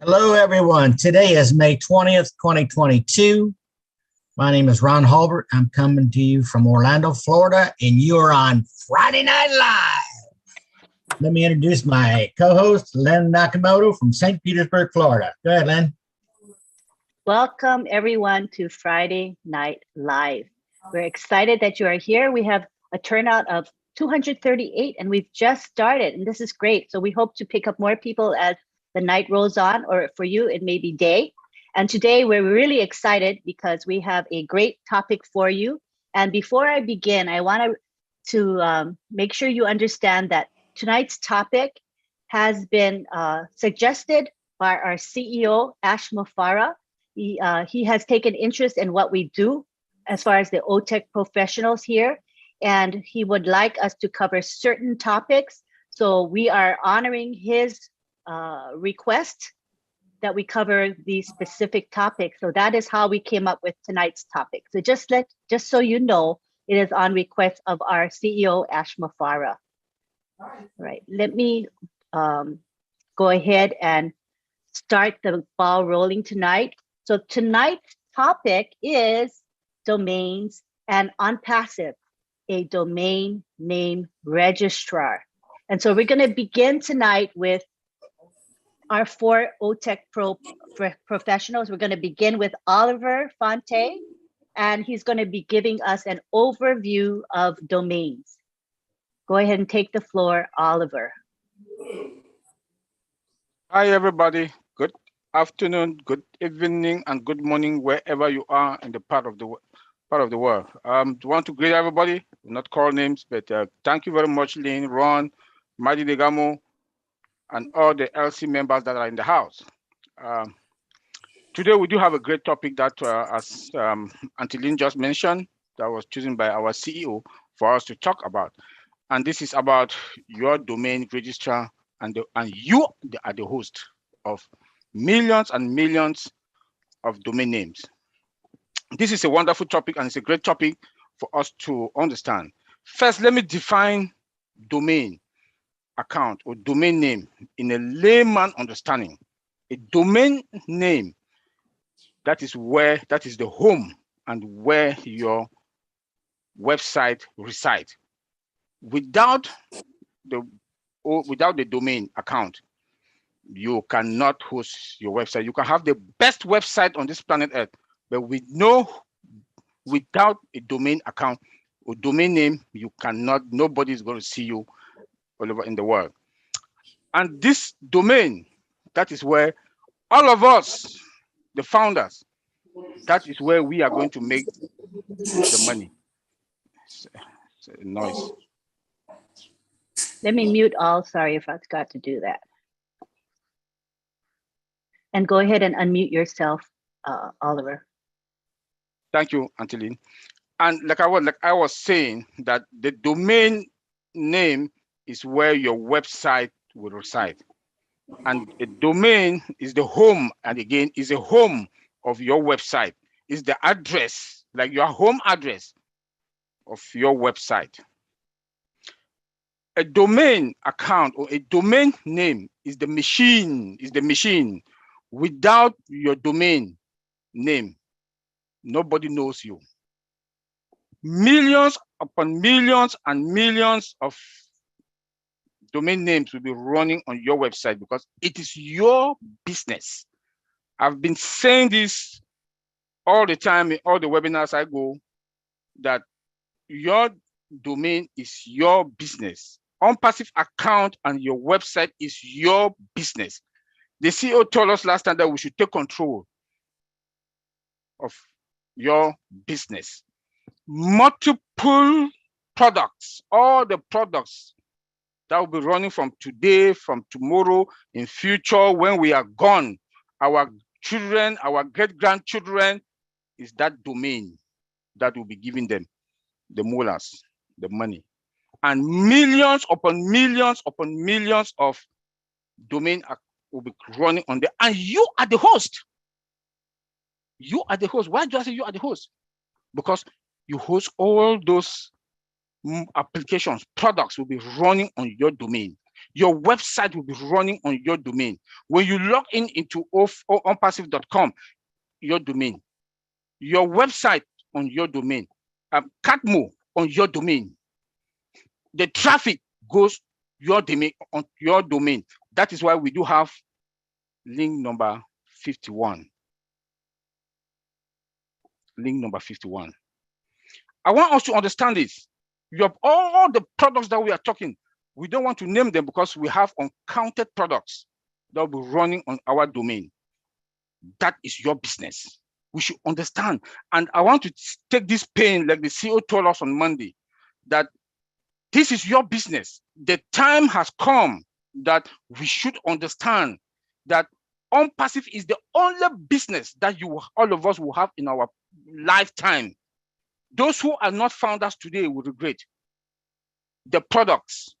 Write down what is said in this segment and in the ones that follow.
Hello, everyone. Today is May 20th, 2022. My name is Ron Halbert. I'm coming to you from Orlando, Florida, and you're on Friday Night Live. Let me introduce my co-host, Len Nakamoto from St. Petersburg, Florida. Go ahead, Len. Welcome, everyone, to Friday Night Live. We're excited that you are here. We have a turnout of 238, and we've just started, and this is great. So we hope to pick up more people as the night rolls on, or for you, it may be day. And today we're really excited because we have a great topic for you. And before I begin, I want to make sure you understand that tonight's topic has been suggested by our CEO, Ash Mufareh. He has taken interest in what we do as far as the OTech professionals here, and he would like us to cover certain topics. So we are honoring his request that we cover these specific topics. So that is how we came up with tonight's topic. So just so you know, it is on request of our CEO, Ash Mufareh. All right, let me go ahead and start the ball rolling tonight. So tonight's topic is domains and ONPASSIVE, a domain name registrar. And so we're going to begin tonight with our four OTech professionals. We're going to begin with Oliver Fonte, and he's going to be giving us an overview of domains. Go ahead and take the floor, Oliver. Hi, everybody. Good afternoon, good evening, and good morning, wherever you are in the part of the world. I want to greet everybody, not call names, but thank you very much, Lynn, Ron, Madi Degamo, and all the LC members that are in the house. Today, we do have a great topic that, as Auntie Lynn just mentioned, that was chosen by our CEO for us to talk about. And this is about your domain registrar, and you are the host of millions and millions of domain names. This is a wonderful topic, and it's a great topic for us to understand. First, let me define domain account or domain name in a layman understanding. A domain name, that is the home and where your website resides. Without the domain account, you cannot host your website. You can have the best website on this planet Earth, but without a domain account or domain name, you cannot. Nobody is going to see you all over in the world. And this domain, that is where all of us, the founders, that is where we are going to make the money. It's a noise. Let me mute all. Sorry if I forgot to do that. And go ahead and unmute yourself, Oliver. Thank you, Auntie Lynn. And like I was saying, that the domain name is where your website will reside. And a domain is the home, and again, is a home of your website. Is the address, like your home address of your website. A domain account or a domain name is the machine. Without your domain name, nobody knows you. Millions upon millions and millions of domain names will be running on your website because it is your business. I've been saying this all the time in all the webinars I go, that your domain is your business. ONPASSIVE account and your website is your business. The CEO told us last time that we should take control of your business. Multiple products, all the products that will be running from today, from tomorrow, in future, when we are gone, our children, our great-grandchildren, is that domain that will be giving them the molars, the money. And millions upon millions upon millions of domain will be running on there. And you are the host. You are the host. Why do I say you are the host? Because you host all those applications, products will be running on your domain. Your website will be running on your domain. When you log in into onpassive.com, your domain, your website on your domain, Catmo on your domain, the traffic goes your domain on your domain. That is why we do have link number 51. Link number 51. I want us to understand this. You have all the products that we are talking. We don't want to name them because we have uncounted products that will be running on our domain. That is your business. We should understand. And I want to take this pain, like the CEO told us on Monday, that this is your business. The time has come that we should understand that ONPASSIVE is the only business that all of us will have in our lifetime. Those who are not founders today will regret. The products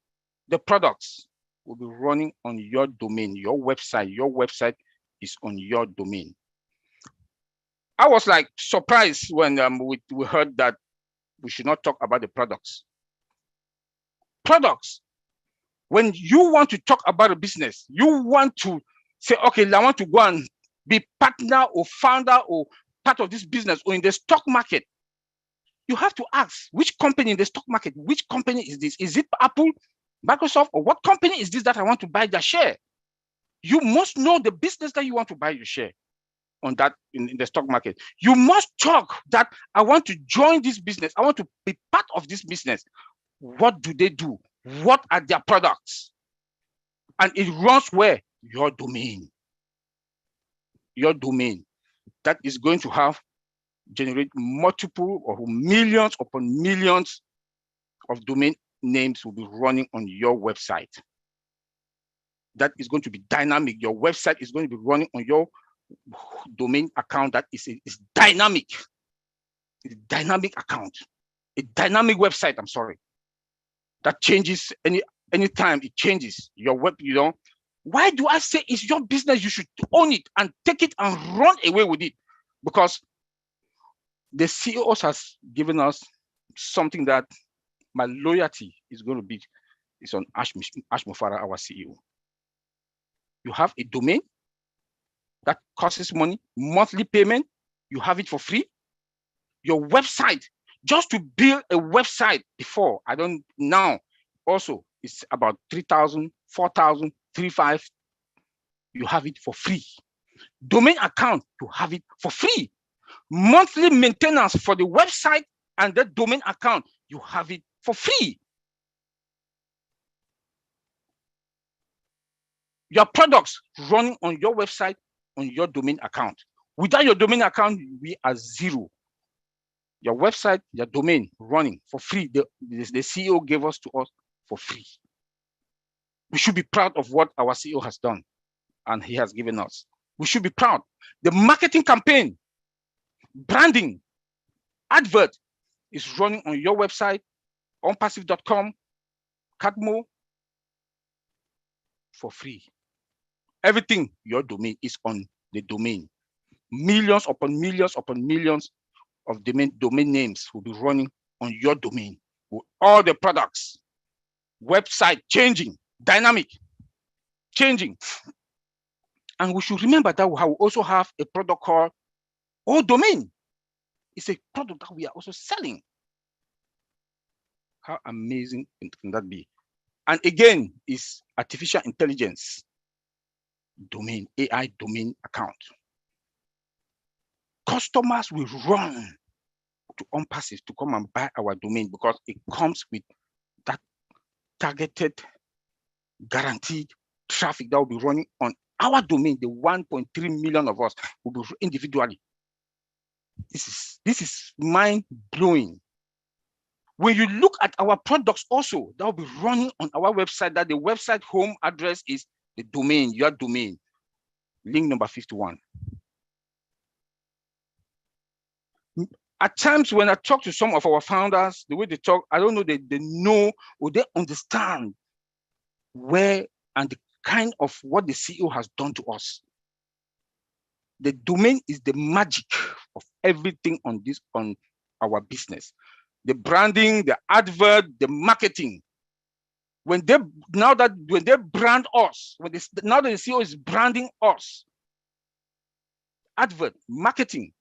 will be running on your domain, your website. Your website is on your domain. I was like surprised when we heard that we should not talk about the products. Products. When you want to talk about a business, you want to say, okay, I want to go and be partner or founder or part of this business or in the stock market. You have to ask which company in the stock market, which company is this? Is it Apple, Microsoft, or what company is this that I want to buy their share? You must know the business that you want to buy your share on that in the stock market. You must talk that I want to join this business. I want to be part of this business. What do they do? What are their products? And it runs where? Your domain. Your domain. That is going to generate multiple or millions upon millions of domain names will be running on your website. That is going to be dynamic. Your website is going to be running on your domain account that is dynamic. It's a dynamic account. A dynamic website, I'm sorry. That changes anytime it changes. Your web, Why do I say it's your business? You should own it and take it and run away with it. Because the CEOs has given us something that my loyalty is going to be, is on Ash Mufara, our CEO. You have a domain that costs money, monthly payment, you have it for free. Your website, just to build a website before, now also it's about 3,000, 4,000, 3,500. You have it for free. Domain account, you have it for free. Monthly maintenance for the website and the domain account, you have it for free. Your products running on your website, on your domain account. Without your domain account, we are zero. Your website, your domain running for free. The CEO gave us to us for free. We should be proud of what our CEO has done and he has given us. We should be proud. The marketing campaign, branding, advert is running on your website, onpassive.com, Catmo, for free. Everything, your domain is on the domain. Millions upon millions upon millions of domain names will be running on your domain with all the products. Website changing, dynamic, changing. And we should remember that we also have a product called domain. It's a product that we are also selling. How amazing can that be? And again, it's artificial intelligence domain, AI domain account. Customers will run to ONPASSIVE to come and buy our domain because it comes with that targeted, guaranteed traffic that will be running on our domain. The 1.3 million of us will be individually. This is mind-blowing. When you look at our products also, that will be running on our website, that the website home address is the domain, your domain. Link number 51. At times when I talk to some of our founders, the way they talk, I don't know, they know or they understand where and the kind of what the CEO has done to us. The domain is the magic of everything on our business. The branding, the advert, the marketing. when they brand us, now that the CEO is branding us, advert marketing,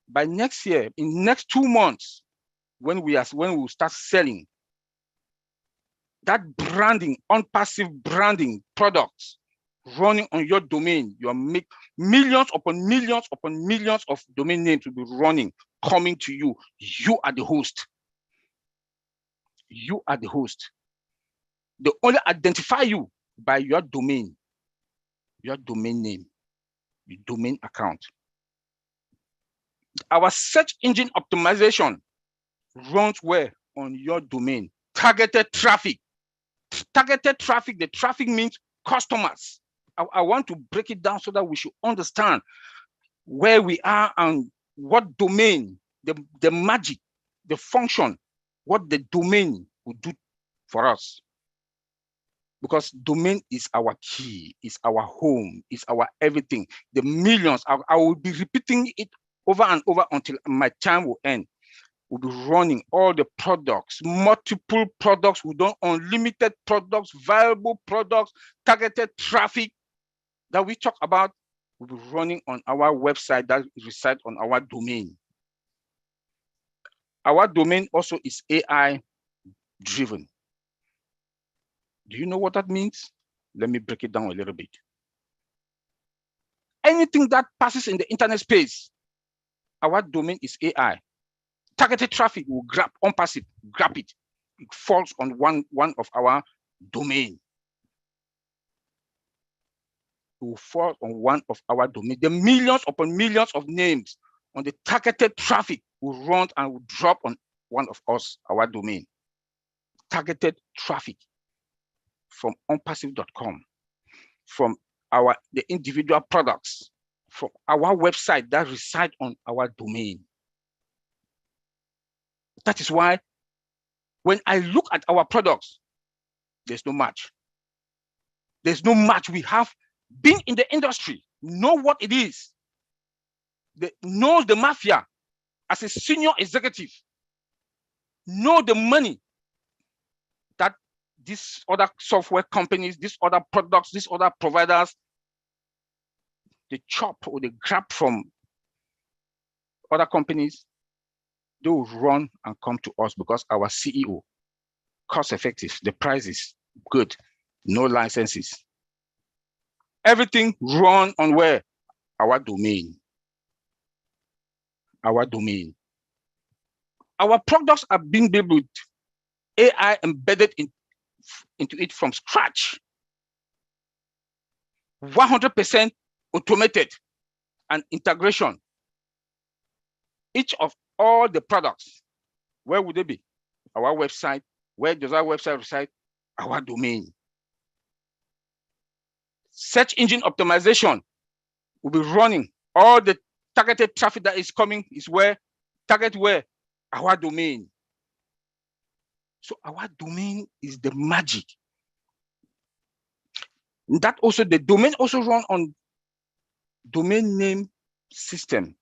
by next year, in next 2 months, when we start selling, that branding, ONPASSIVE branding products running on your domain, you make millions upon millions upon millions of domain names will be running, coming to you. You are the host. You are the host. They only identify you by your domain name, your domain account. Our search engine optimization runs where? On your domain. Targeted traffic. Targeted traffic, the traffic means customers. I want to break it down so that we should understand where we are and what domain, the magic, the function, what the domain will do for us. Because domain is our key, is our home, is our everything. The millions, I will be repeating it over and over until my time will end. We'll be running all the products, multiple products. We don't unlimited products, viable products, targeted traffic that we talk about will be running on our website that resides on our domain. Our domain also is AI driven. Do you know what that means? Let me break it down a little bit. Anything that passes in the internet space, our domain is AI. Targeted traffic will grab ONPASSIVE, grab it. It falls on one of our domain. It will fall on one of our domain. The millions upon millions of names on the targeted traffic will run and will drop on one of us, our domain. Targeted traffic from onpassive.com, from the individual products, from our website that reside on our domain. That is why when I look at our products, there's no match. There's no match. We have been in the industry, know what it is, know the mafia as a senior executive, know the money that these other software companies, these other products, these other providers, they chop or they grab from other companies. They will run and come to us because our CEO, cost effective, the price is good, no licenses. Everything run on where? Our domain. Our domain. Our products are being built with AI embedded into it from scratch. 100% automated and integration. Each of all the products, where would they be? Our website. Where does our website reside? Our domain. Search engine optimization will be running. All the targeted traffic that is coming is where? Target where? Our domain. So our domain is the magic. That also, the domain also run on domain name system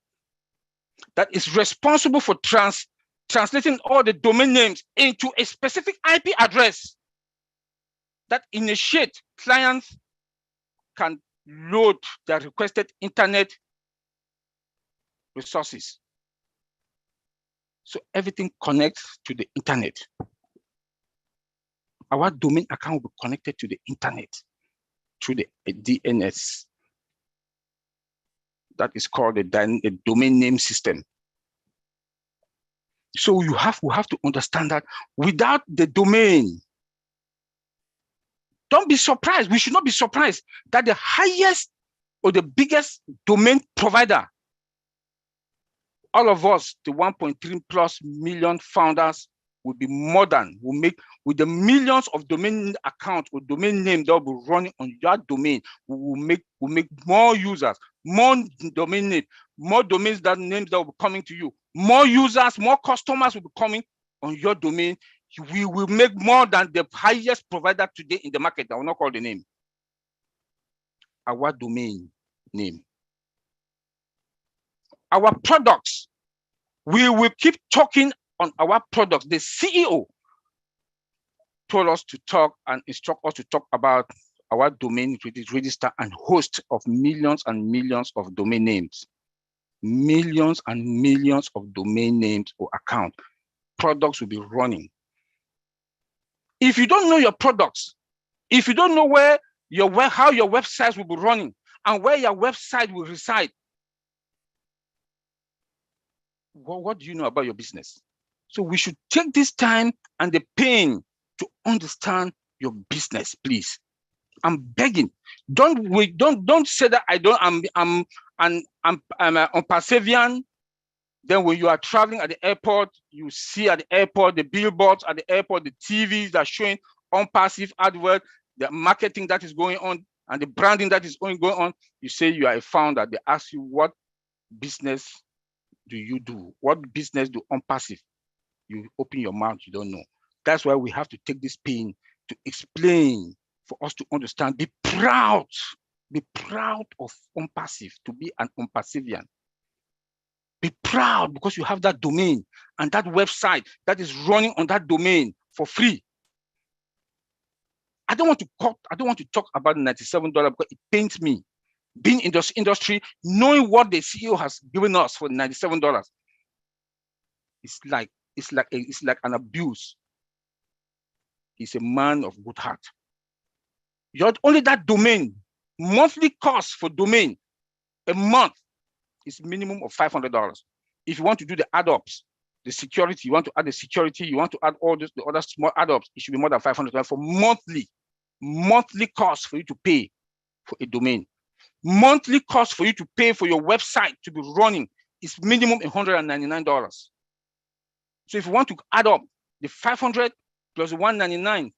that is responsible for translating all the domain names into a specific IP address that initiate clients can load their requested internet resources. So everything connects to the internet. Our domain account will be connected to the internet through the DNS. That is called a domain name system. So we have to understand that without the domain, don't be surprised. We should not be surprised that the highest or the biggest domain provider, all of us, the 1.3 plus million founders, will be more than, will make, with the millions of domain accounts or domain names that will be running on your domain, will make more users, more domain names, more domains that names that will be coming to you, more users, more customers will be coming on your domain. We will make more than the highest provider today in the market. I will not call the name. Our domain name. Our products, we will keep talking on our products. The CEO told us to talk and instruct us to talk about our domain register and host of millions and millions of domain names. Millions and millions of domain names or accounts. Products will be running. If you don't know your products, if you don't know how your websites will be running and where your website will reside, what do you know about your business? So we should take this time and the pain to understand your business, please. I'm begging. Don't say that I'm ONPASSIVEan. Then when you are traveling at the airport, you see at the airport the billboards at the airport, the TVs that are showing ONPASSIVE advert, the marketing that is going on and the branding that is going on. You say you are a founder. They ask you, what business do you do? What business do ONPASSIVE? You open your mouth, you don't know. That's why we have to take this pain to explain for us to understand. Be proud of ONPASSIVE, to be an ONPASSIVEan. Be proud because you have that domain and that website that is running on that domain for free. I don't want to talk about $97 because it pains me. Being in this industry, knowing what the CEO has given us for $97, it's like an abuse. He's a man of good heart. You're only that domain, monthly cost for domain a month is minimum of $500. If you want to do the add-ups, the security, you want to add the security, you want to add all this, the other small add-ups, it should be more than $500 for monthly cost for you to pay for a domain. Monthly cost for you to pay for your website to be running is minimum $199. So if you want to add up the 500 plus the 199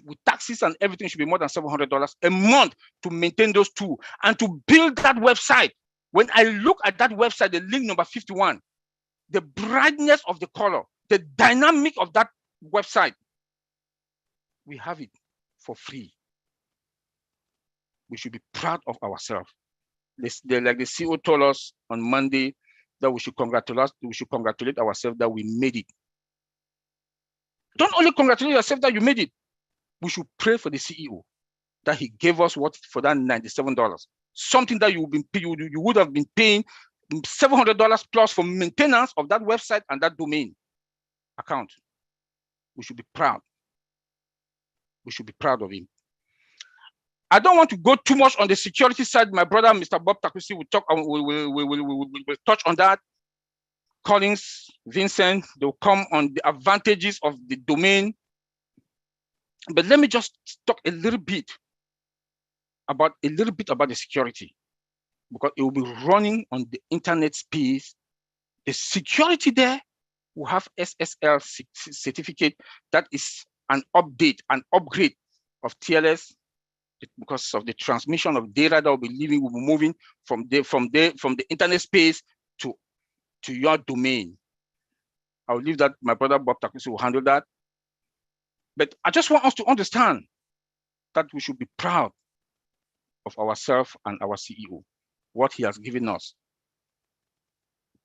with taxes and everything, should be more than $700 a month to maintain those two and to build that website. When I look at that website, the link number 51, the brightness of the color, the dynamic of that website, we have it for free. We should be proud of ourselves. Like the CEO told us on Monday that we should congratulate ourselves that we made it. Don't only congratulate yourself that you made it. We should pray for the CEO that he gave us what for that $97. Something that you would have been paying $700 plus for maintenance of that website and that domain account. We should be proud. We should be proud of him. I don't want to go too much on the security side. My brother, Mr. Bob Takusi, will touch on that. Collins, Vincent, they'll come on the advantages of the domain. But let me just talk a little bit about the security, because it will be running on the internet space. The security there will have SSL certificate. That is an update, an upgrade of TLS, because of the transmission of data that will be moving from the internet space to your domain. I'll leave that. My brother Bob Takusi will handle that. But I just want us to understand that we should be proud of ourselves and our CEO, what he has given us.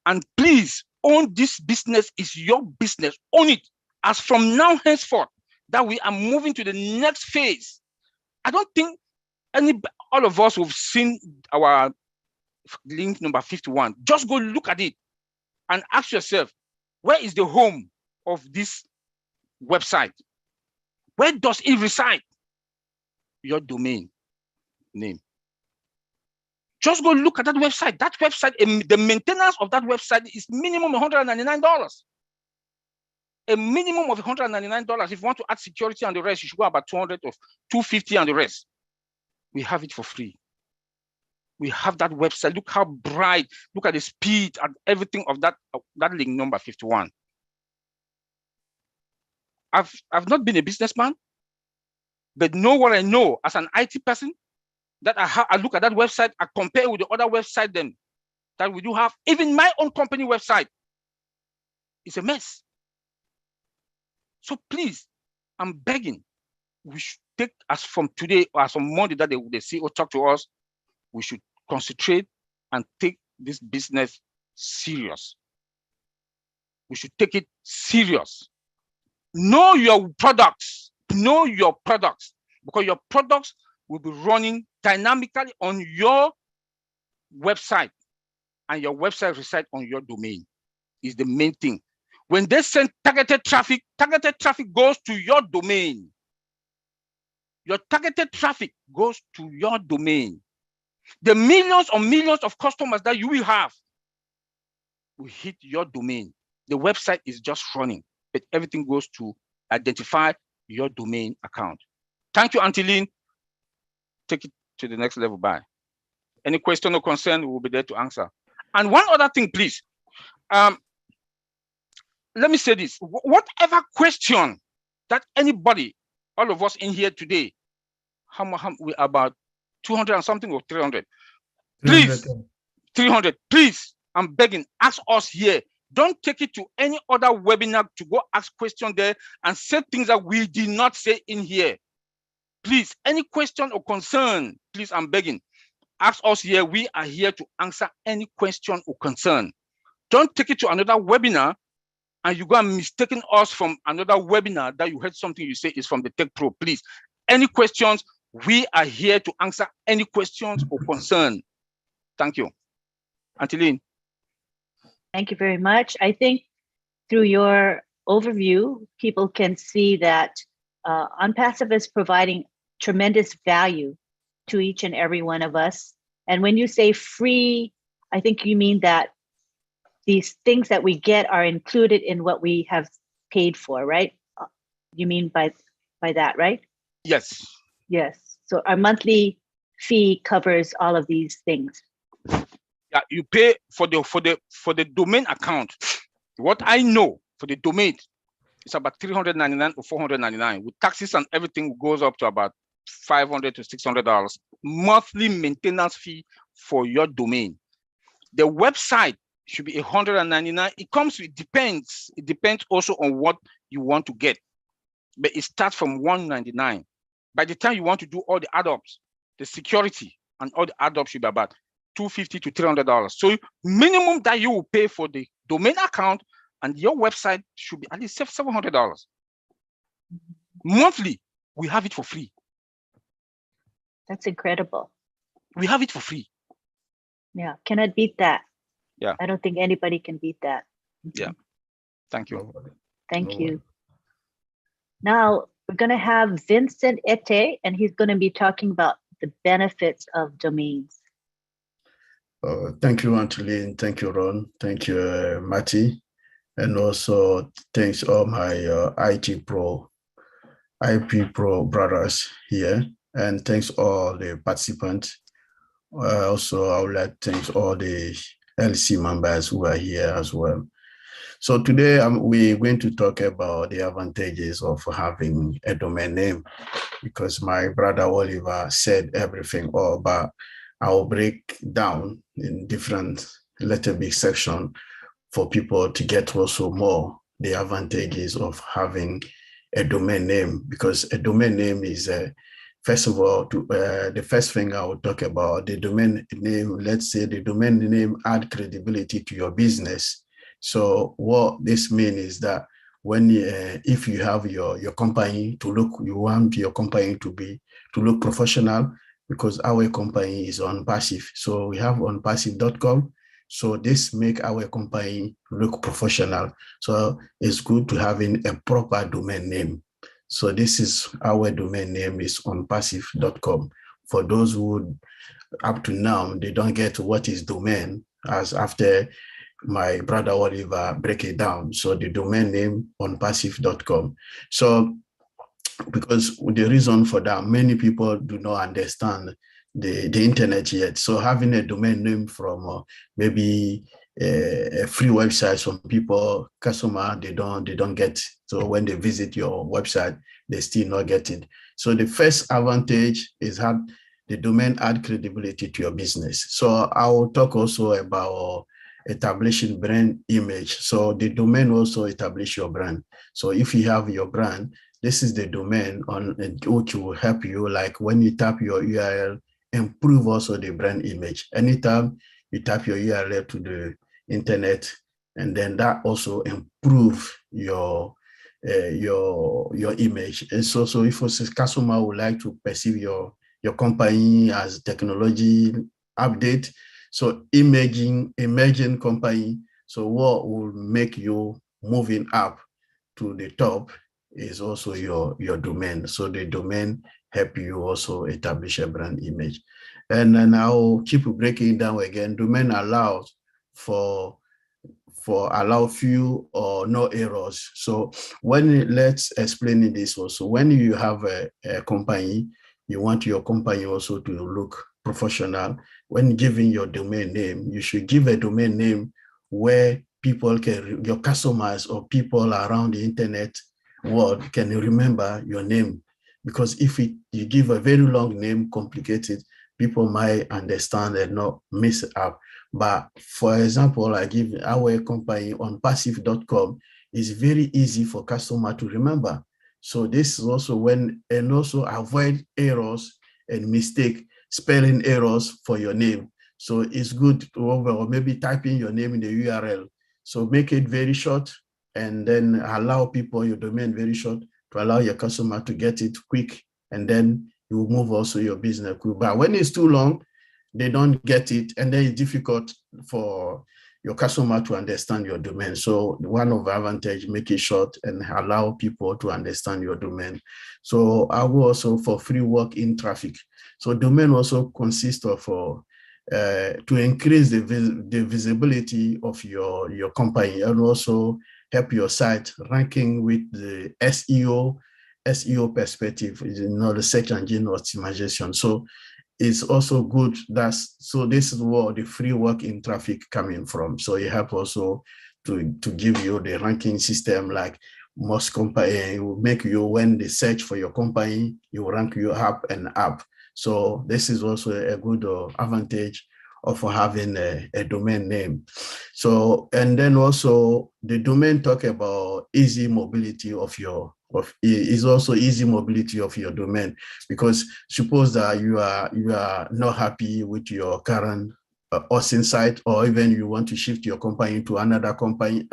And please, own this business. Is your business. Own it. As from now henceforth, that we are moving to the next phase. I don't think all of us have seen our link number 51. Just go look at it and ask yourself, where is the home of this website? Where does it reside? Your domain name. Just go look at that website. That website, the maintenance of that website is minimum $199. A minimum of $199. If you want to add security and the rest, you should go about 200 or 250 and the rest. We have it for free. We have that website. Look how bright. Look at the speed and everything of that link number 51. I've not been a businessman, but know what I know as an IT person, that I look at that website, I compare with the other website then that we do have. Even my own company website is a mess. So please, I'm begging, we should take, as from today or as from Monday that the CEO talk to us, we should concentrate and take this business serious. We should take it serious. Know your products. know your products, because your products will be running dynamically on your website, and your website resides on your domain is the main thing. When they send targeted traffic goes to your domain. Your targeted traffic goes to your domain. The millions of customers that you will have will hit your domain. The website is just running, but everything goes to identify your domain account. Thank you, Auntie Lynn. Take it to the next level. Bye. Any question or concern, we will be there to answer. And one other thing, please. Let me say this. Whatever question that anybody, all of us in here today, we about 200 and something or 300. Please, 300. Please, I'm begging, ask us here. Don't take it to any other webinar to go ask questions there and say things that we did not say in here. Please, any question or concern, please, I'm begging, ask us here. We are here to answer any question or concern. Don't take it to another webinar and you go and mistaken us from another webinar that you heard something you say is from the Tech Pro. Please, any questions, we are here to answer any questions or concern. Thank you. Auntie Lynn. Thank you very much. I think through your overview, people can see that ONPASSIVE is providing tremendous value to each and every one of us. And when you say free, I think you mean that these things that we get are included in what we have paid for, right? You mean by that, right? Yes. Yes. So our monthly fee covers all of these things. Yeah, you pay for the domain account. What I know for the domain, it's about $399 or $499. With taxes and everything goes up to about $500 to $600 monthly maintenance fee for your domain. The website should be $199. It comes with depends. It depends also on what you want to get, but it starts from $199. By the time you want to do all the add-ups, the security and all the add-ups should be about $250 to $300. So minimum that you will pay for the domain account and your website should be at least $700. Monthly, we have it for free. That's incredible. We have it for free. Yeah, cannot beat that. Yeah. I don't think anybody can beat that. Yeah. Thank you. Thank you. Now we're going to have Vincent Ete, and he's going to be talking about the benefits of domains. Thank you, Auntie Lynn. Thank you, Ron. Thank you, Matty. And also thanks all my IP Pro brothers here. And thanks all the participants. Also, I would like to thank all the LC members who are here as well. So today we're going to talk about the advantages of having a domain name, because my brother Oliver said everything all about. I'll break down in different little big section for people to get also more the advantages of having a domain name, because a domain name is first of all, the first thing I will talk about, the domain name. Let's say the domain name add credibility to your business. So what this means is that when if you have your company to look, you want your company to look professional, because our company is ONPASSIVE. So we have ONPASSIVE.com. So this make our company look professional. So it's good to having a proper domain name. So this is our domain name is ONPASSIVE.com. For those who up to now, they don't get what is domain, as after my brother Oliver break it down. So the domain name ONPASSIVE.com. So because the reason for that, many people do not understand the internet yet. So having a domain name from maybe a free website, some people, customer, they don't get. So when they visit your website, they still not get it. So the first advantage is have the domain add credibility to your business. So I will talk also about establishing brand image. So the domain also establish your brand. So if you have your brand, this is the domain on which will help you. Like when you tap your URL, improve also the brand image. Anytime you tap your URL to the internet, and then that also improve your your image. And so if a customer would like to perceive your company as technology update, so emerging company, so what will make you moving up to the top is also your domain. So the domain help you also establish a brand image. And then I'll keep breaking down again. Domain allows for allow few or no errors. So let's explain this also. When you have a company, you want your company also to look professional. When giving your domain name, you should give a domain name where people can, your customers or people around the internet world can remember your name. Because if you give a very long name, complicated, people might understand and not miss it up. But for example, I give our company ONPASSIVE.com is very easy for customer to remember. So this is also and also avoid errors and mistake, spelling errors for your name. So it's good to or maybe typing your name in the URL. So make it very short and then allow people your domain very short to allow your customer to get it quick, and then you move also your business quick. But when it's too long, they don't get it, and then it's difficult for your customer to understand your domain. So one of the advantage, make it short and allow people to understand your domain. So I will also for free walk-in traffic. So domain also consists of to increase the visibility of your company and also help your site ranking with the SEO perspective, the search engine optimization. So it's also good. So this is where the free walk-in traffic coming from. So it help also to give you the ranking system, like most company will make you, when they search for your company, you rank you up and up. So this is also a good advantage of having a domain name. So, and then also the domain talk about easy mobility is also easy mobility of your domain, because suppose that you are not happy with your current hosting site, or even you want to shift your company to another country,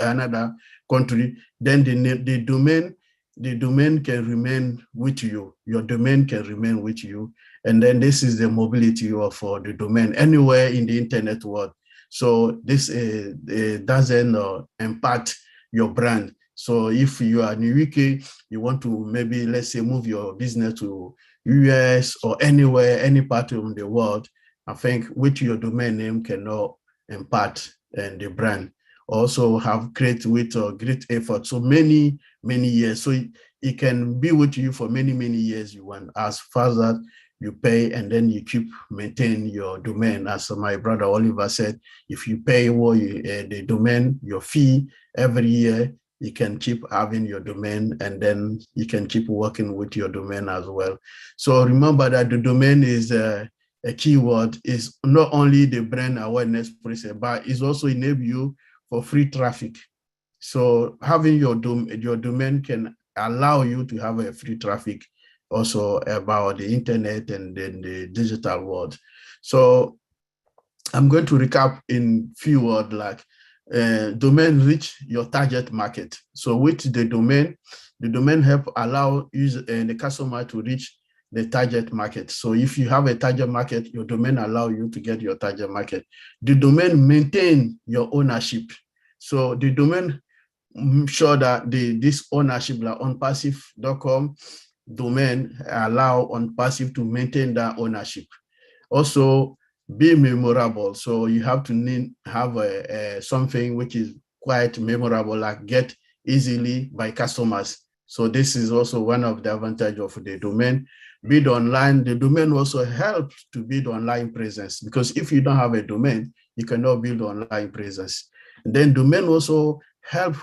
then the domain can remain with you. Your domain can remain with you. And then this is the mobility of the domain anywhere in the internet world. So this doesn't impact your brand. So if you are in the UK, you want to maybe, let's say, move your business to US or anywhere, any part of the world, I think with your domain name cannot impact the brand. Also have great effort. So many years. So it can be with you for many years. You want, as far as you pay, and then you keep maintaining your domain. As my brother Oliver said, if you pay the domain, your fee every year, you can keep having your domain, and then you can keep working with your domain as well. So remember that the domain is a keyword, is not only the brand awareness process, but it's also enable you for free traffic. So having your domain can allow you to have a free traffic also about the internet and then the digital world. So I'm going to recap in few words, like domain reach your target market. So with the domain help allow user and the customer to reach the target market. So if you have a target market, your domain allow you to get your target market. The domain maintain your ownership. So the domain sure that this ownership, like ONPASSIVE.com domain, allow ONPASSIVE to maintain that ownership. Also, be memorable. So you have to have something which is quite memorable, like get easily by customers. So this is also one of the advantages of the domain. Build online. The domain also helps to build online presence, because if you don't have a domain, you cannot build online presence. And then domain also help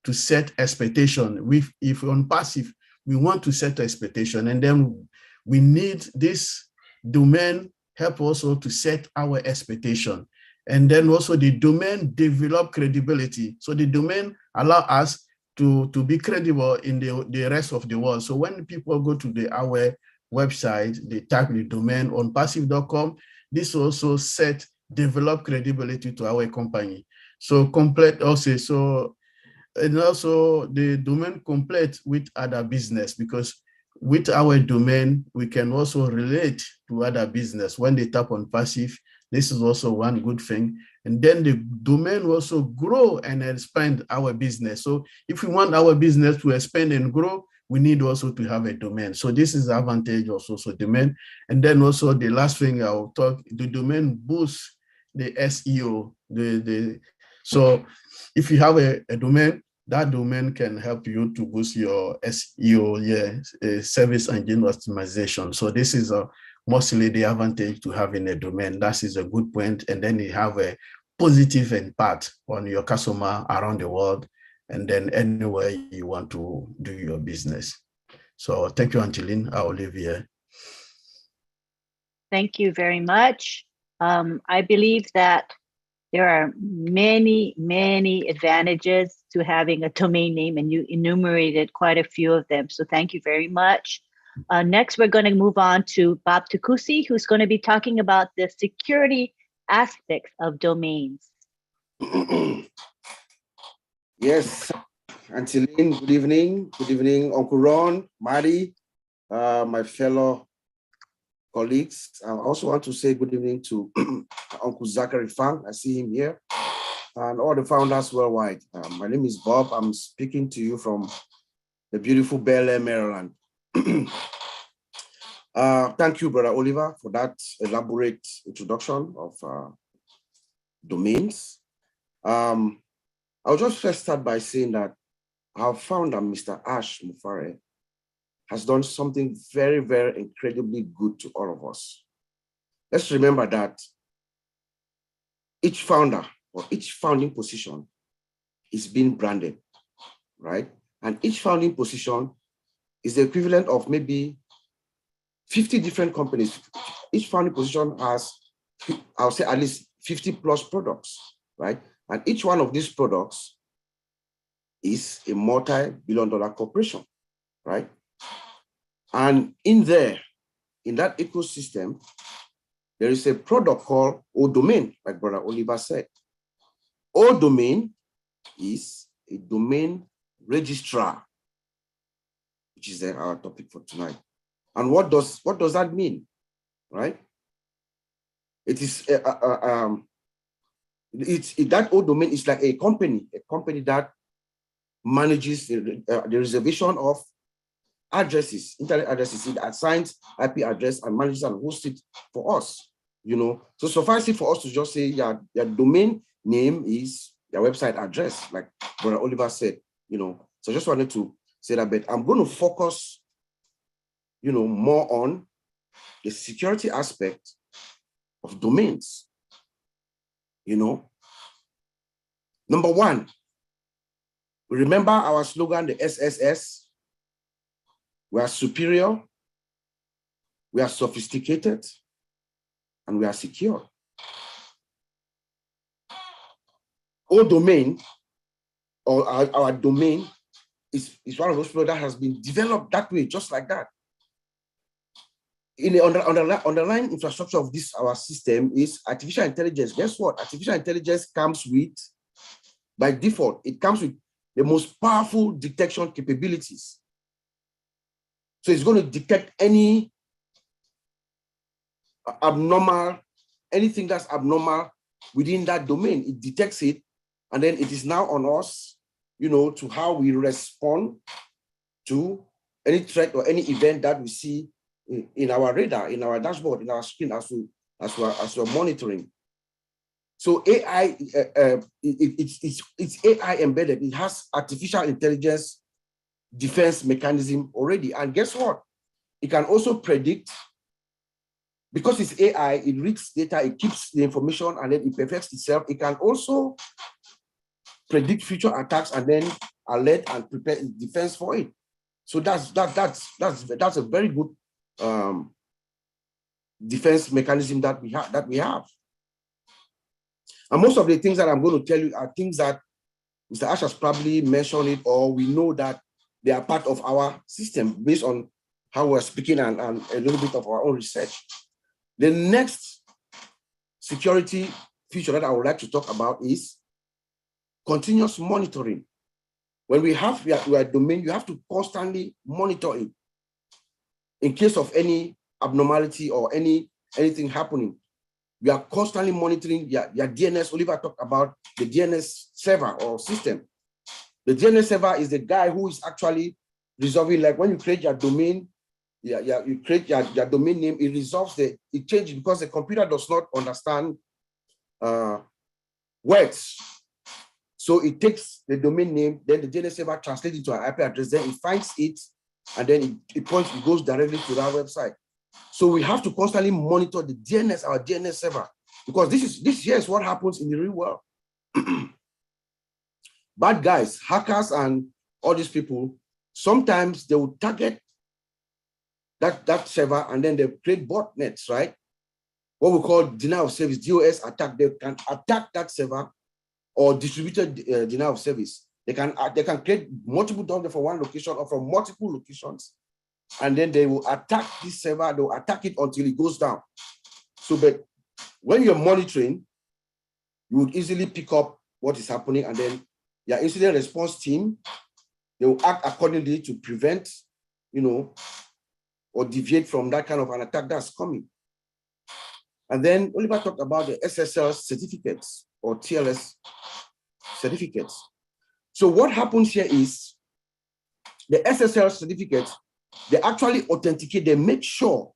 to set expectation. If ONPASSIVE, we want to set expectation, and then we need this domain help also to set our expectation. And then also the domain develop credibility. So the domain allow us to be credible in the rest of the world. So when people go to our website, they type the domain ONPASSIVE.com, this also develop credibility to our company. So complete also, so and also the domain complete with other business, because with our domain, we can also relate to other business. When they tap on passive, this is also one good thing. And then the domain will also grow and expand our business. So if we want our business to expand and grow, we need also to have a domain. So this is the advantage also, so domain. And then also the last thing I'll talk, the domain boosts the SEO. So if you have a domain, that domain can help you to boost your SEO, service engine optimization. So this is mostly the advantage to having a domain. That is a good point. And then you have a positive impact on your customer around the world, and then anywhere you want to do your business. So thank you, Angeline. I'll leave here. Thank you very much. I believe that there are many, many advantages to having a domain name, and you enumerated quite a few of them. So thank you very much. Next, we're going to move on to Bob Tukusi, who's going to be talking about the security aspects of domains. Yes, Angeline, good evening. Good evening, Uncle Ron, Mari, my fellow colleagues. I also want to say good evening to Uncle Zachary Fang. I see him here, and all the founders worldwide. My name is Bob. I'm speaking to you from the beautiful Bel Air, Maryland. Thank you, Brother Oliver, for that elaborate introduction of domains. I'll just first start by saying that our founder, Mr. Ash Mufare, has done something very, very incredibly good to all of us. Let's remember that each founder or each founding position is being branded, right? And each founding position is the equivalent of maybe 50 different companies. Each founding position has, I'll say, at least 50 plus products, right? And each one of these products is a multi-billion-dollar corporation, right? And in there, in that ecosystem, there is a product called O-Domain, like Brother Oliver said. O-Domain is a domain registrar, which is our topic for tonight. And what does that mean, right? It is that O-Domain is like a company that manages the reservation of addresses, internet addresses. It assigns IP address and manages and hosts it for us, you know. So suffice it for us to just say your domain name is your website address, like Brother Oliver said, you know. So I just wanted to say that, but I'm going to focus, you know, more on the security aspect of domains, you know. Number one, remember our slogan, the SSS. We are superior, we are sophisticated, and we are secure. O-Domain, or our domain, is one of those products that has been developed that way, just like that. In the underlying infrastructure of this, our system, is artificial intelligence. Guess what? Artificial intelligence comes with, by default, it comes with the most powerful detection capabilities. So it's going to detect any abnormal, anything that's abnormal within that domain. It detects it, and then it is now on us, you know, to how we respond to any threat or any event that we see in our radar, in our dashboard, in our screen as we're monitoring. So AI, it's AI embedded. It has artificial intelligence defense mechanism already. And guess what? It can also predict, because it's AI, it reads data, it keeps the information, and then it perfects itself. It can also predict future attacks and then alert and prepare defense for it. So that's a very good defense mechanism that we have. And most of the things that I'm going to tell you are things that Mr. Ash has probably mentioned it, or we know that they are part of our system based on how we're speaking and a little bit of our own research. The next security feature that I would like to talk about is continuous monitoring. when we have your domain, you have to constantly monitor it in case of any abnormality or anything happening. We are constantly monitoring your DNS. Oliver talked about the DNS server or system. The DNS server is the guy who is actually resolving, like when you create your domain, you create your domain name, it resolves it changes because the computer does not understand words. So it takes the domain name, then the DNS server translates it to an IP address, then it finds it, and then it goes directly to that website. So we have to constantly monitor the DNS, our DNS server, because this here is what happens in the real world. Bad guys, hackers, and all these people, sometimes they will target that server and then they create botnets, right? What we call denial of service, DOS attack. They can attack that server or distributed denial of service. They can create multiple downloads from one location or from multiple locations, and then they will attack this server. They will attack it until it goes down. So, but when you're monitoring, you would easily pick up what is happening, and then your incident response team, they will act accordingly to prevent, or deviate from that kind of an attack that's coming. And then Oliver talked about the SSL certificates or TLS certificates. So what happens here is the SSL certificates, they actually authenticate, they make sure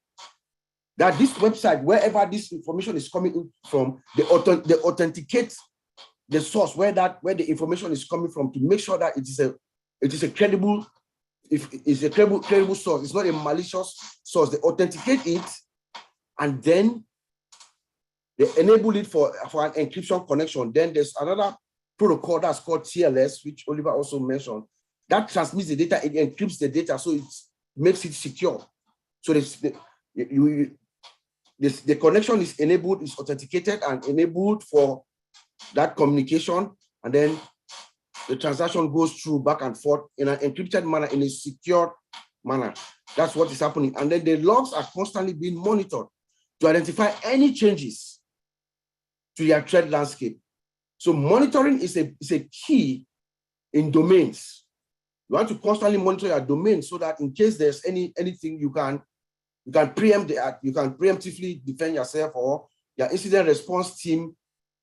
that this website, wherever this information is coming from, they authenticate the source where the information is coming from to make sure that it is a credible, if it's a credible source, it's not a malicious source. They authenticate it, and then they enable it for an encryption connection. Then there's another protocol that's called TLS, which Oliver also mentioned, that transmits the data, it encrypts the data, so it makes it secure. So the connection is enabled, is authenticated and enabled for that communication, and then the transaction goes through back and forth in an encrypted manner, in a secure manner. That's what is happening. And then the logs are constantly being monitored to identify any changes to your threat landscape. So monitoring is a key in domains. You want to constantly monitor your domain so that in case there's anything, you can preempt you can preemptively defend yourself, or your incident response team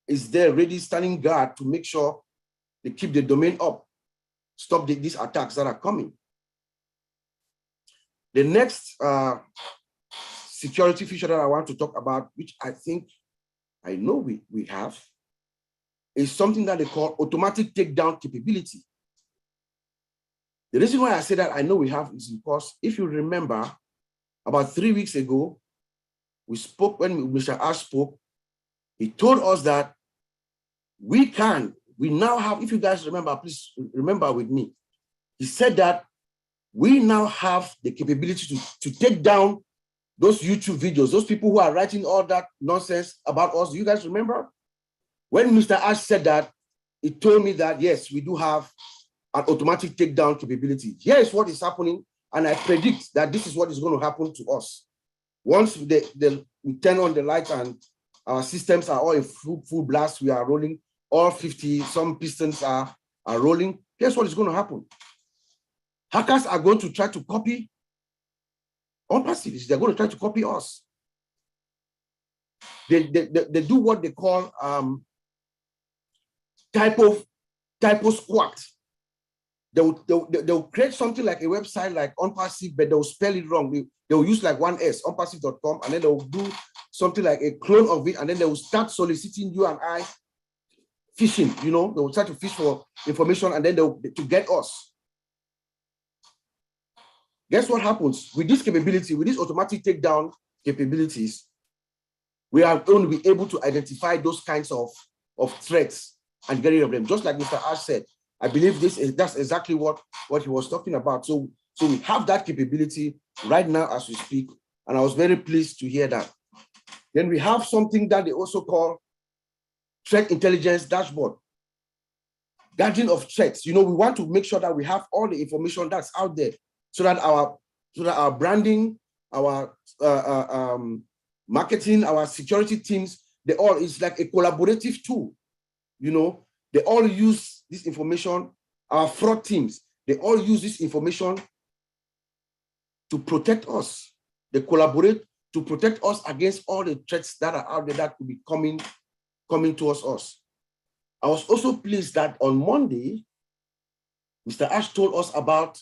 is there ready, standing guard to make sure they keep the domain up, stop these attacks that are coming. The next security feature that I want to talk about, which I know we have, is something that they call automatic takedown capability. The reason why I say that I know we have is because if you remember, about 3 weeks ago, we spoke, when Mr. Ash spoke, he told us that we now have, if you guys remember, please remember with me. He said that we now have the capability to take down those YouTube videos, those people who are writing all that nonsense about us. Do you guys remember? When Mr. Ash said that, he told me that, yes, we do have an automatic takedown capability. Here is what is happening, and I predict that this is what is going to happen to us. Once we turn on the light and our systems are all in full blast, we are rolling, all 50 some pistons are rolling, guess what is going to happen? Hackers are going to try to copy ONPASSIVE. They're going to try to copy us. They do what they call typo squat. They'll create something like a website like ONPASSIVE, but they'll spell it wrong. They'll use like one S, onpassive.com, and then they'll do something like a clone of it, and then they will start soliciting you and I, phishing. They will try to fish for information, and then to get us. Guess what happens with this capability, with this automatic takedown capabilities? We are going to be able to identify those kinds of threats and get rid of them. Just like Mr. Ash said, I believe that's exactly what he was talking about. So we have that capability right now as we speak, and I was very pleased to hear that. Then we have something that they also call threat intelligence dashboard. Gathering of threats. We want to make sure that we have all the information that's out there, so that our branding, our marketing, our security teams, it's like a collaborative tool. They all use this information our fraud teams, they all use this information to protect us. They collaborate to protect us against all the threats that are out there that could be coming towards us. I was also pleased that on Monday, Mr. Ash told us about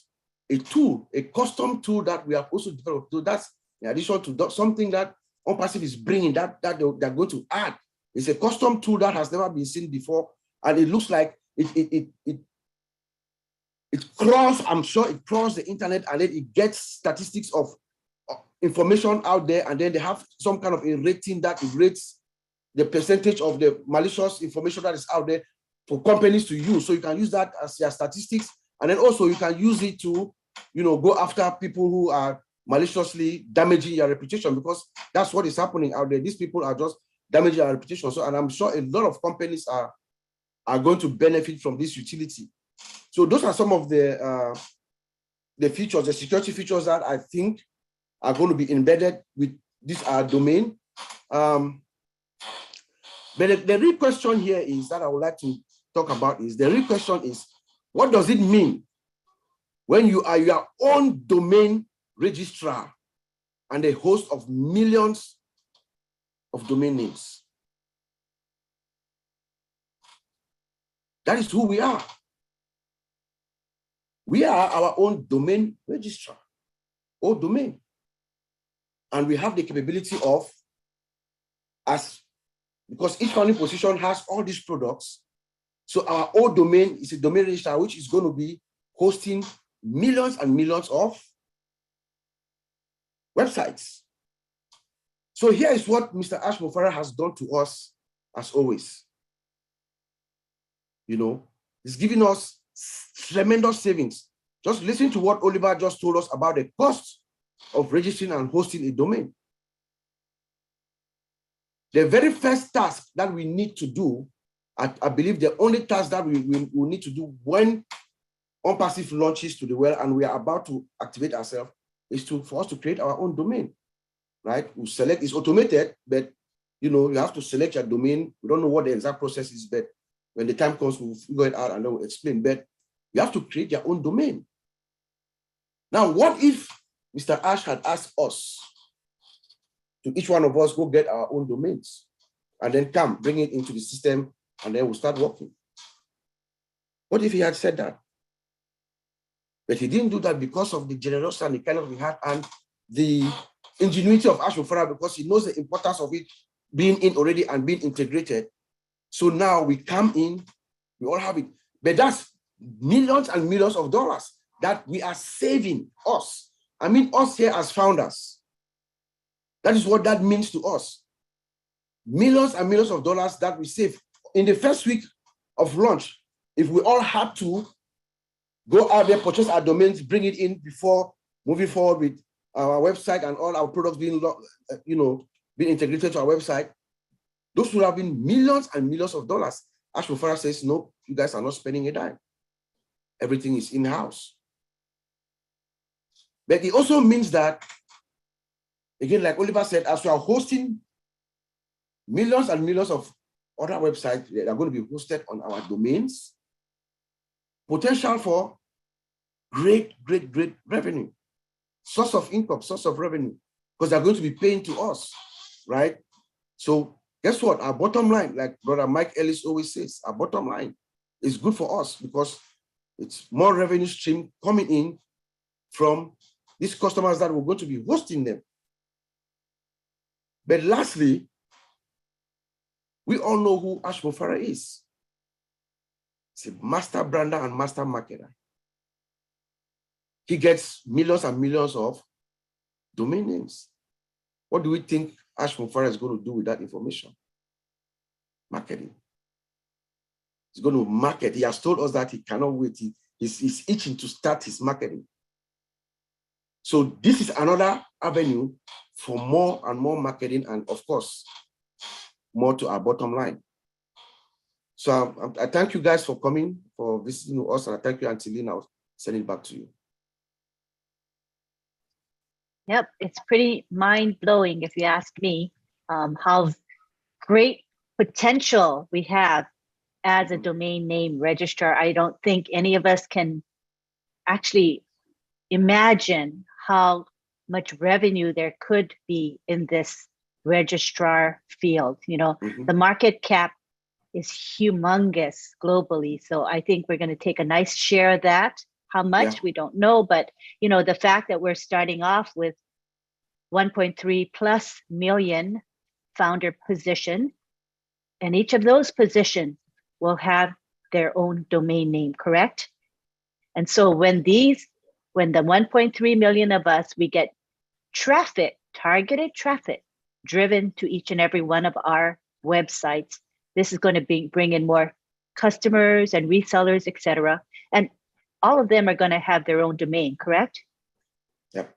a tool, a custom tool that we have also developed. So that's in addition to something that ONPASSIVE is bringing that they're going to add. It's a custom tool that has never been seen before, and it looks like it crawls. I'm sure it crawls the internet, and then it gets statistics of information out there, and then they have some kind of a rating that it rates the percentage of the malicious information that is out there for companies to use. So you can use that as your statistics, and then also you can use it to, go after people who are maliciously damaging your reputation, because that's what is happening out there. These people are just damaging our reputation. So, and I'm sure a lot of companies are going to benefit from this utility. So those are some of the features, the security features that I think are going to be embedded with this domain. But the real question here is that I would like to talk about is, the real question is, what does it mean when you are your own domain registrar and a host of millions of domain names? That is who we are. We are our own domain registrar, or domain. And we have the capability of, because each founding position has all these products. So our own domain is a domain registrar, which is going to be hosting millions and millions of websites. So here is what Mr. Ash Mufara has done to us, as always. He's giving us tremendous savings. Just listen to what Oliver just told us about the cost of registering and hosting a domain. The very first task that we need to do, I believe the only task that we need to do when ONPASSIVE launches to the world and we are about to activate ourselves, is for us to create our own domain, right? We select, it's automated, but you have to select your domain. We don't know what the exact process is, but when the time comes, we'll figure it out and then we'll explain. But you have to create your own domain. Now, what if Mr. Ash had asked us to each one of us go get our own domains and then bring it into the system, and then we'll start working? What if he had said that? But he didn't do that because of the generosity and the kind of we had and the ingenuity of Ash Mufara, because he knows the importance of it being in already and being integrated. So now we come in, we all have it. But that's millions and millions of dollars that we are saving us. I mean, us here as founders. That is what that means to us. Millions and millions of dollars that we save. In the first week of launch, if we all had to go out there, purchase our domains, bring it in before moving forward with our website and all our products being, being integrated to our website, those would have been millions and millions of dollars. Ash Mufara says, no, you guys are not spending a dime. Everything is in-house. But it also means that, again, like Oliver said, as we are hosting millions and millions of other websites that are going to be hosted on our domains, potential for great revenue, source of income, source of revenue, because they're going to be paying to us, right? So guess what? Our bottom line, like Brother Mike Ellis always says, our bottom line is good for us because it's more revenue stream coming in from these customers that we're going to be hosting them. But lastly, we all know who Ash Mufara is. He's a master brander and master marketer. He gets millions and millions of domain names. What do we think Ash Mufara is going to do with that information? Marketing. He's going to market. He has told us that he cannot wait. He's itching to start his marketing. So this is another avenue for more and more marketing and, of course, more to our bottom line. So I thank you guys for coming, for visiting us, and I thank you, Antilina. I'll send it back to you. Yep, it's pretty mind-blowing, if you ask me, how great potential we have as a domain name registrar. I don't think any of us can actually imagine how much revenue there could be in this registrar field. You know, the market cap is humongous globally. So I think we're going to take a nice share of that. How much, we don't know, but you know, the fact that we're starting off with 1.3+ million founder position, and each of those positions will have their own domain name, correct? And so when the 1.3 million of us, we get traffic, targeted traffic, driven to each and every one of our websites, this is going to bring in more customers and resellers, etc. And all of them are going to have their own domain, correct? Yep.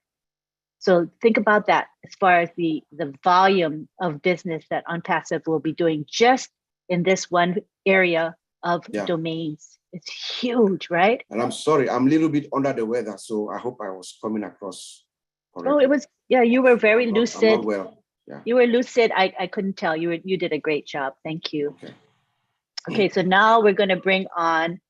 So think about that as far as the volume of business that ONPASSIVE will be doing just in this one area of domains. It's huge, right? And I'm sorry, I'm a little bit under the weather, so I hope I was coming across correctly. Oh, it was, you were very lucid. I'm not well. Yeah. You were lucid. I couldn't tell. You did a great job. Thank you. Okay, so now we're going to bring on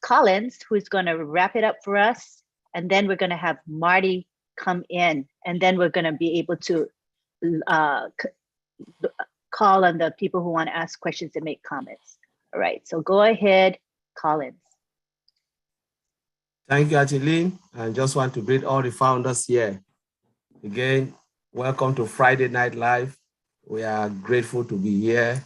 Collins, who's going to wrap it up for us. And then we're going to have Marty come in. And then we're going to be able to call on the people who want to ask questions and make comments. All right, so go ahead, Collins. Thank you, Angeline. I just want to greet all the founders here. Again, welcome to Friday Night Live. We are grateful to be here.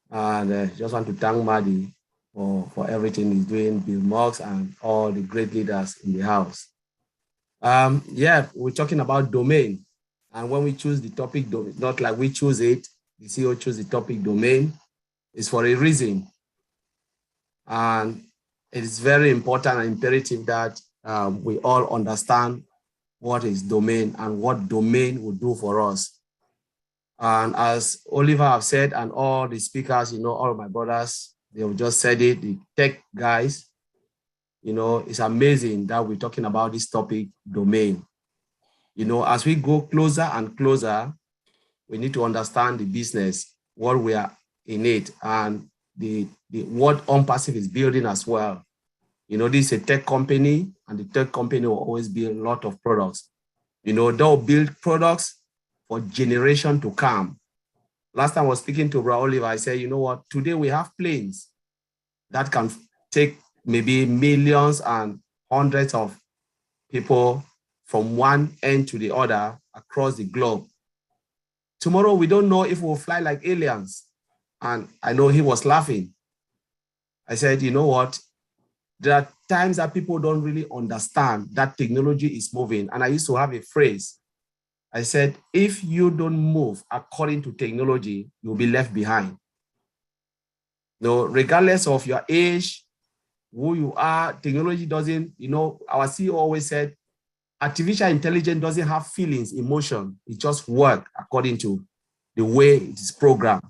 And just want to thank Marty for everything he's doing, Bill Marks, and all the great leaders in the house. We're talking about domain. And when we choose the topic domain, not like we choose it, the CEO choose the topic domain, it's for a reason. And it is very important and imperative that we all understand what is domain and what domain will do for us. And as Oliver have said, and all the speakers, all of my brothers, they have just said it, the tech guys, it's amazing that we're talking about this topic, domain. As we go closer and closer, we need to understand the business, what we are in it, and what ONPASSIVE is building as well. This is a tech company, and the tech company will always build a lot of products. They'll build products for generation to come. Last time I was speaking to Bra Oliver, I said, today we have planes that can take maybe millions and hundreds of people from one end to the other across the globe. Tomorrow, we don't know if we'll fly like aliens. And I know he was laughing. I said, you know what? There are times that people don't really understand that technology is moving. And I used to have a phrase. I said, if you don't move according to technology, you'll be left behind. Regardless of your age, who you are, technology doesn't, our CEO always said, artificial intelligence doesn't have feelings, emotion. It just works according to the way it is programmed.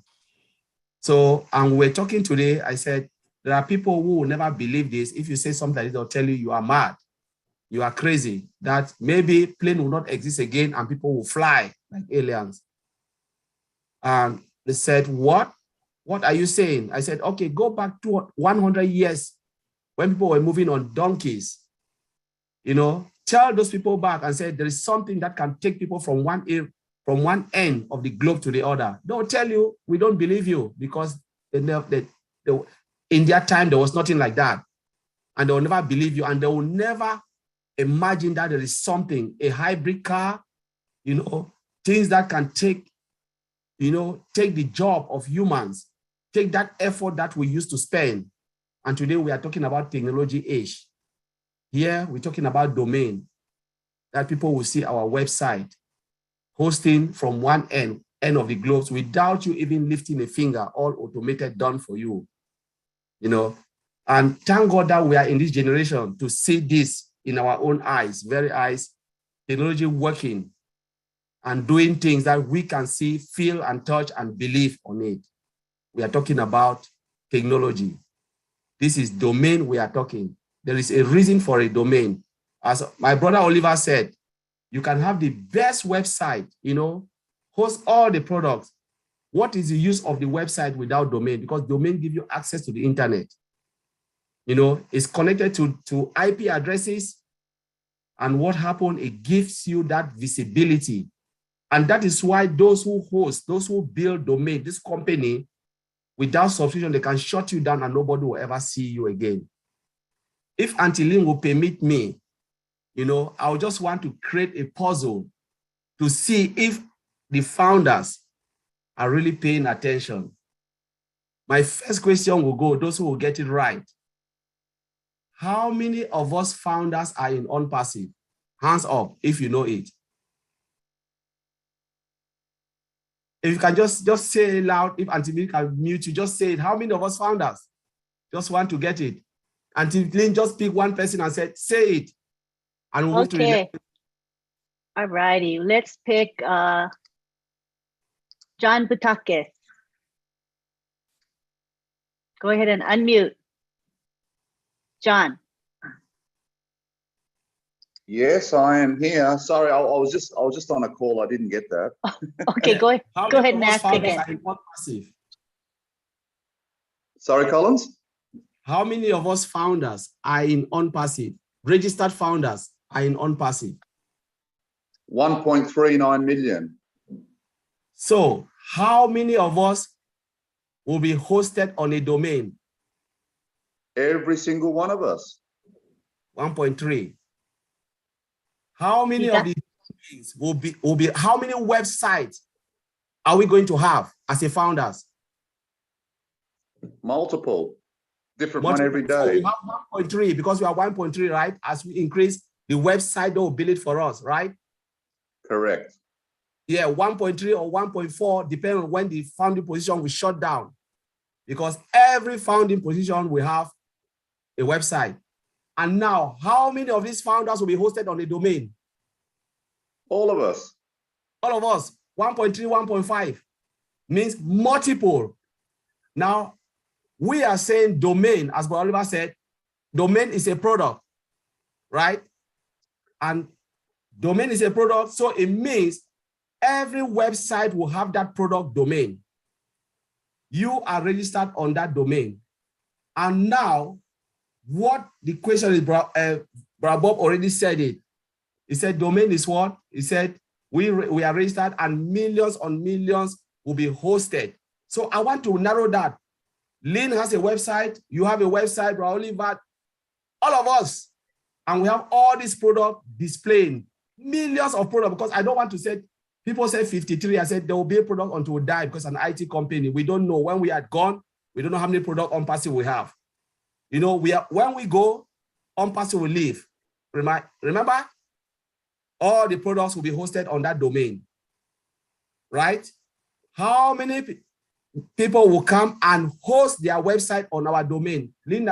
So, and we're talking today, I said, there are people who will never believe this. If you say something, they'll tell you you are mad. You are crazy, that maybe plane will not exist again and people will fly like aliens. And they said, what? What are you saying? I said, okay, go back to 100 years when people were moving on donkeys. Tell those people back and say there is something that can take people from one end of the globe to the other. They'll tell you, we don't believe you, because in their time, there was nothing like that. And they will never believe you, and they will never imagine that there is something, a hybrid car, things that can take the job of humans, take that effort that we used to spend. And today we are talking about technology age. Here we're talking about domain, that people will see our website hosting from one end of the globe without you even lifting a finger, all automated, done for you. And thank God that we are in this generation to see this in our own eyes, very eyes, technology working and doing things that we can see, feel, and touch and believe on it. We are talking about technology. This is domain we are talking. There is a reason for a domain. As my brother Oliver said, you can have the best website, host all the products, what is the use of the website without domain? Because domain gives you access to the internet. You know, it's connected to IP addresses. And what happened, it gives you that visibility. And that is why those who host, those who build domain, this company, without subscription, they can shut you down and nobody will ever see you again. If Auntie Lynn will permit me, you know, I would just want to create a puzzle to see if the founders are really paying attention. My first question will go, those who will get it right. How many of us founders are in ONPASSIVE? Hands up if you know it. If you can just say it loud, if Auntie Lynn can mute you, just say it. How many of us founders? Just want to get it. Auntie Lynn just pick one person and said, say it. And we'll move to the next. All righty, let's pick John Butakis. Go ahead and unmute. John. Yes, I am here. Sorry, I was just on a call. I didn't get that. Okay, go ahead and ask again. Sorry, Collins? How many of us founders are in ONPASSIVE? Registered founders are in ONPASSIVE? 1.39 million. So how many of us will be hosted on a domain? Every single one of us. 1.3. How many of these will be, how many websites are we going to have as a founders? Multiple. Different one every day. So we have 1.3 because we are 1.3, right? As we increase the website, they will build it for us, right? Correct. Yeah, 1.3 or 1.4, depending on when the founding position will shut down. Because every founding position will have a website. And now, how many of these founders will be hosted on the domain? All of us. All of us. 1.3, 1.5 means multiple. Now, we are saying domain, as Brother Oliver said, domain is a product, right? And domain is a product, so it means every website will have that product domain. You are registered on that domain. And now, what the question is, Brother Bob already said it. He said domain is what? He said we are registered and millions on millions will be hosted. So I want to narrow that. Lynn has a website, you have a website, Brother Oliver, all of us, and we have all these products displaying, millions of products, because I don't want to say, people say 53, I said there will be a product until we die because an IT company, we don't know when we are gone, we don't know how many products ONPASSIVE we have. You know, when we go, ONPASSIVE will leave. Remember, all the products will be hosted on that domain, right? How many people will come and host their website on our domain? Lynn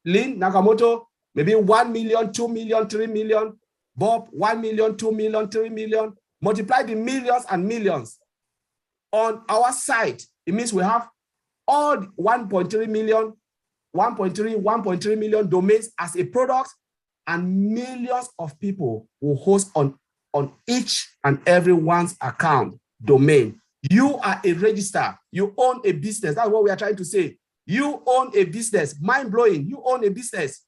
Nakamoto, maybe 1 million, 2 million, 3 million. Bob, 1 million, 2 million, 3 million. Multiply the millions and millions. On our site, it means we have all 1.3 million, 1.3 million domains as a product, and millions of people will host on each and everyone's account domain. You are a registrar. You own a business. That's what we are trying to say. You own a business. Mind-blowing. You own a business.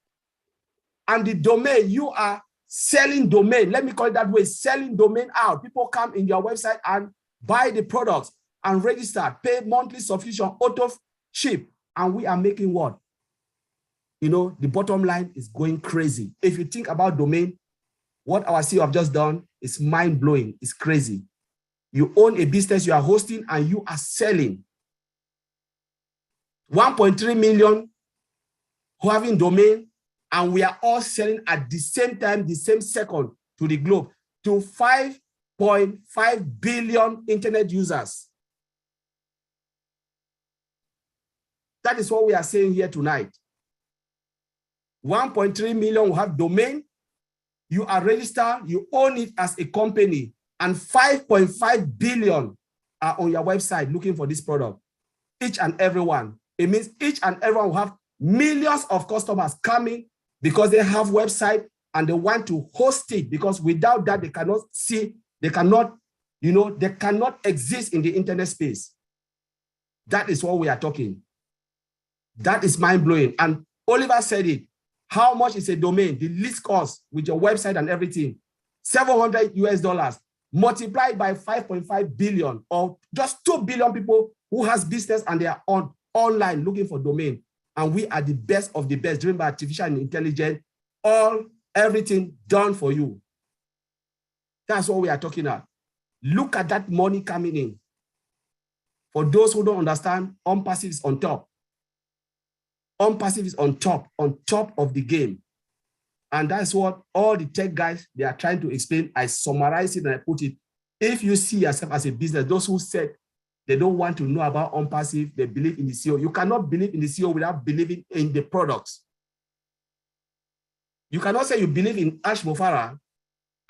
And the domain, you are selling domain. Let me call it that way, selling domain out. People come in your website and buy the products and register, pay monthly subscription, auto ship. And we are making what? You know, the bottom line is going crazy. If you think about domain, what our CEO have just done is mind-blowing. It's crazy. You own a business, you are hosting, and you are selling. 1.3 million who have in domain, and we are all selling at the same time, the same second to the globe, to 5.5 billion internet users. That is what we are saying here tonight. 1.3 million will have domain, you are registered, you own it as a company, and 5.5 billion are on your website looking for this product. Each and every one. It means each and everyone will have millions of customers coming because they have website and they want to host it, because without that, they cannot see, they cannot, You know, they cannot exist in the internet space. That is what we are talking. That is mind-blowing. And Oliver said it. How much is a domain? The least cost with your website and everything, $700 multiplied by 5.5 billion, or just 2 billion people who has business and they are online looking for domain. And we are the best of the best, driven by artificial intelligence, everything done for you. That's what we are talking about. Look at that money coming in. For those who don't understand, ONPASSIVE is on top. ONPASSIVE is on top of the game. And that's what all the tech guys, they are trying to explain. I summarize it and I put it. If you see yourself as a business, those who said they don't want to know about ONPASSIVE, they believe in the CEO. You cannot believe in the CEO without believing in the products. You cannot say you believe in Ash Mufara,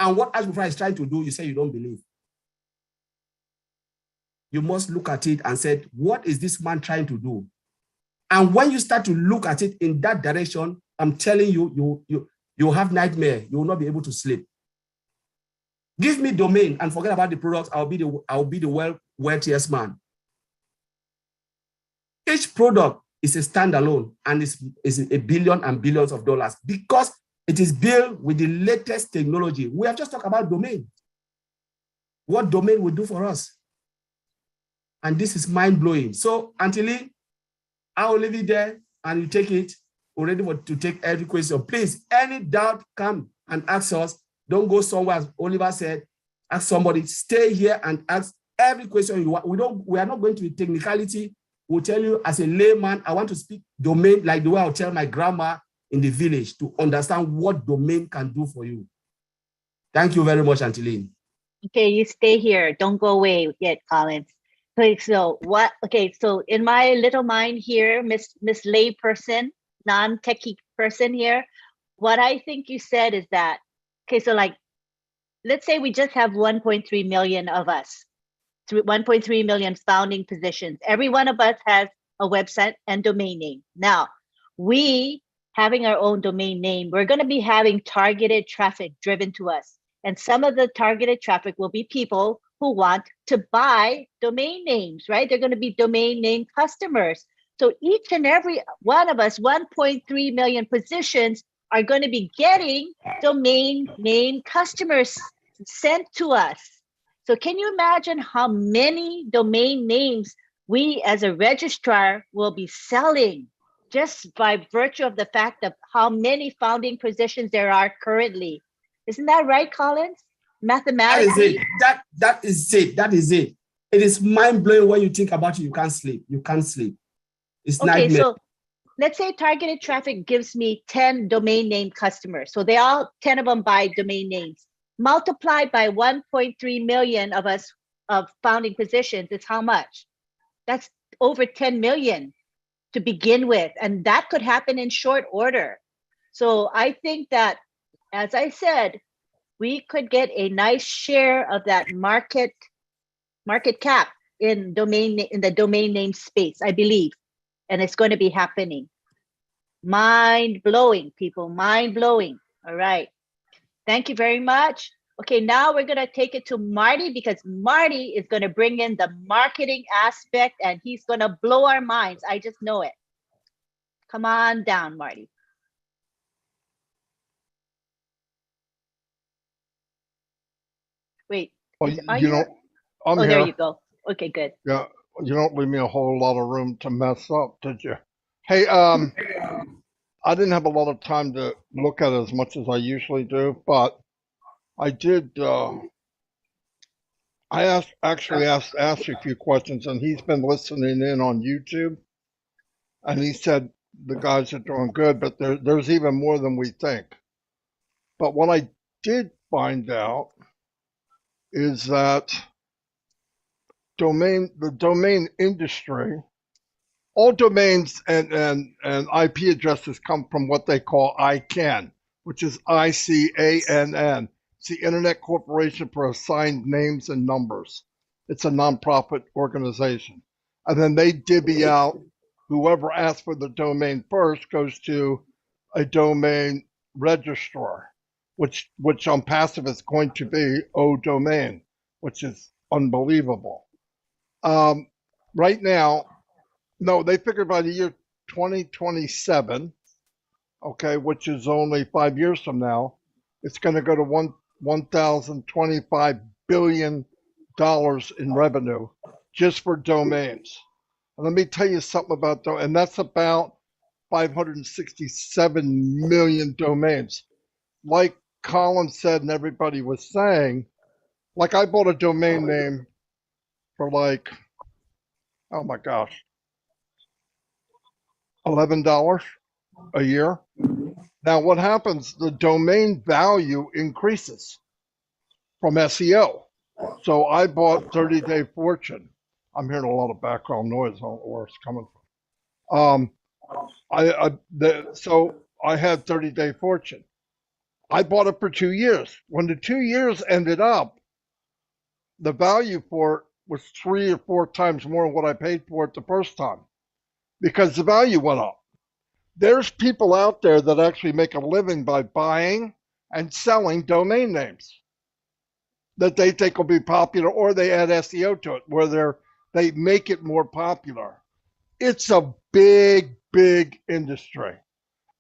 and what Ash Mufara is trying to do, you say you don't believe. You must look at it and say, what is this man trying to do? And when you start to look at it in that direction, I'm telling you, you'll have nightmare. You will not be able to sleep. Give me domain and forget about the products. I'll be the wealthiest man. Each product is a standalone and is a billion and billions of dollars because it is built with the latest technology. We have just talked about domain. What domain will do for us. And this is mind-blowing. So, Antili, I will leave it there and you take it. We're ready to take every question. Please, any doubt, come and ask us. Don't go somewhere, as Oliver said. Ask somebody. Stay here and ask every question you want. We are not going to be technicality. We'll tell you as a layman, I want to speak domain like the way I'll tell my grandma in the village to understand what domain can do for you. Thank you very much, Antiline. Okay, you stay here. Don't go away yet, Collins. Okay, so what? Okay, so in my little mind here, Miss Layperson, non-techie person here, what I think you said is that, okay, so like, let's say we just have 1.3 million of us, 1.3 million founding positions. Every one of us has a website and domain name. Now, we having our own domain name, we're going to be having targeted traffic driven to us. And some of the targeted traffic will be people who want to buy domain names, right? They're going to be domain name customers. So each and every one of us, 1.3 million positions are going to be getting domain name customers sent to us. So can you imagine how many domain names we as a registrar will be selling just by virtue of the fact of how many founding positions there are currently? Isn't that right, Collins? Mathematically? That is it. It is mind-blowing when you think about it. You can't sleep. It's okay, nightmare. So let's say targeted traffic gives me 10 domain name customers. So 10 of them buy domain names. Multiplied by 1.3 million of us of founding positions is how much? That's over 10 million to begin with. And that could happen in short order. So I think that, as I said, we could get a nice share of that market cap in the domain name space, I believe. And it's going to be happening. Mind-blowing, people, mind-blowing. All right. Thank you very much. Okay, now we're going to take it to Marty because Marty is going to bring in the marketing aspect and he's going to blow our minds. I just know it. Come on down, Marty. Wait, Well, are you know, I'm here. there you go. Okay, good. Yeah, you don't leave me a whole lot of room to mess up, did you? Hey, I didn't have a lot of time to look at it as much as I usually do, but I did. I actually asked Ash a few questions, and he's been listening in on YouTube, and he said the guys are doing good, but there's even more than we think. But what I did find out is that the domain industry, all domains and IP addresses come from what they call ICANN, which is ICANN. It's the Internet Corporation for Assigned Names and Numbers. It's a nonprofit organization. And then they divvy out whoever asks for the domain first goes to a domain registrar, which on passive is going to be O domain, which is unbelievable. Right now, no, they figured by the year 2027, okay, which is only 5 years from now, it's going to go to $1,025 billion in revenue just for domains. And let me tell you something about those, and that's about 567 million domains. Like Colin said, and everybody was saying, like I bought a domain name for like, oh my gosh, $11 a year. Now what happens, the domain value increases from SEO. So I bought 30-day fortune. I'm hearing a lot of background noise. I don't know where it's coming from. So I had 30-day fortune. I bought it for 2 years. When the 2 years ended up, the value for it was 3 or 4 times more than what I paid for it the first time because the value went up. There's people out there that actually make a living by buying and selling domain names that they think will be popular, or they add SEO to it where they make it more popular. It's a big, big industry.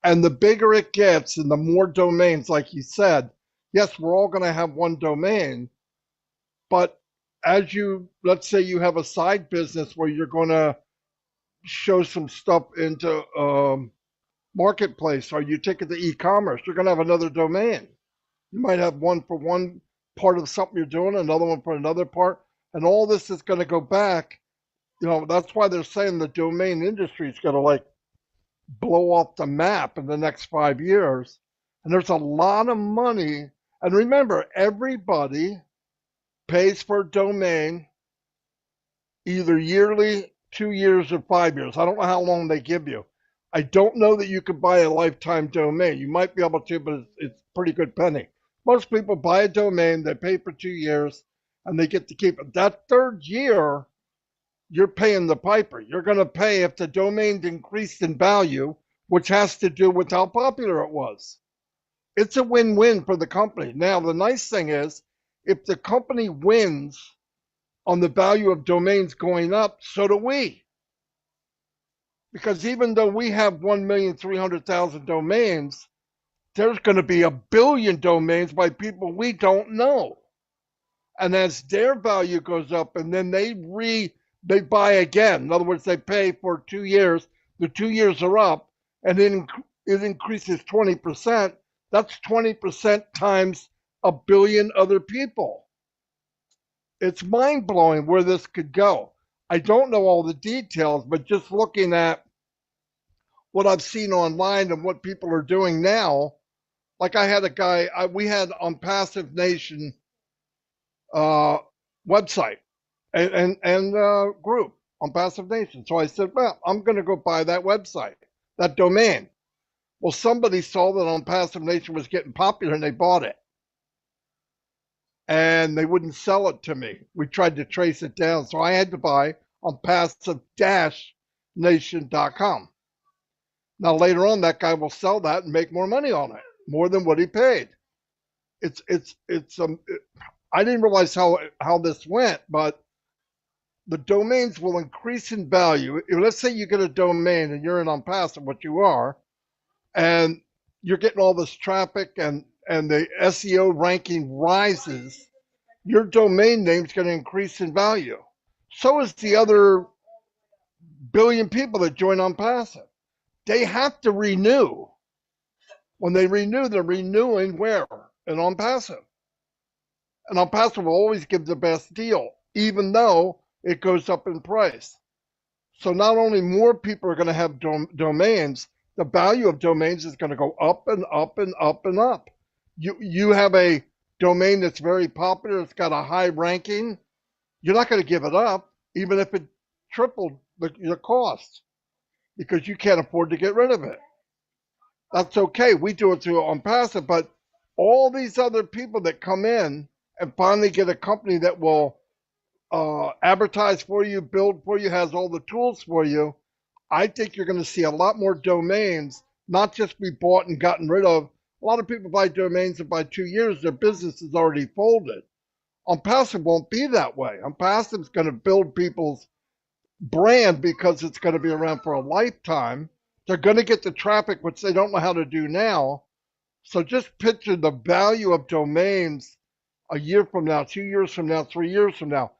And the bigger it gets and the more domains, like you said, yes, we're all going to have one domain, but as let's say you have a side business where you're going to show some stuff into marketplace, or you take it to e-commerce, you're going to have another domain. You might have one for one part of something you're doing, another one for another part, and all this is going to go back. That's why they're saying the domain industry is going to like blow off the map in the next 5 years. And there's a lot of money. And remember, everybody pays for a domain either yearly, 2 years, or 5 years. I don't know how long they give you. I don't know that you could buy a lifetime domain. You might be able to, but it's pretty good penny. Most people buy a domain, they pay for 2 years, and they get to keep it. That third year, you're paying the piper. You're going to pay if the domain increased in value, which has to do with how popular it was. It's a win-win for the company. Now, the nice thing is, if the company wins on the value of domains going up, so do we. Because even though we have 1,300,000 domains, there's going to be 1 billion domains by people we don't know. And as their value goes up, and then they buy again. In other words, they pay for 2 years. The 2 years are up, and then it increases 20%. That's 20% times 1 billion other people. It's mind-blowing where this could go. I don't know all the details, but just looking at what I've seen online and what people are doing now, like I had a guy, we had on Passive Nation website and group on Passive Nation. So I said, well, I'm going to go buy that website, that domain. Well, somebody saw that on Passive Nation was getting popular and they bought it. And they wouldn't sell it to me. We tried to trace it down. So I had to buy on passive-nation.com. Now, later on, that guy will sell that and make more money on it, more than what he paid. I didn't realize how this went, but the domains will increase in value. Let's say you get a domain and you're in ONPASSIVE, what you are, and you're getting all this traffic and the SEO ranking rises, your domain name is going to increase in value. So is the other billion people that join ONPASSIVE. They have to renew. When they renew, they're renewing where? In ONPASSIVE. And ONPASSIVE will always give the best deal, even though it goes up in price. So not only more people are going to have domains, the value of domains is going to go up and up and up and up. You have a domain that's very popular, it's got a high ranking, you're not going to give it up, even if it tripled the cost, because you can't afford to get rid of it. That's okay. We do it through ONPASSIVE, but all these other people that come in and finally get a company that will advertise for you, build for you, has all the tools for you, I think you're going to see a lot more domains, not just be bought and gotten rid of. A lot of people buy domains and by 2 years, their business is already folded. ONPASSIVE won't be that way. ONPASSIVE is going to build people's brand because it's going to be around for a lifetime. They're going to get the traffic, which they don't know how to do now. So just picture the value of domains a year from now, 2 years from now, 3 years from now.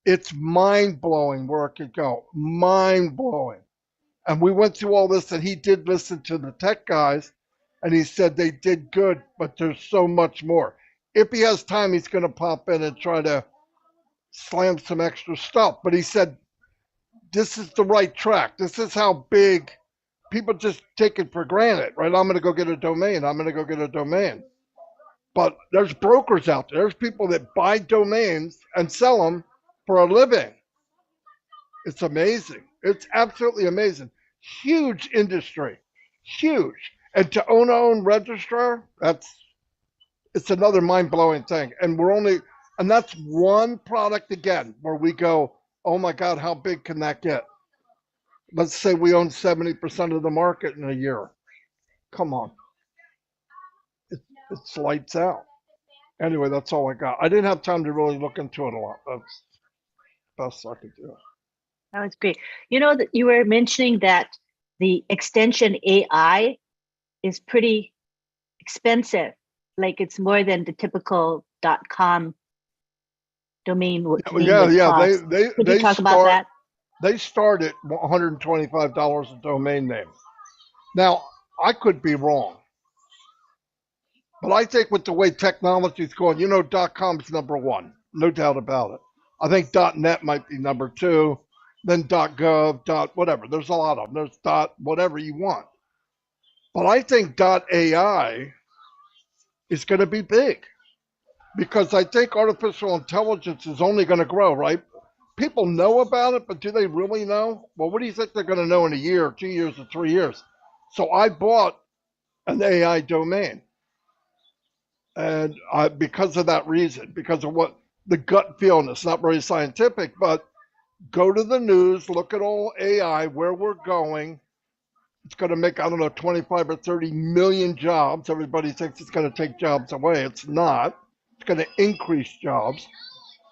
It's mind-blowing where it could go. Mind-blowing. And we went through all this, and he did listen to the tech guys, and he said they did good, but there's so much more. If he has time, he's going to pop in and try to slam some extra stuff. But he said, this is the right track. This is how big people just take it for granted, right? I'm going to go get a domain. I'm going to go get a domain. But there's brokers out there. There's people that buy domains and sell them for a living. It's amazing. It's absolutely amazing. Huge industry, huge. And to own registrar, it's another mind-blowing thing. And that's one product again, where we go, oh my God, how big can that get? Let's say we own 70% of the market in a year. Come on. It's lights out. Anyway, that's all I got. I didn't have time to really look into it a lot. That's the best I could do. That was great. You know, that you were mentioning that the extension AI is pretty expensive. Like it's more than the typical .com domain would cost. Could you talk about that? They start at $125 a domain name. Now, I could be wrong. But I think with the way technology is going, you know, .com is number one, no doubt about it. I think .net might be number two, then .gov, whatever. There's a lot of them. There's whatever you want. But I think .ai is going to be big because I think artificial intelligence is only going to grow, right? People know about it, but do they really know? Well, what do you think they're going to know in a year, 2 years, or 3 years? So I bought an AI domain. And because of that reason, because of what the gut feeling, it's not very scientific, but go to the news, look at all AI, where we're going. It's going to make, I don't know, 25 or 30 million jobs. Everybody thinks it's going to take jobs away. It's not. It's going to increase jobs.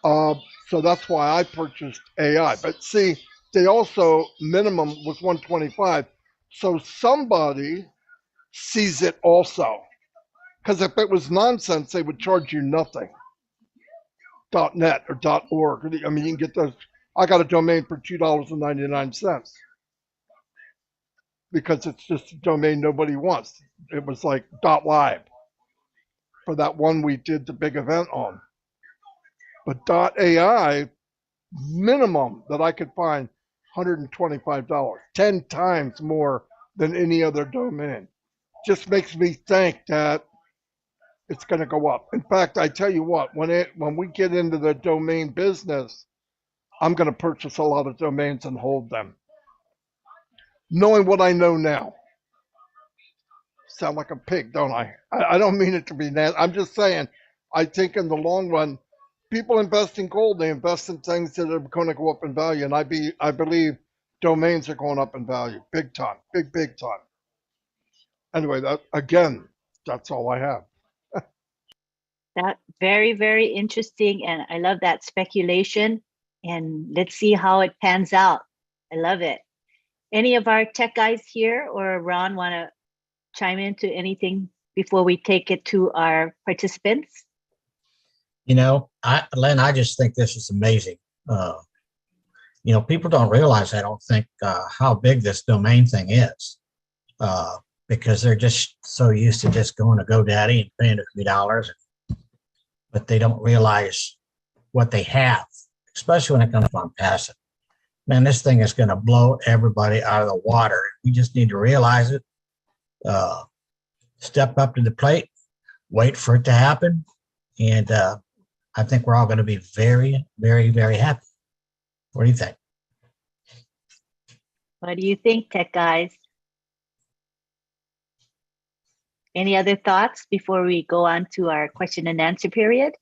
So that's why I purchased AI. But see, they also, minimum was 125. So somebody sees it also. Because if it was nonsense, they would charge you nothing. .net or .org. I mean, you can get those. I got a domain for $2.99 because it's just a domain nobody wants. It was like .live for that one we did the big event on. But .ai, minimum that I could find, $125, 10 times more than any other domain. Just makes me think that it's going to go up. In fact, I tell you what, when we get into the domain business, I'm going to purchase a lot of domains and hold them. Knowing what I know now. Sound like a pig, don't I? I don't mean it to be nasty. I'm just saying, I think in the long run, people invest in gold. They invest in things that are going to go up in value. And I believe domains are going up in value. Big time. Big time. Anyway, that's all I have. That very, very interesting. And I love that speculation. And let's see how it pans out. I love it. Any of our tech guys here or Ron want to chime into anything before we take it to our participants? You know, Len, I just think this is amazing. You know, people don't realize, I don't think, how big this domain thing is, because they're just so used to just going to GoDaddy and paying a few dollars, but they don't realize what they have, especially when it comes to ONPASSIVE. Man, this thing is going to blow everybody out of the water. We just need to realize it, step up to the plate, wait for it to happen, and I think we're all going to be very, very, very happy. What do you think? What do you think, tech guys? Any other thoughts before we go on to our question and answer period?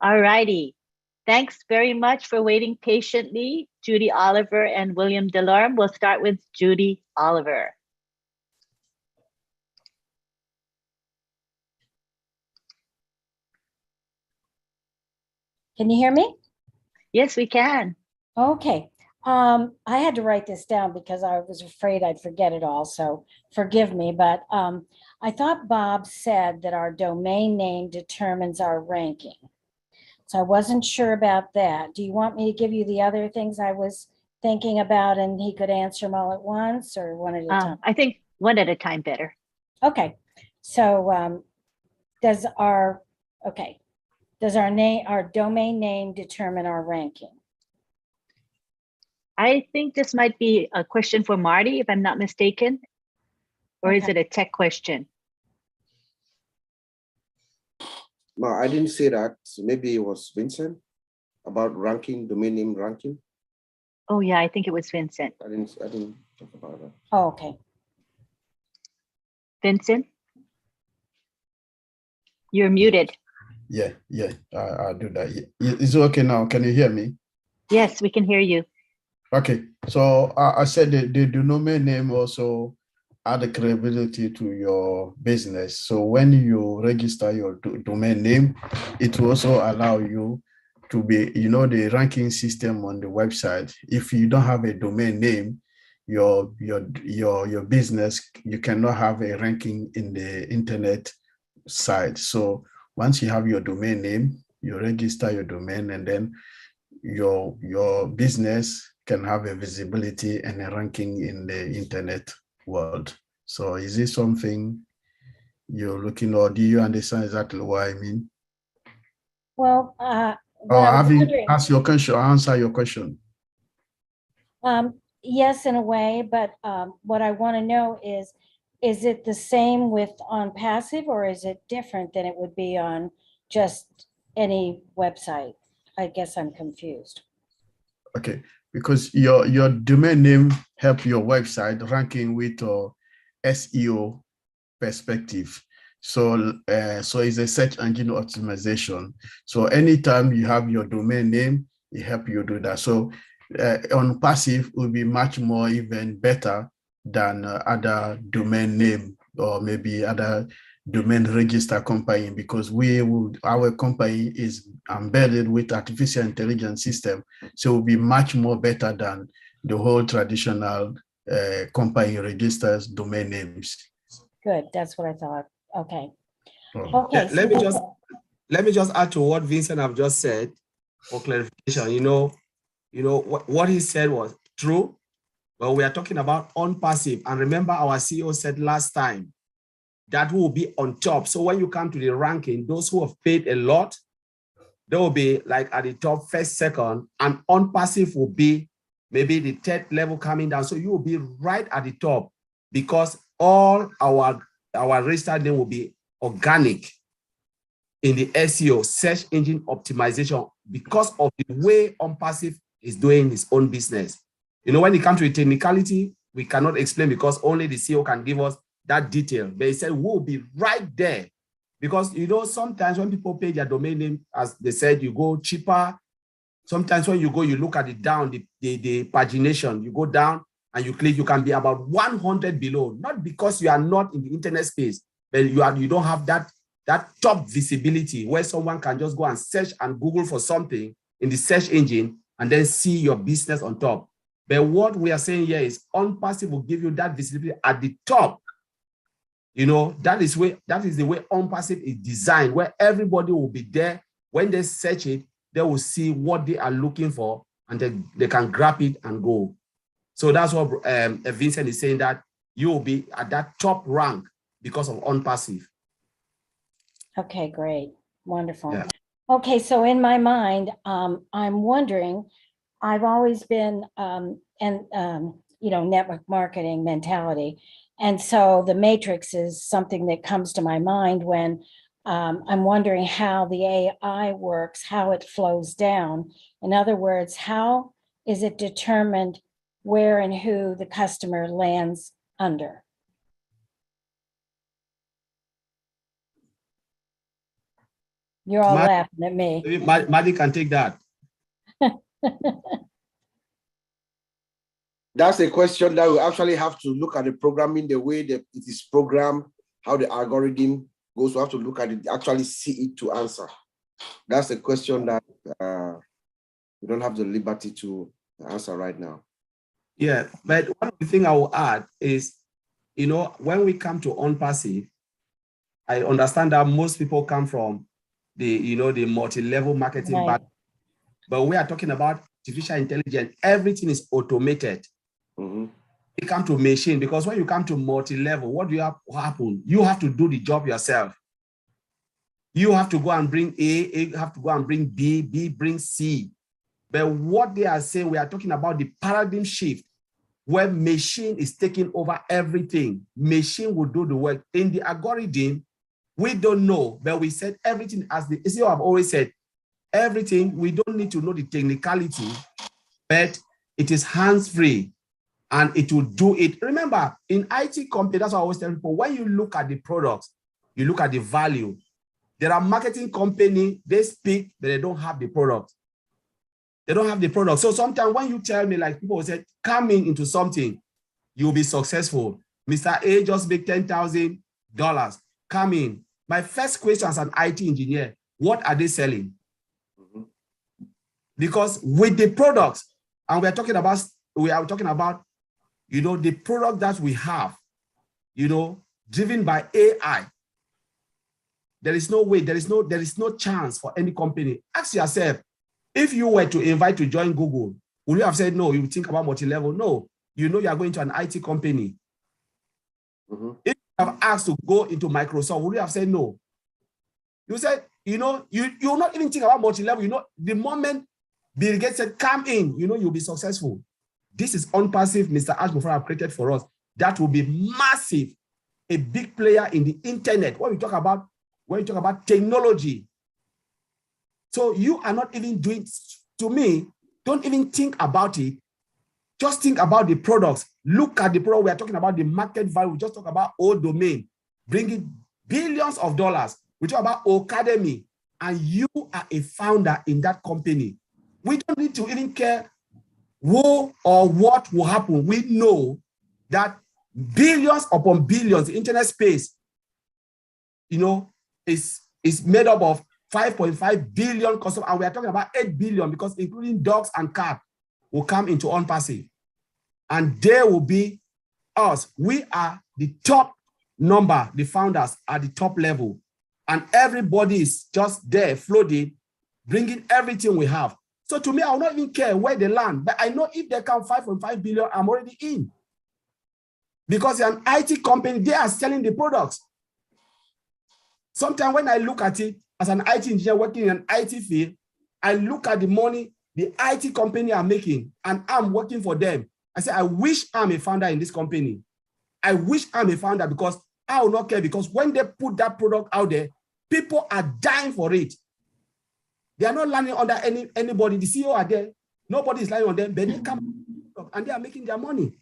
All righty. Thanks very much for waiting patiently, Judy Oliver and William Delorme. We'll start with Judy Oliver. Can you hear me? Yes, we can. Okay. I had to write this down because I was afraid I'd forget it all, so forgive me. But I thought Bob said that our domain name determines our ranking. So I wasn't sure about that. Do you want me to give you the other things I was thinking about and he could answer them all at once or one at a time? I think one at a time better. Okay. So does our domain name determine our ranking? I think this might be a question for Marty, if I'm not mistaken. Or is it a tech question? No, I didn't say that. So maybe it was Vincent about ranking, domain name ranking. Oh yeah, I think it was Vincent. I didn't talk about that. Oh, okay. Vincent? You're muted. Yeah, I'll do that. Is it okay now? Can you hear me? Yes, we can hear you. Okay, so I said the domain name also add the credibility to your business. So when you register your domain name, it will also allow you to be, the ranking system on the website. If you don't have a domain name, your business, you cannot have a ranking in the internet site. So once you have your domain name, you register your domain, and then your business can have a visibility and a ranking in the internet world. So is this something you're looking, or do you understand exactly what I mean? Well, answer your question. Yes, in a way, but what I want to know is it the same with ONPASSIVE, or is it different than it would be on just any website? I guess I'm confused. Okay, because your domain name help your website ranking with SEO perspective. So it's a search engine optimization. So anytime you have your domain name, it help you do that. So ONPASSIVE will be much more even better than other domain name or maybe other domain register company, because our company is embedded with artificial intelligence system, so it will be much more better than the whole traditional company registers domain names. Good, that's what I thought. Okay. Oh. Okay. Yeah, let me just add to what Vincent have just said for clarification. What he said was true, but we are talking about ONPASSIVE, and remember our CEO said last time that will be on top. So when you come to the ranking, those who have paid a lot, they will be like at the top, first, second, and ONPASSIVE will be maybe the third level coming down. So you will be right at the top, because all our registered name will be organic in the SEO, search engine optimization, because of the way ONPASSIVE is doing his own business. When it comes to the technicality, we cannot explain because only the CEO can give us that detail. But he said we'll be right there, because sometimes when people pay their domain name, as they said, you go cheaper. Sometimes when you go, you look at it down, the pagination, you go down and you click, you can be about 100 below, not because you are not in the internet space, but you don't have that top visibility where someone can just go and search and Google for something in the search engine and then see your business on top. But what we are saying here is ONPASSIVE will give you that visibility at the top. That is the way ONPASSIVE is designed, where everybody will be there. When they search it, they will see what they are looking for, and they can grab it and go. So that's what Vincent is saying, that you will be at that top rank because of ONPASSIVE. Okay, great. Wonderful. Yeah. Okay, so in my mind, I'm wondering, I've always been network marketing mentality. And so the matrix is something that comes to my mind when I'm wondering how the AI works, how it flows down. In other words, how is it determined where and who the customer lands under? You're all laughing at me. Maddie can take that. That's a question that we actually have to look at the programming, the way that it is programmed, how the algorithm goes. We have to look at it, actually see it to answer. That's a question that we don't have the liberty to answer right now. Yeah, but one thing I will add is, you know, when we come to ONPASSIVE, I understand that most people come from the, you know, the multi-level marketing Right. back, but we are talking about artificial intelligence. Everything is automated. Mm-hmm. You come to machine, because when you come to multi-level, what do you have happen? You have to do the job yourself. You have to go and bring A have to go and bring B bring C. But what they are saying, we are talking about the paradigm shift where machine is taking over everything. Machine will do the work. In the algorithm, we don't know, but we said everything as the CEO have always said, everything, we don't need to know the technicality, but it is hands-free and it will do it. Remember, in IT company, that's what I always tell people, when you look at the products, you look at the value. There are marketing company, they speak, but they don't have the product. They don't have the product. So sometimes when you tell me, like people say, coming into something, you'll be successful. Mr. A just make $10,000. Come in. My first question as an IT engineer, what are they selling? Mm-hmm. Because with the products, and we are talking about, you know, the product that we have, you know, driven by AI. There is no way, there is no chance for any company. Ask yourself, if you were to invite to join Google, would you have said no? You think about multi-level? No, you know you are going to an IT company. Mm-hmm. If you have asked to go into Microsoft, would you have said no? You said, you know, you're not even think about multi-level. You know, the moment Bill Gates said, come in, you know, you'll be successful. This is ONPASSIVE, Mr. Ash Mufara have created for us. That will be massive, a big player in the internet. When you talk about technology. So you are not even doing, to me, don't even think about it. Just think about the products. Look at the product. We are talking about the market value. We just talk about old domain, bringing billions of dollars. We talk about Academy, and you are a founder in that company. We don't need to even care who or what will happen. We know that billions upon billions, the internet space, you know, is made up of 5.5 billion customers, and we are talking about 8 billion because including dogs and cats will come into ONPASSIVE. And there will be us. We are the top number, the founders at the top level. And everybody is just there floating, bringing everything we have. So to me, I will not even care where they land, but I know if they come 5.5 billion, I'm already in. Because an IT company, they are selling the products. Sometimes when I look at it as an IT engineer working in an IT field, I look at the money the IT company are making and I'm working for them. I say, I wish I'm a founder in this company. I wish I'm a founder because I will not care, because when they put that product out there, people are dying for it. They are not landing under anybody. The CEO are there. Nobody is lying on them, but they come and they are making their money.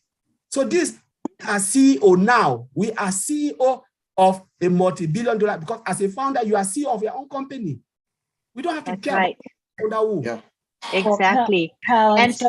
So this, we are CEO now. We are CEO of a multi-billion-dollar, because as a founder, you are CEO of your own company. We don't have to care right. about who. Yeah. Exactly. Collins,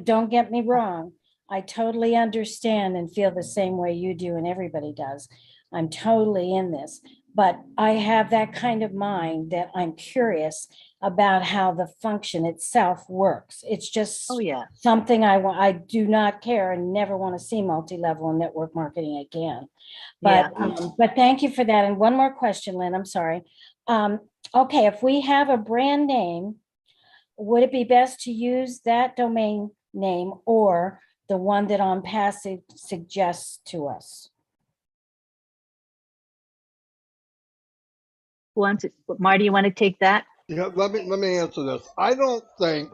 don't get me wrong. I totally understand and feel the same way you do and everybody does. I'm totally in this, but I have that kind of mind that I'm curious about how the function itself works. It's just something I do not care and never want to see multi-level and network marketing again. But but thank you for that. And one more question, Lynn, I'm sorry. Okay, if we have a brand name, would it be best to use that domain name or the one that ONPASSIVE suggests to us? Who wants it? Marty, you want to take that? Yeah, let me answer this. I don't think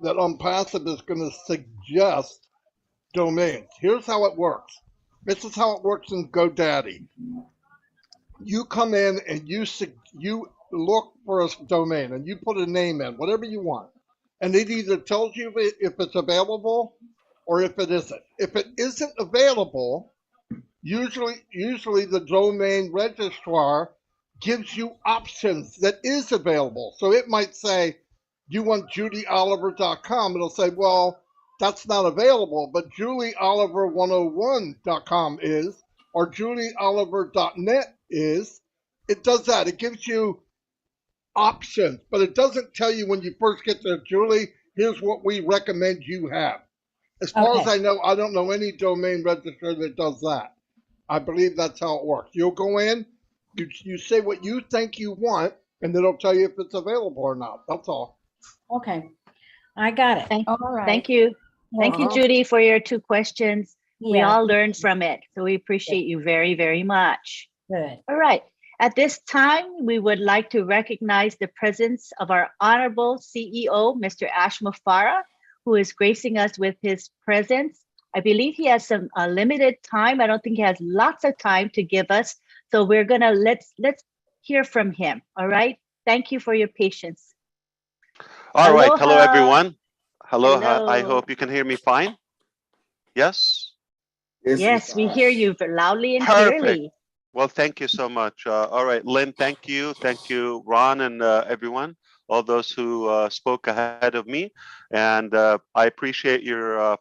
that ONPASSIVE is going to suggest domains. Here's how it works. This is how it works in GoDaddy. You come in and you look for a domain and you put a name in, whatever you want. And it either tells you if it's available or if it isn't. If it isn't available, usually the domain registrar gives you options that is available. So it might say, you want judyoliver.com. It'll say, well, that's not available, but julieoliver101.com is, or julieoliver.net is. It does that. It gives you options, but it doesn't tell you when you first get there, Julie, here's what we recommend you have. As far as Okay. I know, I don't know any domain registrar that does that. I believe that's how it works. You'll go in, you say what you think you want, and then it'll tell you if it's available or not. That's all. Okay. I got it. Thank, All right. thank you. Thank you, Uh-huh. Judy, for your 2 questions. We Yeah, all learned from it. So we appreciate you very, very much. good. All right. At this time, we would like to recognize the presence of our honorable CEO, Mr. Ash Mufareh, who is gracing us with his presence. I believe he has some limited time. I don't think he has lots of time to give us. So we're gonna let's hear from him. All right. Thank you for your patience. All right. Hello, Aloha. everyone. Hello. Hello. I hope you can hear me fine. Yes. Yes, Mr. we hear Ash. you loudly and Perfect. clearly. Well, thank you so much. All right, Lynn, thank you. Thank you, Ron, and everyone, all those who spoke ahead of me. And I appreciate your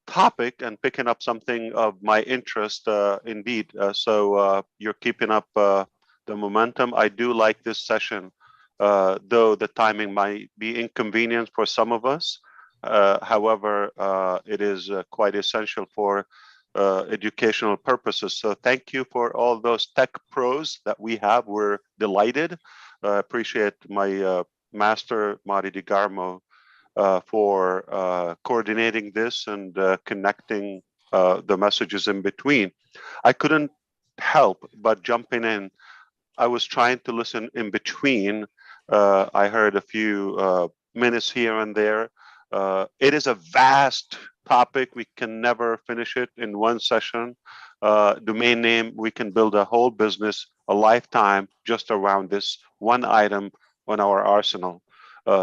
topic and picking up something of my interest, indeed. So you're keeping up the momentum. I do like this session, though the timing might be inconvenient for some of us. However, it is quite essential for educational purposes. So thank you for all those tech pros that we have. We're delighted. Appreciate my master, Mari DiGarmo, for coordinating this and connecting the messages in between. I couldn't help but jumping in. I was trying to listen in between. I heard a few minutes here and there. It is a vast topic. We can never finish it in one session. Domain name, we can build a whole business, a lifetime just around this one item on our arsenal.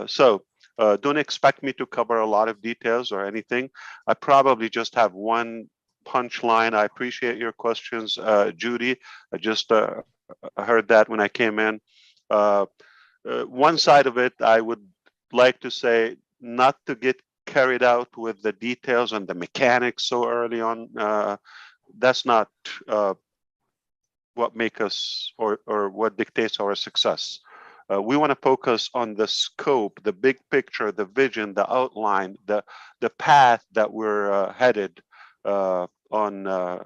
So don't expect me to cover a lot of details or anything. I probably just have one punchline. I appreciate your questions, Judy. I just heard that when I came in. One side of it, I would like to say, not to get carried out with the details and the mechanics so early on. That's not what makes us or what dictates our success. We want to focus on the scope, the big picture, the vision, the outline, the path that we're headed on,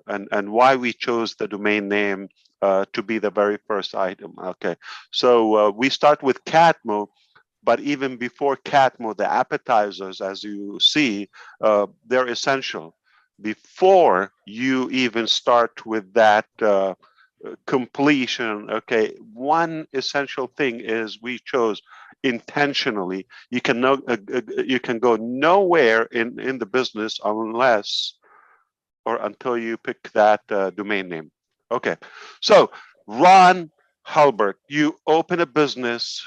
and why we chose the domain name to be the very first item. Okay, so we start with CATMO. But even before CATMO, the appetizers, as you see, they're essential. Before you even start with that completion, okay, one essential thing is we chose intentionally. You can go nowhere in the business unless or until you pick that domain name. Okay, so Ron Halbert, you open a business,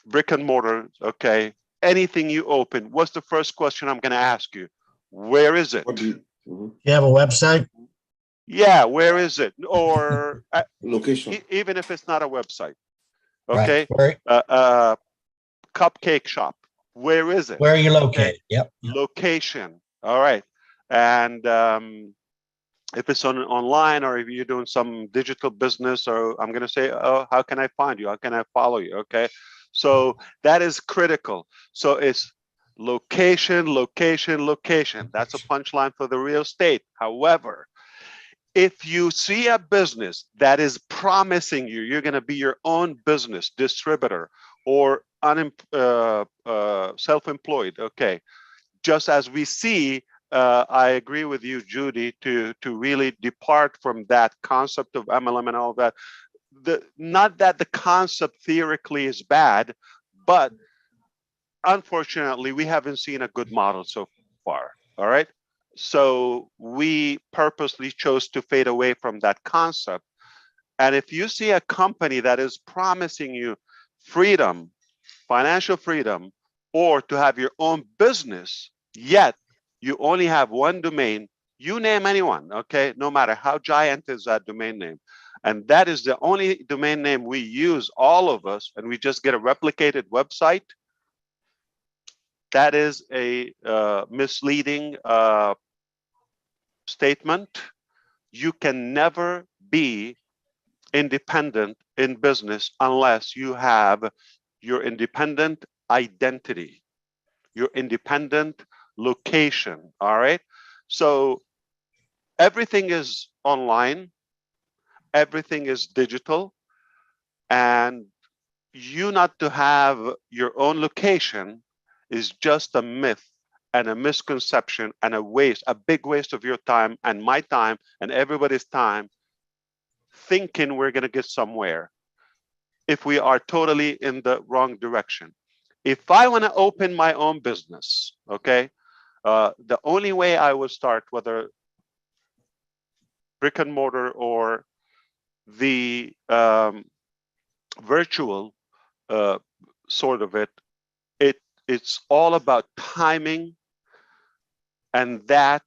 brick and mortar, okay, anything you open, what's the first question I'm going to ask you? Where is it? What do You have a website? Yeah, where is it? Or location? even if it's not a website, okay? Right. Cupcake shop, where is it? Where are you located? Okay. Yep. Location, all right. And if it's online or if you're doing some digital business, or I'm going to say, oh, how can I find you? How can I follow you? Okay. So that is critical. So it's location, location, location. That's a punchline for the real estate. However, if you see a business that is promising you're going to be your own business distributor or self-employed, okay, just as we see, I agree with you, Judy, to really depart from that concept of MLM and all that. Not that the concept theoretically is bad, but unfortunately, we haven't seen a good model so far. All right. So we purposely chose to fade away from that concept. And if you see a company that is promising you freedom, financial freedom, or to have your own business, yet you only have one domain, you name anyone, okay? No matter how giant is that domain name. And that is the only domain name we use, all of us, and we just get a replicated website. That is a misleading statement. You can never be independent in business unless you have your independent identity, your independent location. All right. So everything is online, everything is digital, and you not to have your own location is just a myth and a misconception and a waste, a big waste of your time and my time and everybody's time, thinking we're going to get somewhere if we are totally in the wrong direction. If I want to open my own business, okay, the only way I will start, whether brick and mortar or the virtual sort of it, it's all about timing and that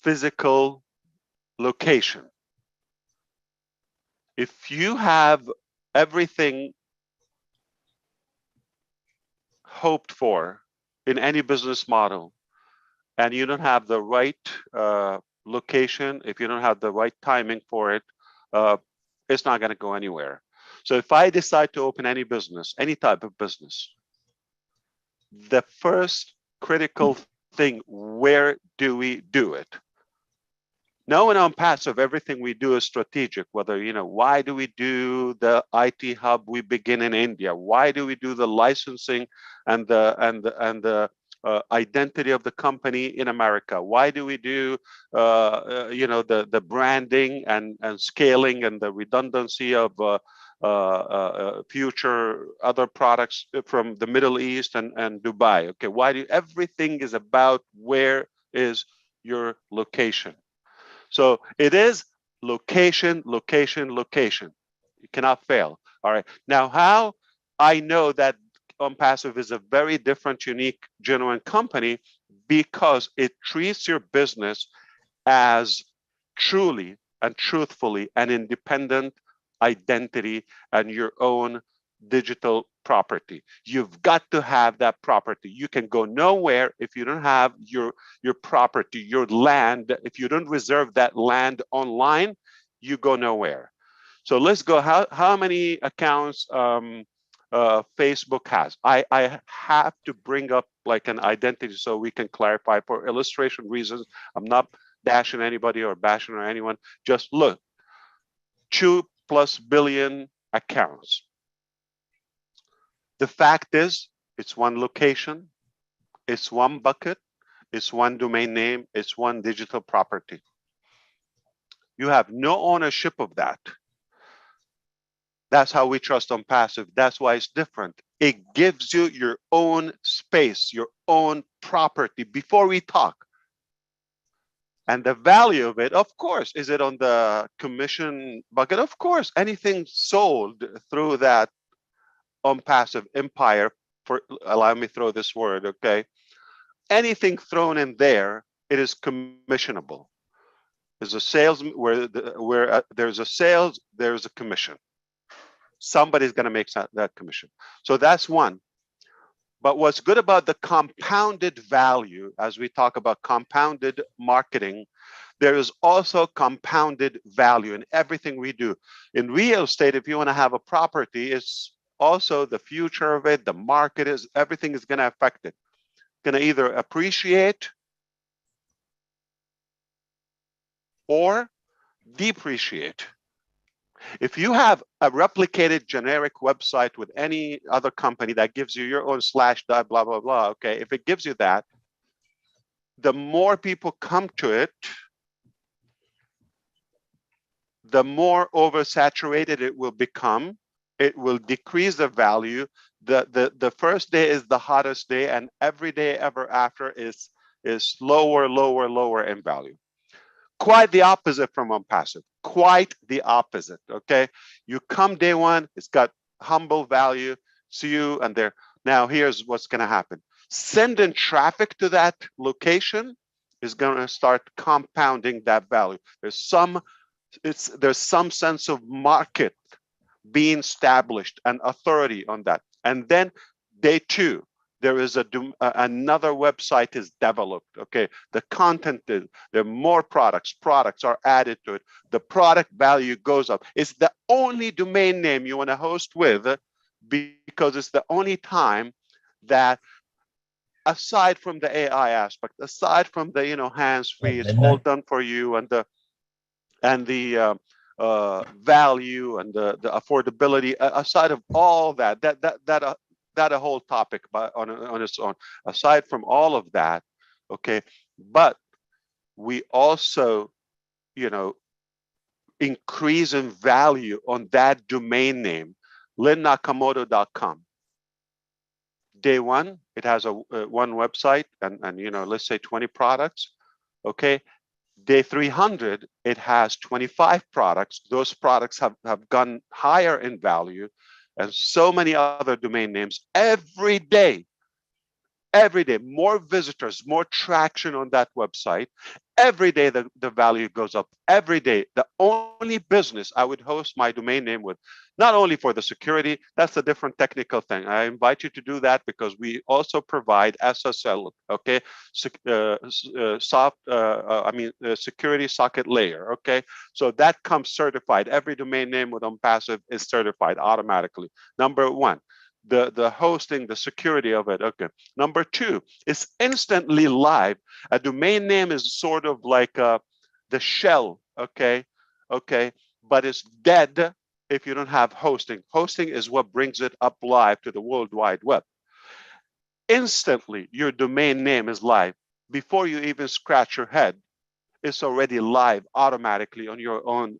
physical location. If you have everything hoped for in any business model and you don't have the right location, if you don't have the right timing for it, it's not going to go anywhere. So if I decide to open any business, any type of business, the first critical thing, where do we do it? Now in ONPASSIVE, everything we do is strategic. Whether, why do we do the IT hub we begin in India? Why do we do the licensing and the identity of the company in America? Why do we do the branding and scaling and the redundancy of future other products from the Middle East and Dubai? Okay, why do everything is about where is your location? So it is location, location, location. You cannot fail. All right. Now, how I know that ONPASSIVE is a very different, unique, genuine company, because it treats your business as truly and truthfully an independent identity and your own digital property. You've got to have that property. You can go nowhere if you don't have your property, your land. If you don't reserve that land online, you go nowhere. So let's go. How many accounts Facebook has? I have to bring up like an identity so we can clarify for illustration reasons. I'm not bashing anybody or bashing or anyone. Just look, 2+ billion accounts. The fact is, it's one location, it's one bucket, it's one domain name, it's one digital property. You have no ownership of that. That's how we trust ONPASSIVE. That's why it's different. It gives you your own space, your own property before we talk. And the value of it, of course, is it on the commission bucket? Of course, anything sold through that ONPASSIVE empire, for allow me to throw this word, okay? Anything thrown in there, it is commissionable. There's a sales where there's a sales, there's a commission. Somebody's going to make that commission. So that's one. But what's good about the compounded value, as we talk about compounded marketing, there is also compounded value in everything we do. In real estate, if you want to have a property, it's also the future of it, the market is, everything is going to affect it. Going to either appreciate or depreciate. If you have a replicated generic website with any other company that gives you your own / blah, blah, blah, okay, if it gives you that, the more people come to it, the more oversaturated it will become. It will decrease the value. The first day is the hottest day, and every day ever after is lower, lower, lower in value. Quite the opposite from ONPASSIVE. Quite the opposite. Okay, you come day one, it's got humble value. See you and there. Now here's what's going to happen. Sending traffic to that location is going to start compounding that value. There's some sense of market being established and authority on that. And then day two, there is another website is developed. Okay, the content is, there are more products are added to it, the product value goes up. It's the only domain name you want to host with, because it's the only time that, aside from the AI aspect, aside from the hands-free, it's all done for you, and the value and the affordability, aside of all that a whole topic on its own. Aside from all of that, okay, but we also increase in value on that domain name, linnakamoto.com. Day one, it has one website and let's say 20 products. Okay, day 300, it has 25 products. Those products have gone higher in value, and so many other domain names. Every day, more visitors, more traction on that website. Every day the value goes up. Every day. The only business I would host my domain name with, not only for the security, that's a different technical thing. I invite you to do that because we also provide SSL, okay, security socket layer, okay? So that comes certified. Every domain name with ONPASSIVE is certified automatically. Number one. The hosting, the security of it. Okay. Number two, it's instantly live. A domain name is sort of like the shell, okay, but it's dead if you don't have hosting. Hosting is what brings it up live to the World Wide Web. Instantly, your domain name is live. Before you even scratch your head, it's already live automatically on your own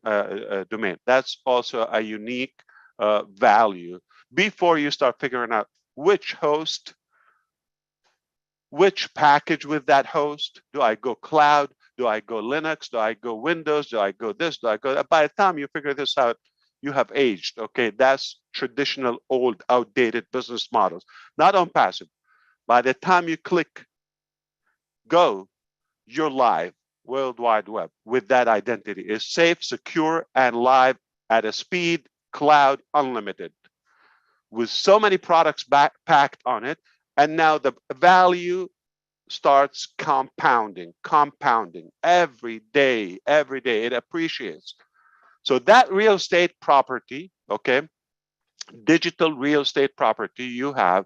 domain. That's also a unique value. Before you start figuring out which host, which package with that host, do I go cloud? Do I go Linux? Do I go Windows? Do I go this? Do I go that? By the time you figure this out, you have aged. Okay, that's traditional, old, outdated business models. Not ONPASSIVE. By the time you click go, you're live, World Wide Web, with that identity. It's safe, secure, and live at a speed, cloud, unlimited, with so many products packed on it. And now the value starts compounding every day, it appreciates. So that real estate property, okay, digital real estate property you have,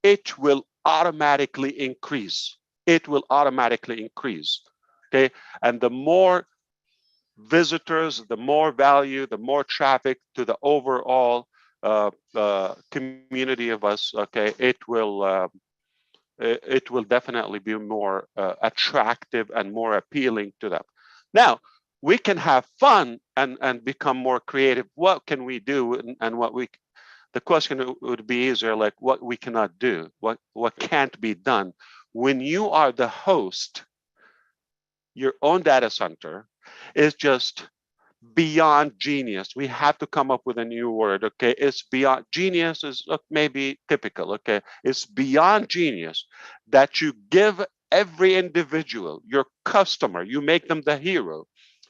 it will automatically increase. It will automatically increase, okay? And the more visitors, the more value, the more traffic to the overall community of us, okay, it will definitely be more attractive and more appealing to them. Now, we can have fun and become more creative. What can we do, and what we, the question would be easier, like what we cannot do, what can't be done. When you are the host, your own data center is just beyond genius. We have to come up with a new word, okay? It's beyond genius is maybe typical, okay? It's beyond genius that you give every individual, your customer, you make them the hero.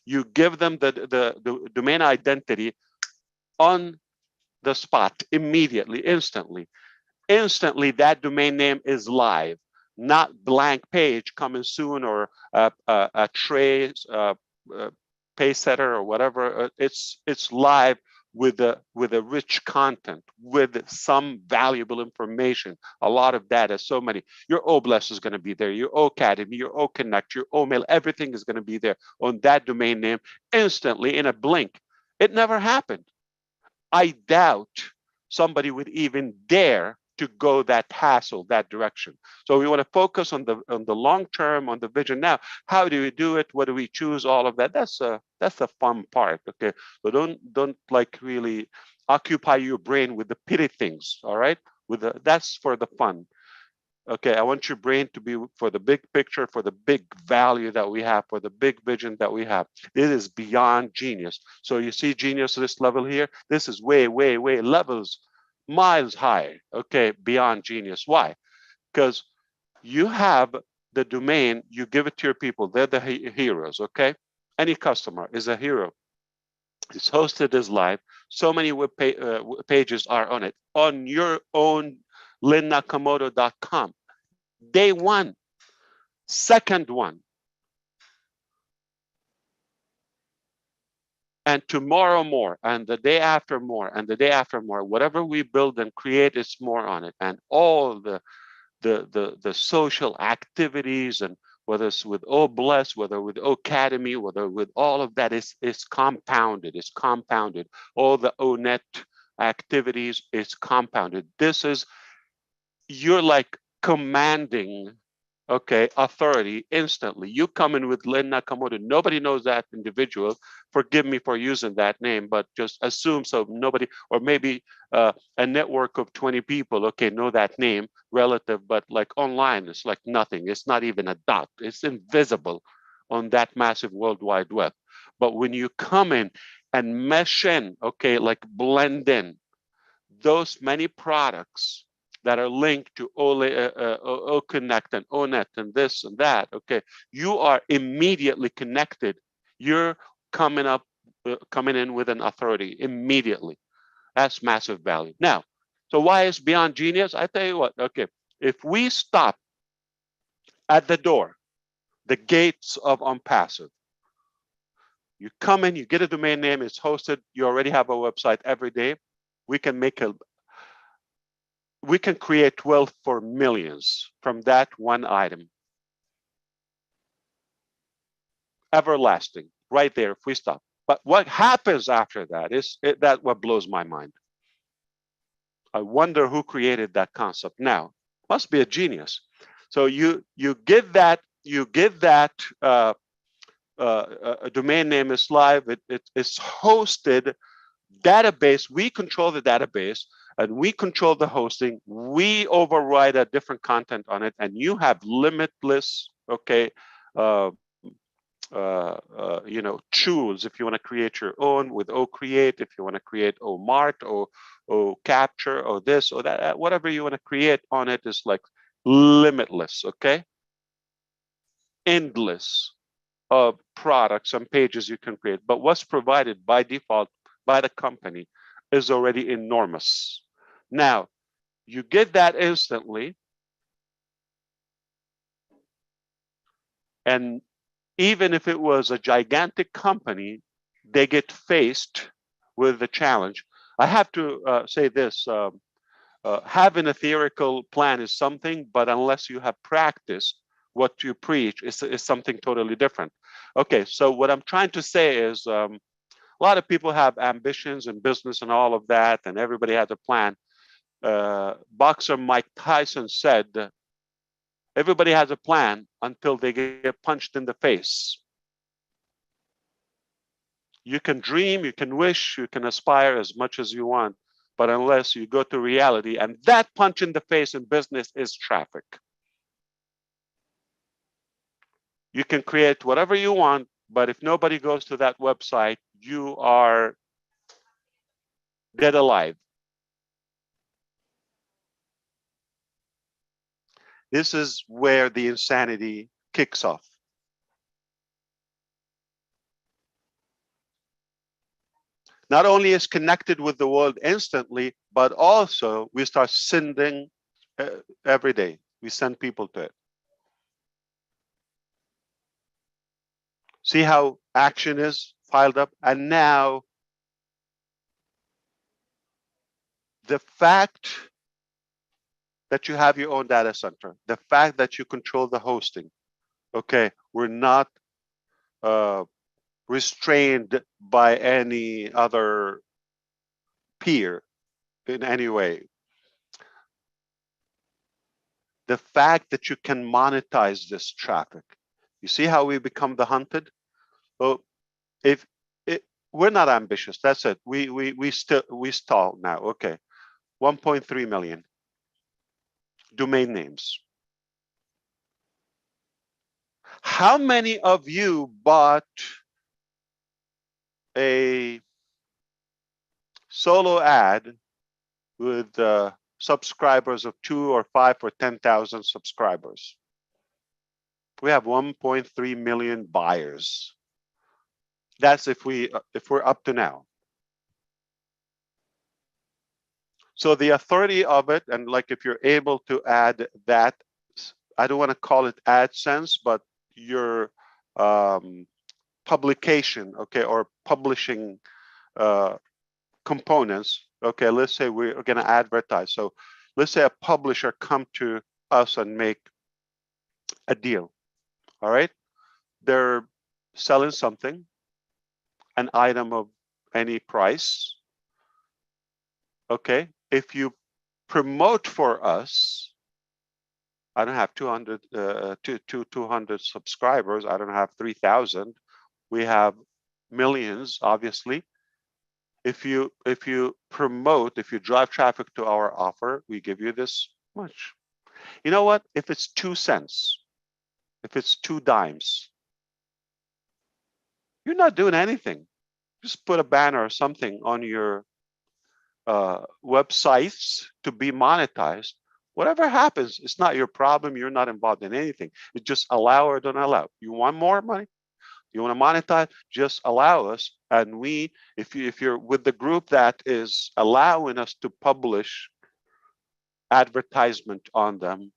You give them the domain identity on the spot, immediately, instantly. Instantly, that domain name is live, not blank page coming soon, or a trace, pay setter or whatever. It's live with a rich content, with some valuable information, a lot of data, so many. Your OBLES is going to be there, your OAcademy, your OConnect, your OMail, everything is going to be there on that domain name instantly, in a blink. It never happened. I doubt somebody would even dare to go that hassle, that direction. So we want to focus on the long term, on the vision. Now, how do we do it? What do we choose? All of that. That's the fun part. Okay, so don't like really occupy your brain with the pity things. All right, that's for the fun. Okay, I want your brain to be for the big picture, for the big value that we have, for the big vision that we have. It is beyond genius. So you see genius at this level here. This is way levels, miles high. Okay, beyond genius. Why? Because you have the domain, you give it to your people. They're the heroes. Okay, any customer is a hero. It's hosted as live. So many web pages are on it, on your own linnakamoto.com. Day one, second one, and tomorrow more, and the day after more, and the day after more. Whatever we build and create is more on it, and all the social activities, and whether it's with O Bless, whether with Academy, whether with all of that is compounded. It's compounded. All the ONET activities is compounded. This is, you're like commanding, okay, authority instantly. You come in with Lynn Nakamoto. Nobody knows that individual. Forgive me for using that name, but just assume so. Nobody, or maybe a network of 20 people, okay, know that name relative, but like online, it's like nothing. It's not even a dot. It's invisible on that massive World Wide Web. But when you come in and mesh in, okay, like blend in those many products that are linked to OConnect and ONET and this and that, okay, you are immediately connected. You're coming in with an authority immediately. That's massive value. Now, so why is beyond genius? I tell you what, okay, if we stop at the door, the gates of ONPASSIVE, you come in, you get a domain name, it's hosted, you already have a website every day, we can create wealth for millions from that one item. Everlasting, right there if we stop. But what happens after that is that what blows my mind. I wonder who created that concept. Now, must be a genius. So you give that a domain name is live. It's hosted database. We control the database and we control the hosting. We override a different content on it, and you have limitless, okay, tools if you want to create your own with OCreate, if you want to create OMart or OCapture or this or that, whatever you want to create on it is like limitless, okay? Endless of products and pages you can create. But what's provided by default by the company is already enormous. Now, you get that instantly, and even if it was a gigantic company, they get faced with the challenge. I have to say this, having a theoretical plan is something, but unless you have practiced what you preach is something totally different. Okay, so what I'm trying to say is a lot of people have ambitions in business and all of that, and everybody has a plan. Boxer Mike Tyson said, everybody has a plan until they get punched in the face. You can dream, you can wish, you can aspire as much as you want, but unless you go to reality, and that punch in the face in business is traffic. You can create whatever you want, but if nobody goes to that website, you are dead alive. This is where the insanity kicks off. Not only is connected with the world instantly, but also we start sending every day. We send people to it. See how action is piled up? And now the fact that you have your own data center, the fact that you control the hosting, okay, we're not restrained by any other peer in any way. The fact that you can monetize this traffic. You see how we become the hunted? Well, we're not ambitious, that's it. We stall now. Okay, 1.3 million domain names. How many of you bought a solo ad with subscribers of 2 or 5 or 10,000 subscribers? We have 1.3 million buyers. That's if we're up to now. So the authority of it, and like if you're able to add that, I don't want to call it AdSense, but your publication, okay, or publishing components. Okay, let's say we're going to advertise. So let's say a publisher come to us and make a deal. All right, they're selling something, an item of any price. Okay, if you promote for us, I don't have 200 subscribers. I don't have 3,000. We have millions, obviously. If you promote, if you drive traffic to our offer, we give you this much. You know what? If it's 2 cents, if it's 2 dimes, you're not doing anything. Just put a banner or something on your websites to be monetized. Whatever happens, it's not your problem. You're not involved in anything. It's just allow or don't allow. You want more money? You want to monetize? Just allow us. And we, if you're with the group that is allowing us to publish advertisement on them,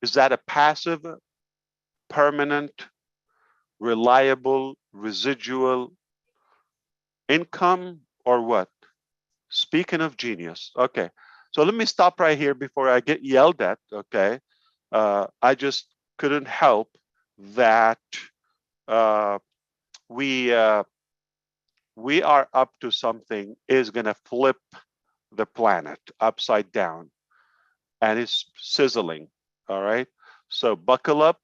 is that a passive, permanent, reliable, residual income or what? Speaking of genius. Okay. So let me stop right here before I get yelled at. Okay. I just couldn't help that we are up to something is going to flip the planet upside down, and it's sizzling. All right. So buckle up.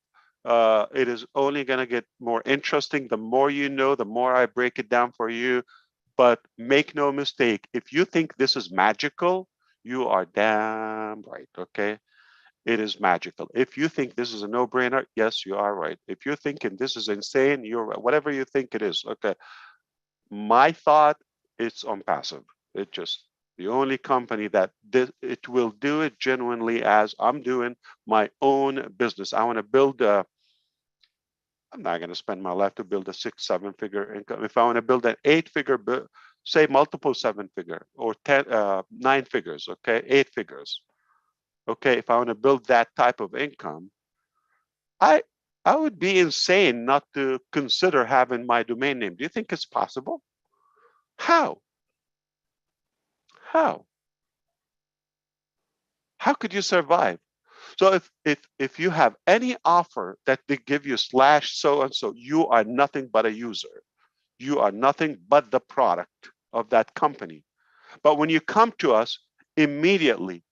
It is only going to get more interesting. The more you know, the more I break it down for you. But make no mistake, if you think this is magical, you are damn right, okay? It is magical. If you think this is a no-brainer, yes, you are right. If you're thinking this is insane, you're right. Whatever you think it is, okay? My thought, it's ONPASSIVE. It just, the only company that it will do it genuinely as I'm doing my own business. I want to build a, I'm not going to spend my life to build a 6-7 figure income. If I want to build an 8-figure, say multiple 7-figure or 9 figures, okay, 8 figures. Okay, if I want to build that type of income, I would be insane not to consider having my domain name. Do you think it's possible? How? How? How could you survive? So if you have any offer that they give you / so and so, you are nothing but a user. You are nothing but the product of that company. But when you come to us, immediately,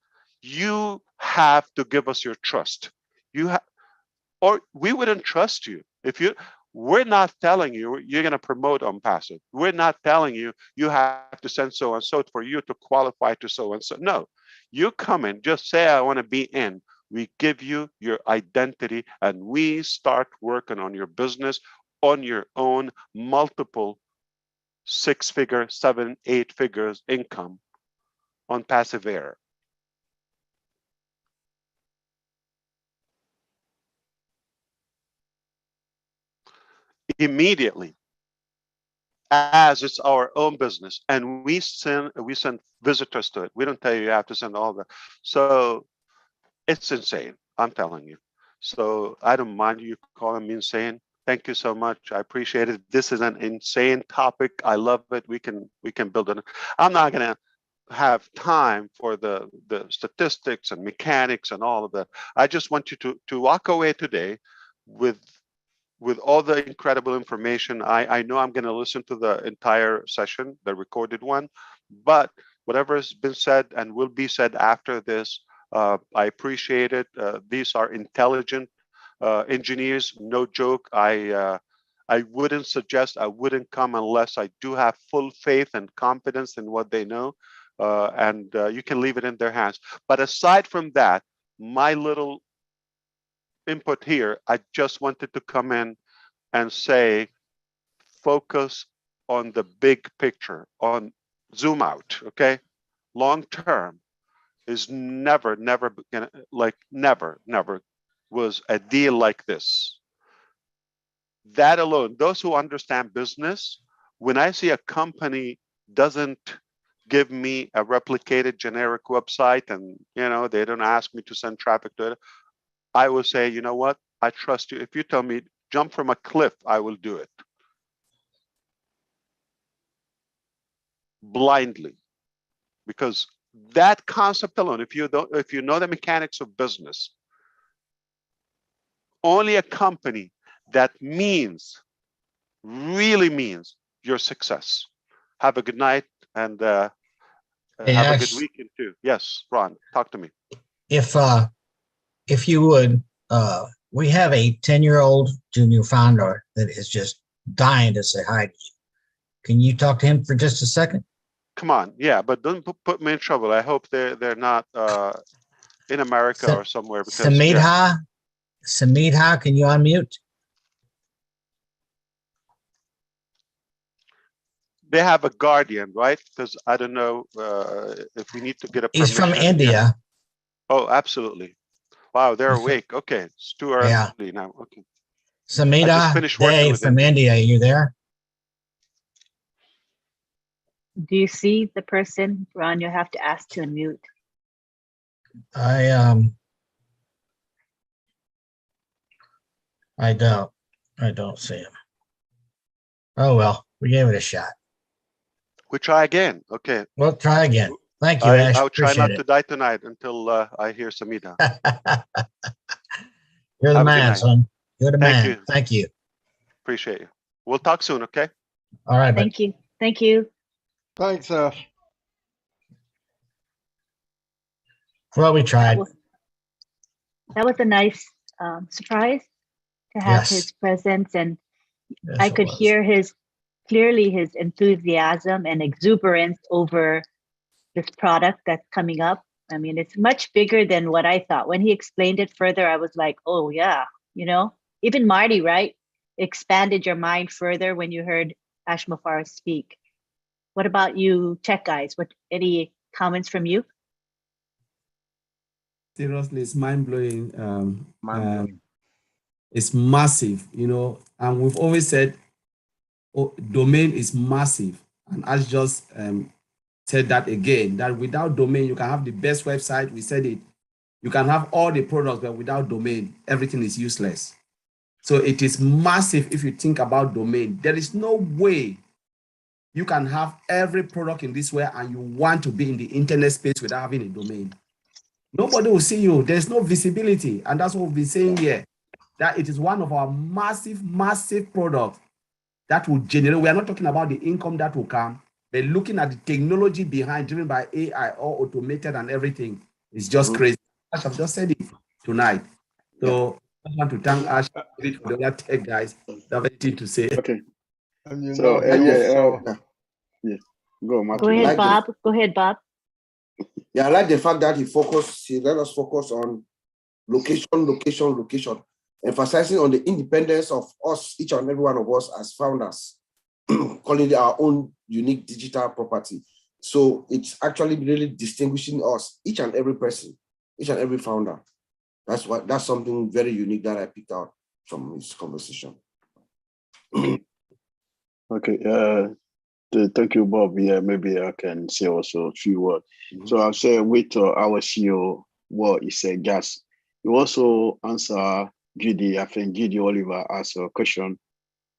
you have to give us your trust. You have, or we wouldn't trust you. If you, we're not telling you you're going to promote ONPASSIVE. We're not telling you you have to send so and so for you to qualify to so and so. No, you come in, just say I want to be in. We give you your identity and we start working on your business on your own, multiple 6-figure, 7, 8 figures income on passive air. Immediately, as it's our own business, and we send visitors to it. We don't tell you have to send all that. So it's insane. I'm telling you. So I don't mind you calling me insane. Thank you so much. I appreciate it. This is an insane topic. I love it. We can build it. I'm not gonna have time for the statistics and mechanics and all of that. I just want you to walk away today with all the incredible information. I know I'm going to listen to the entire session, the recorded one, but whatever has been said and will be said after this, I appreciate it. These are intelligent engineers, no joke. I wouldn't suggest, I wouldn't come unless I do have full faith and confidence in what they know, and you can leave it in their hands. But aside from that, my little input here, I just wanted to come in and say, focus on the big picture, on zoom out, okay? Long term is never gonna, like never was a deal like this. That alone, those who understand business, when I see a company doesn't give me a replicated generic website and, you know, they don't ask me to send traffic to it, I will say, you know what? I trust you. If you tell me jump from a cliff, I will do it. Blindly. Because that concept alone, if you know the mechanics of business, only a company that really means your success. Have a good night and have a good weekend too. Yes, Ron, talk to me. If you would, we have a 10-year-old junior founder that is just dying to say hi to you. Can you talk to him for just a second? Come on, yeah, but don't put me in trouble. I hope they're not in America or somewhere. Because Samidha, can you unmute? They have a guardian, right? Because I don't know if we need to get a permission. He's from India. Yeah. Oh, absolutely. Wow, they're awake. Okay, it's too early now. Okay. Samidha, Dave from India, are you there? Do you see the person, Ron? You have to ask to unmute. I don't see him. Oh well, we gave it a shot. We try again. Okay. We'll try again. Thank you, Ash. I'll try not to die tonight until I hear Samidha. You're the man, son. You're the man. Thank you. Appreciate you. We'll talk soon, okay? All right. Thank you. Thank you. Thanks, Ash. Well, we tried. That was a nice surprise to have his presence, and I could hear clearly his enthusiasm and exuberance over this product that's coming up. I mean, it's much bigger than what I thought. When he explained it further, I was like, oh yeah, you know, even Marty, right? Expanded your mind further when you heard Ash Mufareh speak. What about you, tech guys? Any comments from you? Seriously, it's mind-blowing. It's massive, you know, and we've always said domain is massive. And Ash just said that again, that without domain, you can have the best website. We said it. You can have all the products, but without domain, everything is useless. So it is massive if you think about domain. There is no way you can have every product in this way and you want to be in the internet space without having a domain. Nobody will see you. There's no visibility. And that's what we've been saying here, that it is one of our massive, massive products that will generate. We are not talking about the income that will come. They're looking at the technology behind, driven by AI, all automated and everything. It's just crazy. Ash have just said it tonight. So I want to thank Ash for the other tech guys that have anything to say. Okay. And you So, know, Go, Martin. Go ahead, Bob. Go ahead, Bob. Yeah, I like the fact that he let us focus on location, emphasizing on the independence of us, each and every one of us as founders, calling it our own unique digital property. So it's actually really distinguishing us, each and every person, each and every founder. That's something very unique that I picked out from this conversation. Okay. Thank you, Bob. Yeah, maybe I can say also a few words. So I'll say with our CEO, what he said, just you also answer Judy. I think Judy Oliver asked a question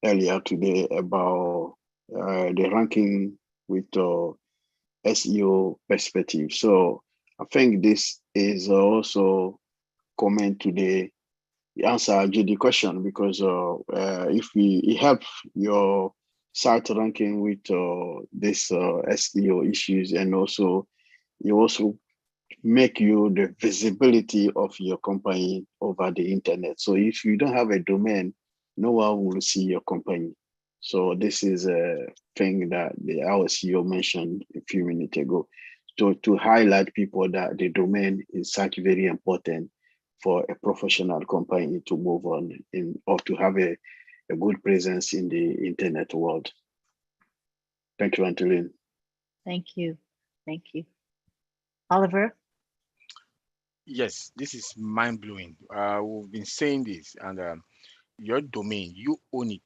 earlier today about the ranking with SEO perspective. So I think this is also comment today. The answer Judy question because if it help your site ranking with this SEO issues, and also make you the visibility of your company over the internet. So if you don't have a domain, no one will see your company. So this is a thing that our CEO mentioned a few minutes ago, to highlight people that the domain is such very important for a professional company to move on or to have a good presence in the internet world. Thank you, Antolin. Thank you. Thank you. Oliver? Yes, this is mind-blowing. We've been saying this, and your domain, you own it.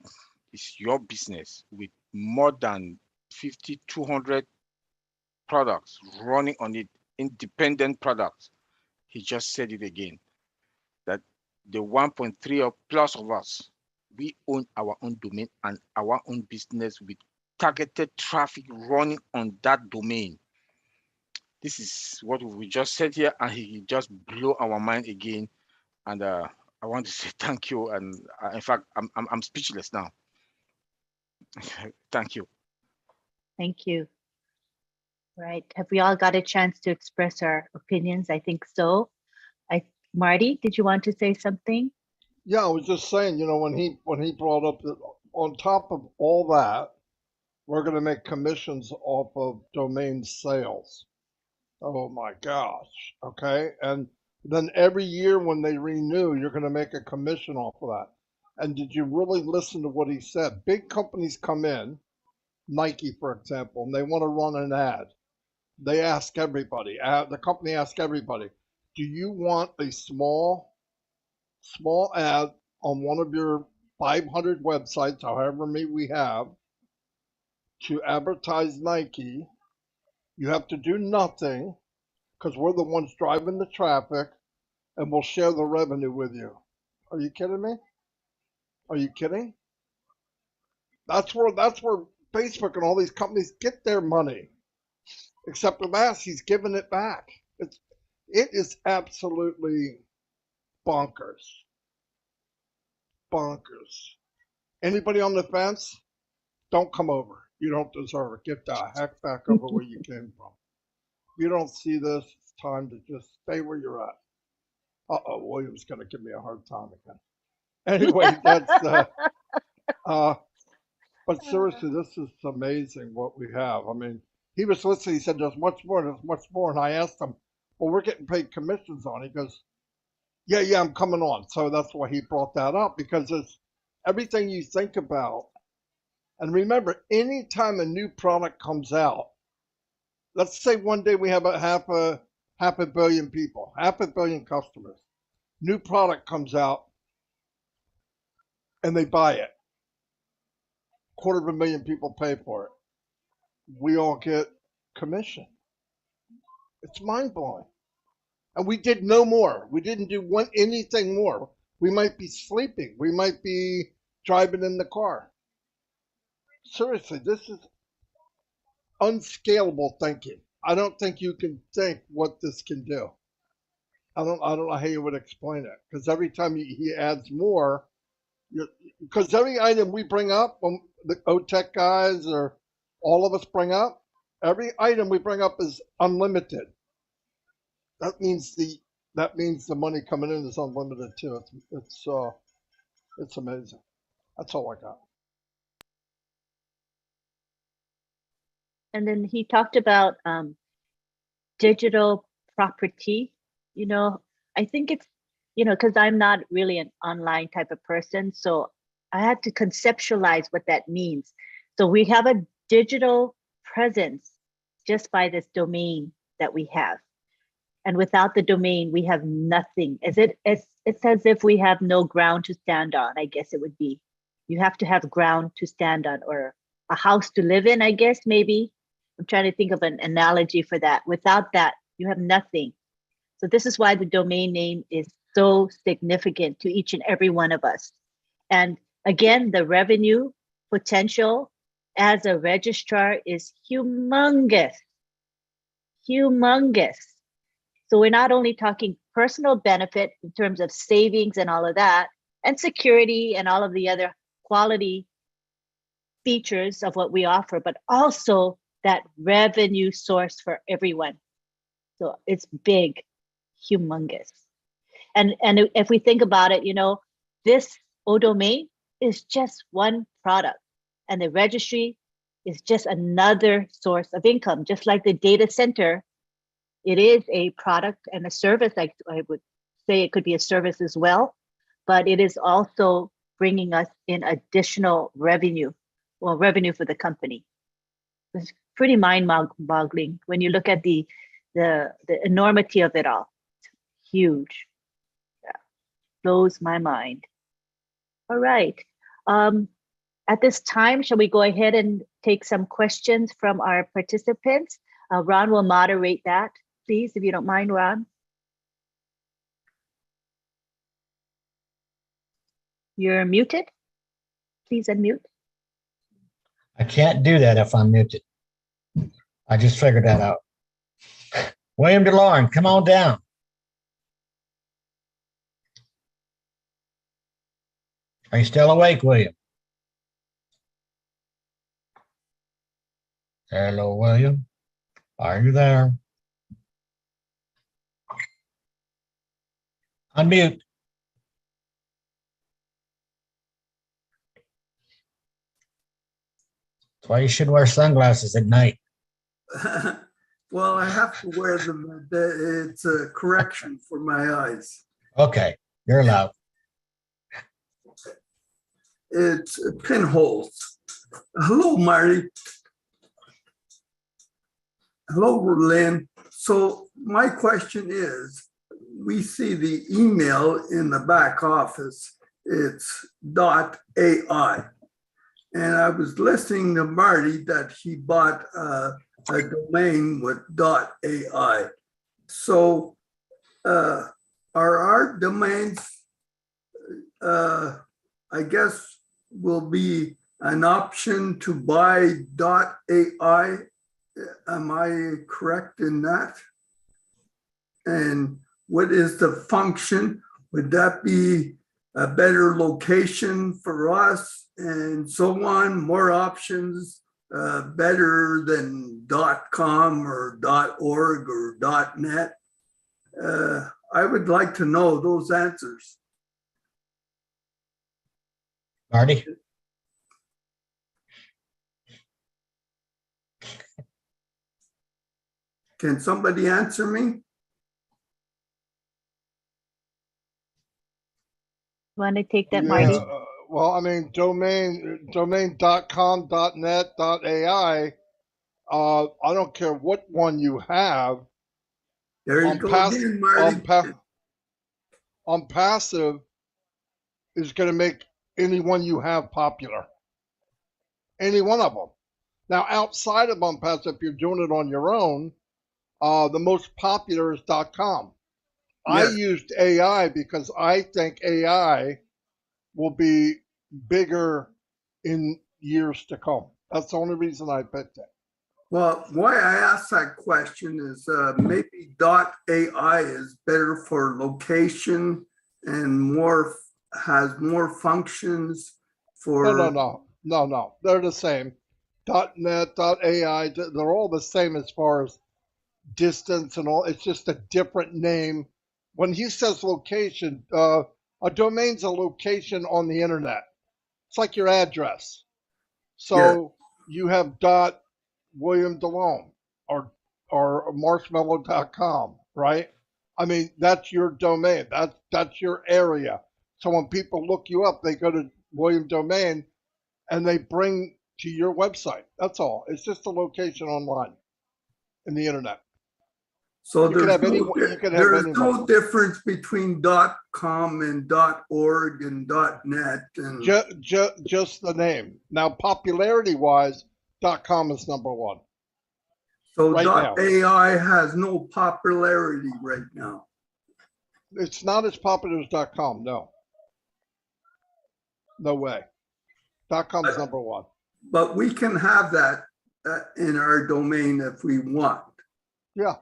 It's your business with more than 5,200+ products running on it, independent products. He just said it again, that the 1.3 or plus of us, we own our own domain and our own business with targeted traffic running on that domain. This is what we just said here, and he just blew our mind again. And I want to say thank you. And in fact, I'm speechless now. Thank you. Thank you. Right. Have we all got a chance to express our opinions? I think so. Marty, did you want to say something? Yeah, I was just saying, you know, when he brought up that on top of all that, we're going to make commissions off of domain sales. Oh my gosh. Okay. And then every year when they renew, you're going to make a commission off of that. And did you really listen to what he said? Big companies come in, Nike, for example, and they want to run an ad. They ask everybody, the company asks everybody, do you want a small ad on one of your 500 websites, however many we have, to advertise Nike? You have to do nothing because we're the ones driving the traffic and we'll share the revenue with you. Are you kidding me? Are you kidding? That's where Facebook and all these companies get their money. Except with us, he's giving it back. It is absolutely bonkers. Bonkers. Anybody on the fence? Don't come over. You don't deserve it. Get the heck back over where you came from. If you don't see this, it's time to just stay where you're at. Uh-oh, William's going to give me a hard time again. Anyway, that's, but seriously, this is amazing what we have. I mean, he was listening, he said, there's much more, and I asked him, well, we're getting paid commissions on it. He goes, yeah, I'm coming on. So that's why he brought that up, because it's everything you think about. And remember, anytime a new product comes out, let's say one day we have half a billion people, 500 million customers. New product comes out and they buy it. 250,000 people pay for it. We all get commission. It's mind-blowing. And we did no more. We didn't do anything more. We might be sleeping. We might be driving in the car. Seriously, this is unscalable thinking. I don't think you can think what this can do. I don't know how you would explain it, because every time he adds more, because every item we bring up, the OTech guys or all of us bring up, every item we bring up is unlimited. That means the money coming in is unlimited too. It's amazing. That's all I got. And then he talked about digital property. You know, I think it's, you know, because I'm not really an online type of person, so I had to conceptualize what that means. So we have a digital presence just by this domain that we have. And without the domain, we have nothing. It's as if we have no ground to stand on, I guess it would be. You have to have ground to stand on, or a house to live in, I guess, maybe. I'm trying to think of an analogy for that. Without that, you have nothing. So this is why the domain name is so significant to each and every one of us. And again, the revenue potential as a registrar is humongous, humongous. So we're not only talking personal benefit in terms of savings and all of that, and security and all of the other quality features of what we offer, but also that revenue source for everyone. So it's big, humongous. And if we think about it, you know, this O-domain is just one product, and the registry is just another source of income. Just like the data center, it is a product and a service. I would say it could be a service as well, but it is also bringing us in additional revenue, well, revenue for the company. It's pretty mind-boggling when you look at the enormity of it all. It's huge. Yeah, blows my mind. All right. At this time, shall we go ahead and take some questions from our participants? Ron will moderate that, please, if you don't mind, Ron. You're muted. Please unmute. I can't do that if I'm muted. I just figured that out. William DeLauren, come on down. Are you still awake, William? Hello, William. Are you there? Unmute. That's why you should wear sunglasses at night. Well, I have to wear them. It's a correction for my eyes. Okay, you're allowed. It's pinholes. Hello, Marty. Hello, Lynn. So my question is, we see the email in the back office. It's .ai. And I was listening to Marty that he bought a domain with .ai. So are our domains, I guess, will be an option to buy .ai? Am I correct in that? And what is the function? Would that be a better location for us and so on, more options, better than .com or .org or .net? I would like to know those answers. Marty? Can somebody answer me? Want to take that, Yeah, Marty? well, I mean, domain.com, .net, .ai. I don't care what one you have. There you go again, Marty. ONPASSIVE is going to make any one you have popular. Any one of them. Now, outside of ONPASSIVE, if you're doing it on your own, the most popular is .com. I Yes. used AI because I think AI will be bigger in years to come. That's the only reason I picked it. Well, why I asked that question is maybe .ai is better for location and has more functions for. No. They're the same. .net, .ai, they're all the same as far as distance and all. It's just a different name. When he says location, a domain's a location on the internet. It's like your address. So you have William DeLone or marshmallow.com, right? I mean, that's your domain. That's your area. So when people look you up, they go to William Domain and they bring to your website. That's all. It's just a location online in the internet. So You can there's have there's anyone. no difference between .com and .org and .net and Just the name. Now, popularity-wise, .com is number one. so right now. .ai has no popularity right now. It's not as popular as .com, no. No way. .com is number one. But we can have that in our domain if we want. Yeah.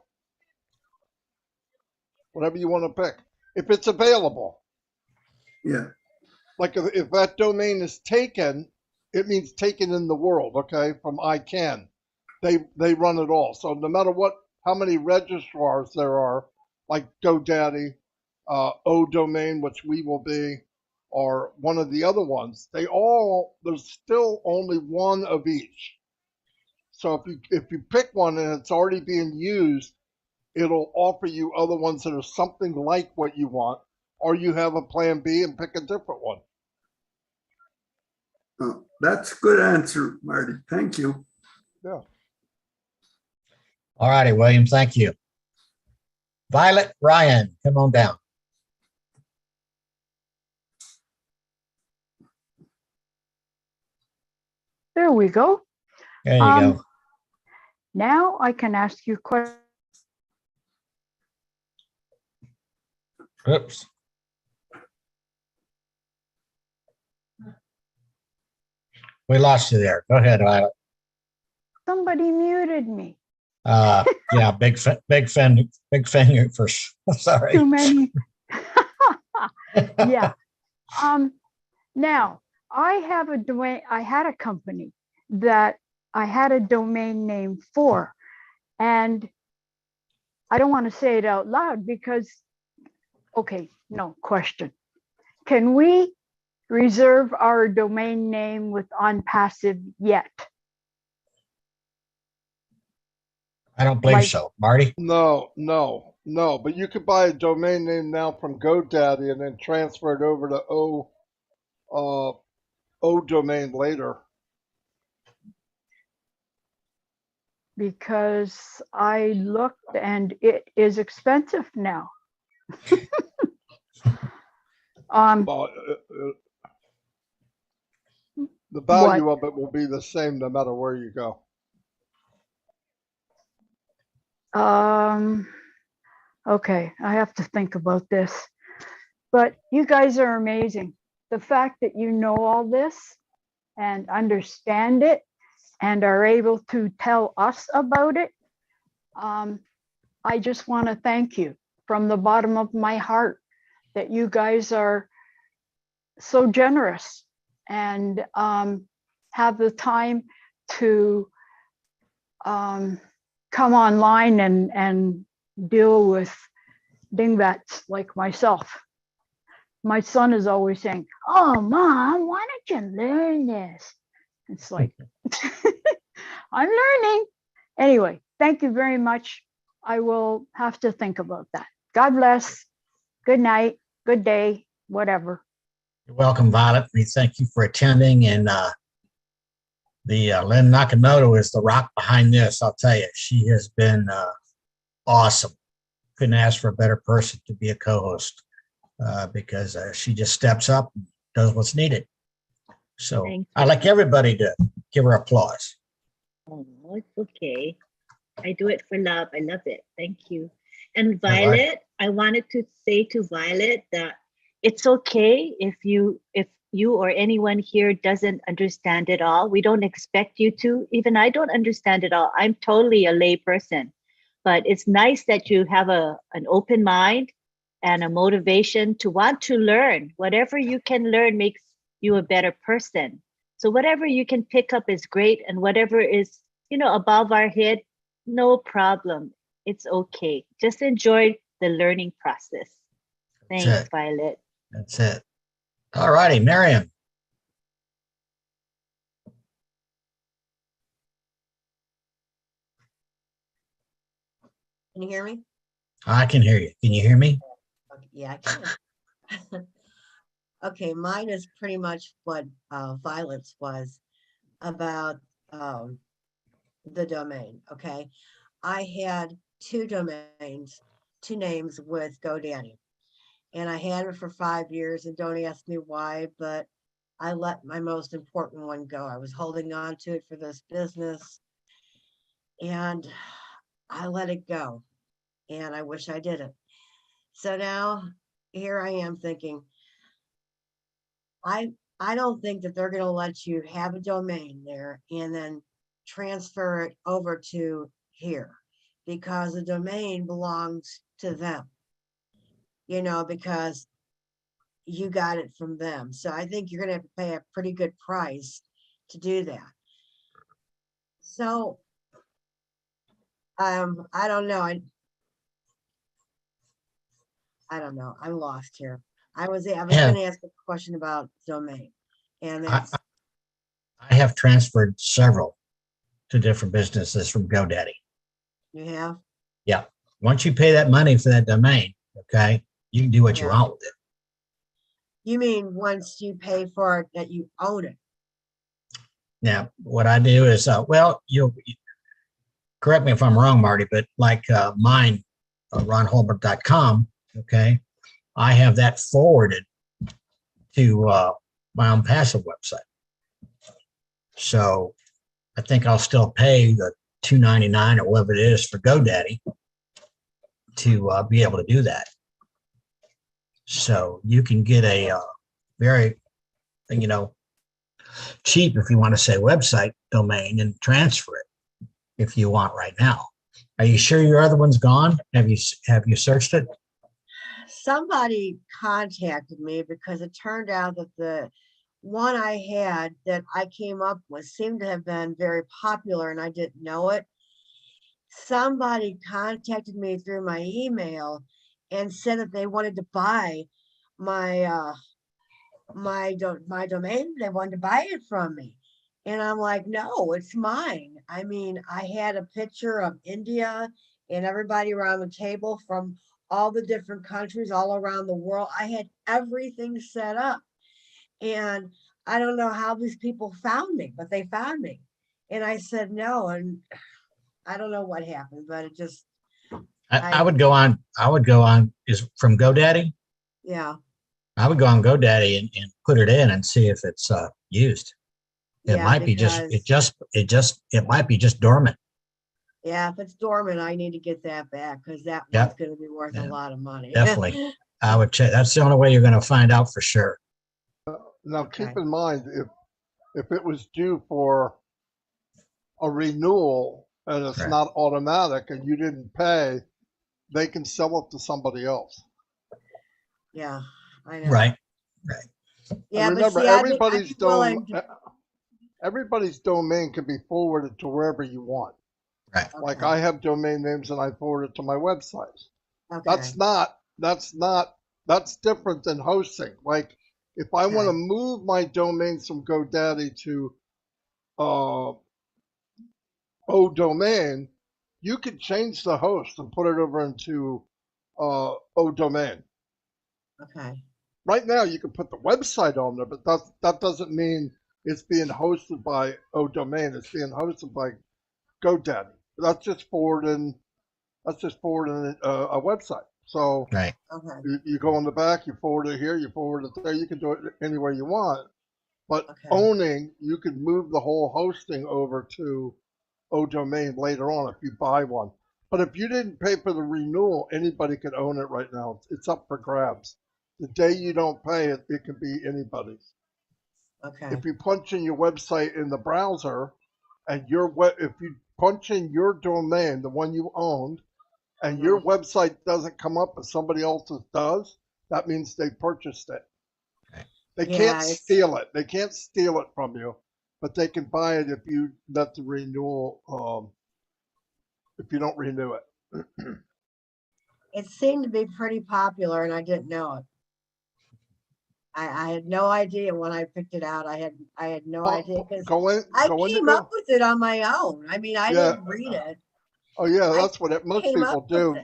Whatever you want to pick. If it's available. Yeah. Like if that domain is taken, it means taken in the world, okay, from ICANN. They run it all. So no matter how many registrars there are, like GoDaddy, ODomain, which we will be, or one of the other ones, there's still only one of each. So if you pick one and it's already being used, it'll offer you other ones that are something like what you want, or you have a plan B and pick a different one. Oh, that's a good answer, Marty. Thank you. Yeah. All righty, William, thank you. Violet Ryan, come on down. There we go. There you go. Now I can ask you questions. Oops. We lost you there. Go ahead, Violet. Somebody muted me. Yeah, big finger for sorry. Too many. Yeah. Now I have a domain. I had a company that I had a domain name for, and I don't want to say it out loud because, okay, no question. Can we reserve our domain name with ONPASSIVE yet? I don't believe so. Marty? No, but you could buy a domain name now from GoDaddy and then transfer it over to O domain later. Because I looked and it is expensive now. Well, the value of it will be the same no matter where you go. Okay, I have to think about this. But you guys are amazing. The fact that you know all this and understand it and are able to tell us about it, I just want to thank you from the bottom of my heart that you guys are so generous and have the time to come online and deal with dingbats like myself. My son is always saying, "Oh, Mom, why don't you learn this?" It's like, I'm learning. Anyway, thank you very much. I will have to think about that. God bless. Good night. Good day. Whatever. You're welcome, Violet. We thank you for attending. And Lynn Nakamoto is the rock behind this. I'll tell you, she has been awesome. Couldn't ask for a better person to be a co-host because she just steps up and does what's needed. So I'd like everybody to give her applause. Oh, it's okay. I do it for love. I love it. Thank you. And Violet, I wanted to say to Violet that it's okay if you or anyone here doesn't understand it all. We don't expect you to. Even I don't understand it all. I'm totally a lay person. But it's nice that you have an open mind and a motivation to want to learn. Whatever you can learn makes you a better person. So whatever you can pick up is great. And whatever is, above our head, no problem. It's okay. Just enjoy the learning process. Thanks, Violet. That's it. All righty, Miriam. Can you hear me? I can hear you. Can you hear me? Okay, yeah, I can. Okay, mine is pretty much what Violet's was about the domain. Okay, I had two domains, two names with GoDaddy, and I had it for 5 years. And don't ask me why, but I let my most important one go. I was holding on to it for this business, and I let it go, and I wish I didn't. So now here I am thinking, I don't think that they're going to let you have a domain there and then transfer it over to here, because the domain belongs to them, because you got it from them. So I think you're going to have to pay a pretty good price to do that. So I don't know. I don't know. I'm lost here. I was going to ask a question about domain, and that's. I have transferred several to different businesses from GoDaddy. You have? Yeah. Once you pay that money for that domain, okay, you can do what you want with it. You mean once you pay for it, that you own it? Now, what I do is, you'll correct me if I'm wrong, Marty, but like mine, ronholbert.com, okay, I have that forwarded to my ONPASSIVE website. So I think I'll still pay the $2.99 or whatever it is for GoDaddy to be able to do that. So you can get a very, cheap, if you want to say, website domain and transfer it if you want right now. Are you sure your other one's gone? Have you searched it? Somebody contacted me because it turned out that the one I had that I came up with seemed to have been very popular and I didn't know it. Somebody contacted me through my email and said that they wanted to buy my my domain. They wanted to buy it from me. And I'm like, no, it's mine. I mean, I had a picture of India and everybody around the table from all the different countries all around the world. I had everything set up. And I don't know how these people found me, but they found me. And I said no. And I don't know what happened, but it just. I would go on. Is from GoDaddy? Yeah. I would go on GoDaddy and put it in and see if it's used. It might be it might be just dormant. Yeah, if it's dormant, I need to get that back because that one's going to be worth a lot of money. Definitely. I would check. That's the only way you're going to find out for sure. Now, keep in mind, if it was due for a renewal and it's not automatic and you didn't pay, they can sell it to somebody else. Yeah, I know. Right. Yeah, and remember, but everybody's domain can be forwarded to wherever you want. Right. Like I have domain names and I forward it to my websites. Okay. That's different than hosting. Like if I want to move my domains from GoDaddy to ODomain, you could change the host and put it over into ODomain. Okay. Right now, you can put the website on there, but that doesn't mean it's being hosted by ODomain. It's being hosted by GoDaddy. That's just forwarding a website. So you go in the back, you forward it here, you forward it there. You can do it anywhere you want. But owning, you can move the whole hosting over to ODomain later on if you buy one. But if you didn't pay for the renewal, anybody could own it right now. It's up for grabs. The day you don't pay it, it can be anybody's. Okay. If you punch in your website in the browser, and if you punch in your domain, the one you owned, and your website doesn't come up but somebody else's does, that means they purchased it. They can't steal it. They can't steal it from you, but they can buy it if you let the renewal, if you don't renew it. It seemed to be pretty popular and I didn't know it. I had no idea when I picked it out. I had no idea because I came up with it on my own. I mean, I didn't read it. Oh yeah, that's what most people do.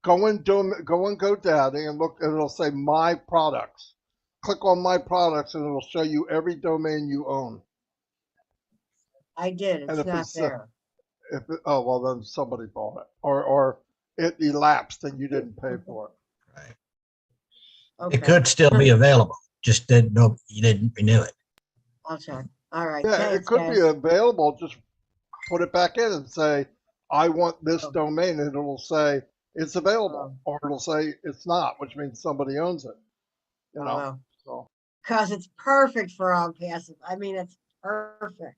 Go in GoDaddy and look, and it'll say My Products. Click on My Products, and it'll show you every domain you own. I did. It's not there. Oh well, then somebody bought it, or it elapsed and you didn't pay for it. Right. Okay. It could still be available. Just you didn't renew it. I'll check. All right. Yeah, thanks, it could guys. be available. Just put it back in and say, I want this domain, and it'll say it's available, or it'll say it's not, which means somebody owns it. You know, so because it's perfect for ONPASSIVE. I mean, it's perfect.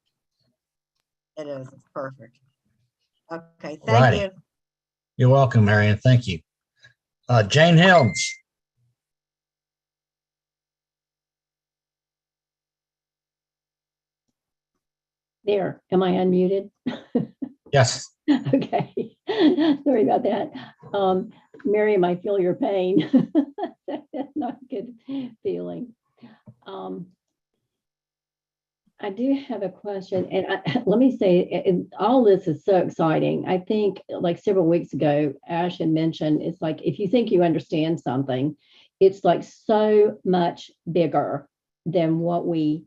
It is. It's perfect. Okay. Thank you. You're welcome, Marion. Thank you. Jane Helms. There, am I unmuted? Yes. Okay, sorry about that. Miriam, I feel your pain. That's not a good feeling. I do have a question, and let me say, all this is so exciting. I think like several weeks ago, Ash had mentioned, it's like, if you think you understand something, it's like so much bigger than what we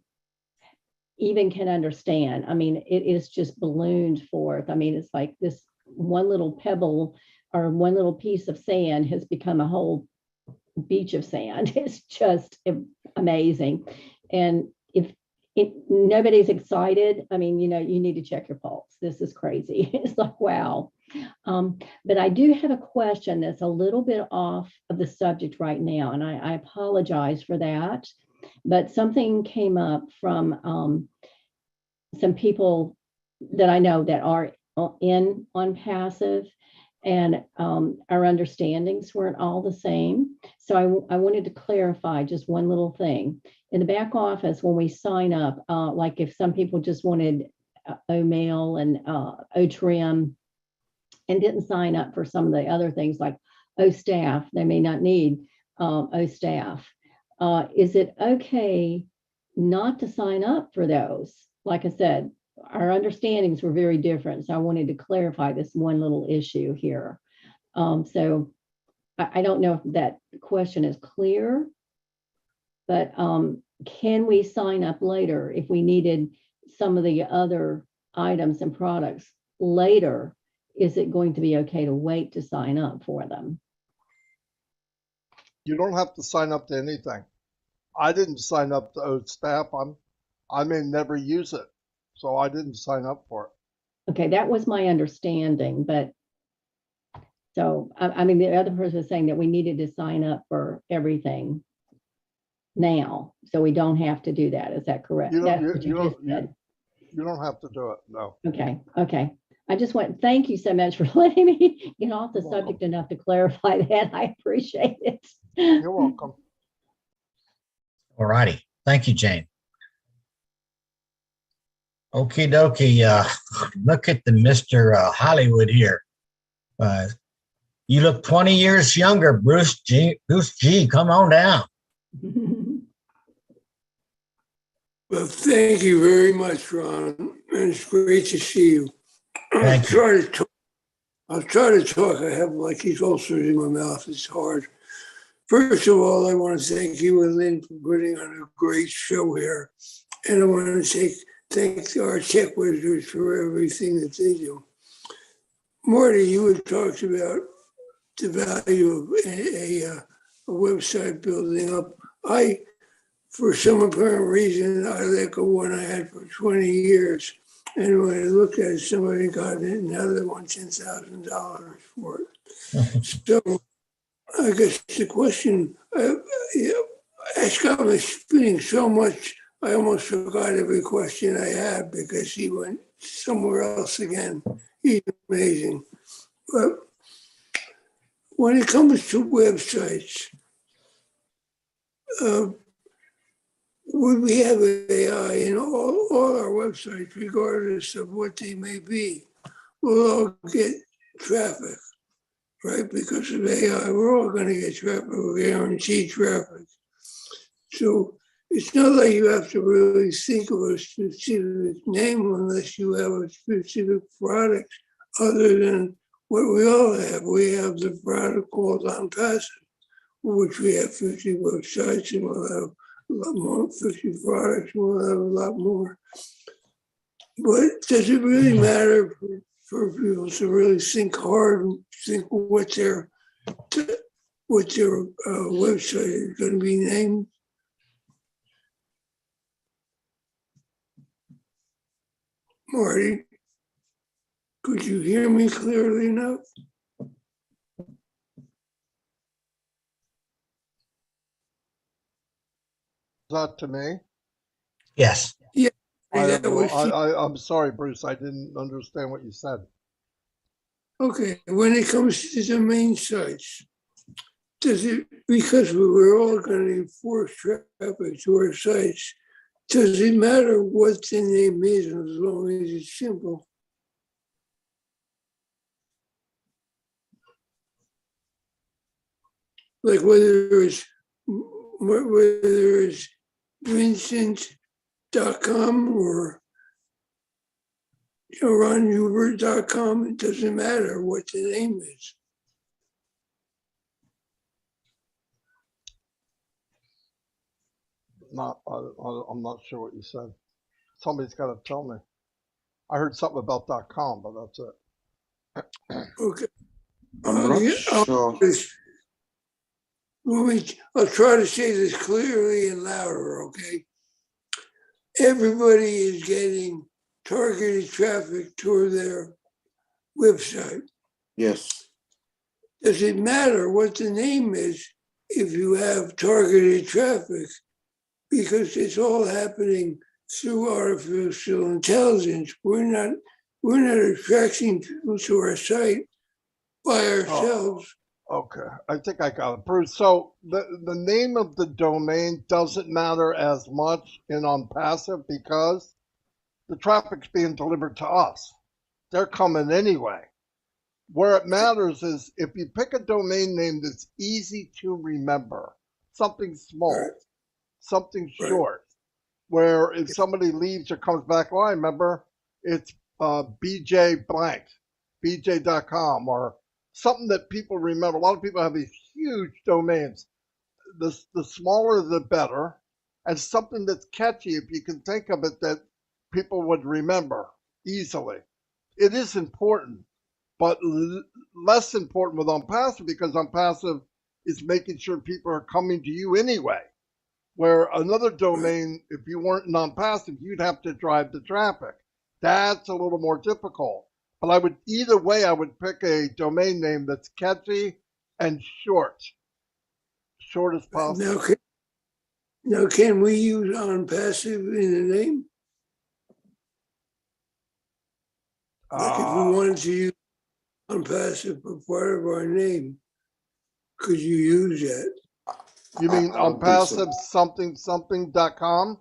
even can understand. I mean, it is just ballooned forth. I mean, it's like this one little pebble or one little piece of sand has become a whole beach of sand. It's just amazing. And nobody's excited. I mean, you know, you need to check your pulse. This is crazy. It's like, wow. But I do have a question that's a little bit off of the subject right now, and I apologize for that. But something came up from some people that I know that are in ONPASSIVE, and our understandings weren't all the same. So I wanted to clarify just one little thing. In the back office, when we sign up, like if some people just wanted OMail and OTRIM and didn't sign up for some of the other things like OStaff, they may not need OStaff. Is it okay not to sign up for those? Like I said, our understandings were very different. So I wanted to clarify this one little issue here. So I don't know if that question is clear, but can we sign up later if we needed some of the other items and products later? Is it going to be okay to wait to sign up for them? You don't have to sign up to anything. I didn't sign up to OStaff. I may never use it, so I didn't sign up for it. Okay, that was my understanding, but so I mean, the other person was saying that we needed to sign up for everything now, so we don't have to do that. Is that correct? You That's don't, what you, you just said. you don't have to do it, no. Okay, okay. I just want, thank you so much for letting me get off the subject enough to clarify that. I appreciate it. You're welcome. All righty. Thank you, Jane. Okie dokie. Look at the Mr. Hollywood here. You look 20 years younger, Bruce G. Bruce G, come on down. Well, thank you very much, Ron. And it's great to see you. Thank you. I'll try to talk. I have like these ulcers in my mouth. It's hard. First of all, I want to thank you and Lynn for putting on a great show here. And I want to thank our tech wizards for everything that they do. Marty, you had talked about the value of a website building up. For some apparent reason, I let go one I had for 20 years. And when I looked at it, somebody got it, and now they want $10,000 for it. So I guess the question, Ash got me spinning so much, I almost forgot every question I had because he went somewhere else again. He's amazing. But when it comes to websites, would we have AI in all our websites, regardless of what they may be? We'll all get traffic, right? Because of AI, we're all going to get traffic, we're guaranteed traffic. So it's not like you have to really think of a specific name unless you have a specific product other than what we all have. We have the product called ONPASSIVE, which we have 50 websites, and we'll have a lot more, 50 products, we'll have a lot more. But does it really matter for people to really think hard and think what their website is going to be named? Marty, could you hear me clearly enough? That to me? Yes. Yeah. I'm sorry, Bruce. I didn't understand what you said. Okay. When it comes to domain sites, does it, because we're all going to enforce traffic to our sites, does it matter what the name is as long as it's simple? Like whether it's Vincent.com or RonHubert.com, it doesn't matter what the name is. I'm not sure what you said. Somebody's got to tell me. I heard something about .com, but that's it. Okay. I'm not sure. I'll try to say this clearly and louder, okay? everybody is getting targeted traffic to their website. Yes. Does it matter what the name is if you have targeted traffic? Because it's all happening through artificial intelligence. We're not attracting people to our site by ourselves. Okay, I think I got it, Bruce. So the name of the domain doesn't matter as much in ONPASSIVE because the traffic's being delivered to us. They're coming anyway. Where it matters is if you pick a domain name that's easy to remember, something small, something short, where if somebody leaves or comes back, oh, I remember it's BJ blank, BJ.com, or something that people remember. A lot of people have these huge domains. The smaller, the better, and something that's catchy, if you can think of it, that people would remember easily. It is important, but less important with ONPASSIVE because ONPASSIVE is making sure people are coming to you anyway. Where another domain, if you weren't in ONPASSIVE, you'd have to drive the traffic. That's a little more difficult. But I would, either way, I would pick a domain name that's catchy and short. Short as possible. Now, can we use ONPASSIVE in the name? Like if we wanted to use ONPASSIVE for part of our name, could you use that? You mean ONPASSIVE something.com?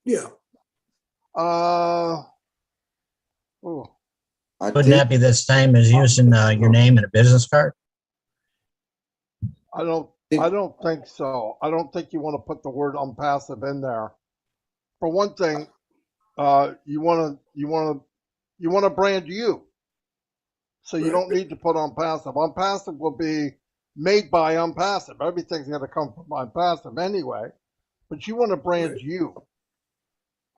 Yeah. Wouldn't that be the same as using your name in a business card? I don't think so. I don't think you want to put the word ONPASSIVE in there. For one thing, you want to brand you. So you don't need to put ONPASSIVE. ONPASSIVE will be made by ONPASSIVE. Everything's going to come from ONPASSIVE anyway. But you want to brand you.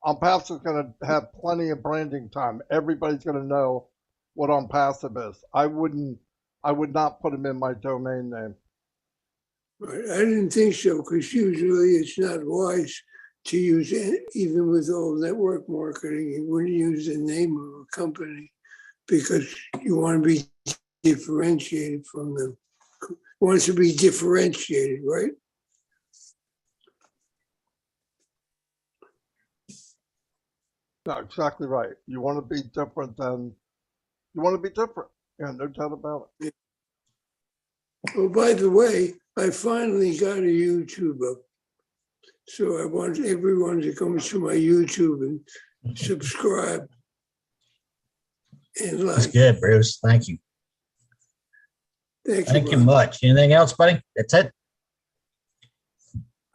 ONPASSIVE is going to have plenty of branding time. Everybody's going to know what ONPASSIVE is. I would not put them in my domain name. Right. I didn't think so because usually it's not wise to use it, even with all network marketing. You wouldn't use the name of a company because you want to be differentiated from them. Wants to be differentiated, right? No, exactly right. You want to be different. Yeah, no doubt about it. Oh, by the way, I finally got a YouTube up. So I want everyone to come to my YouTube and subscribe. And like. That's good, Bruce. Thank you. Thank you much. Anything else, buddy? That's it?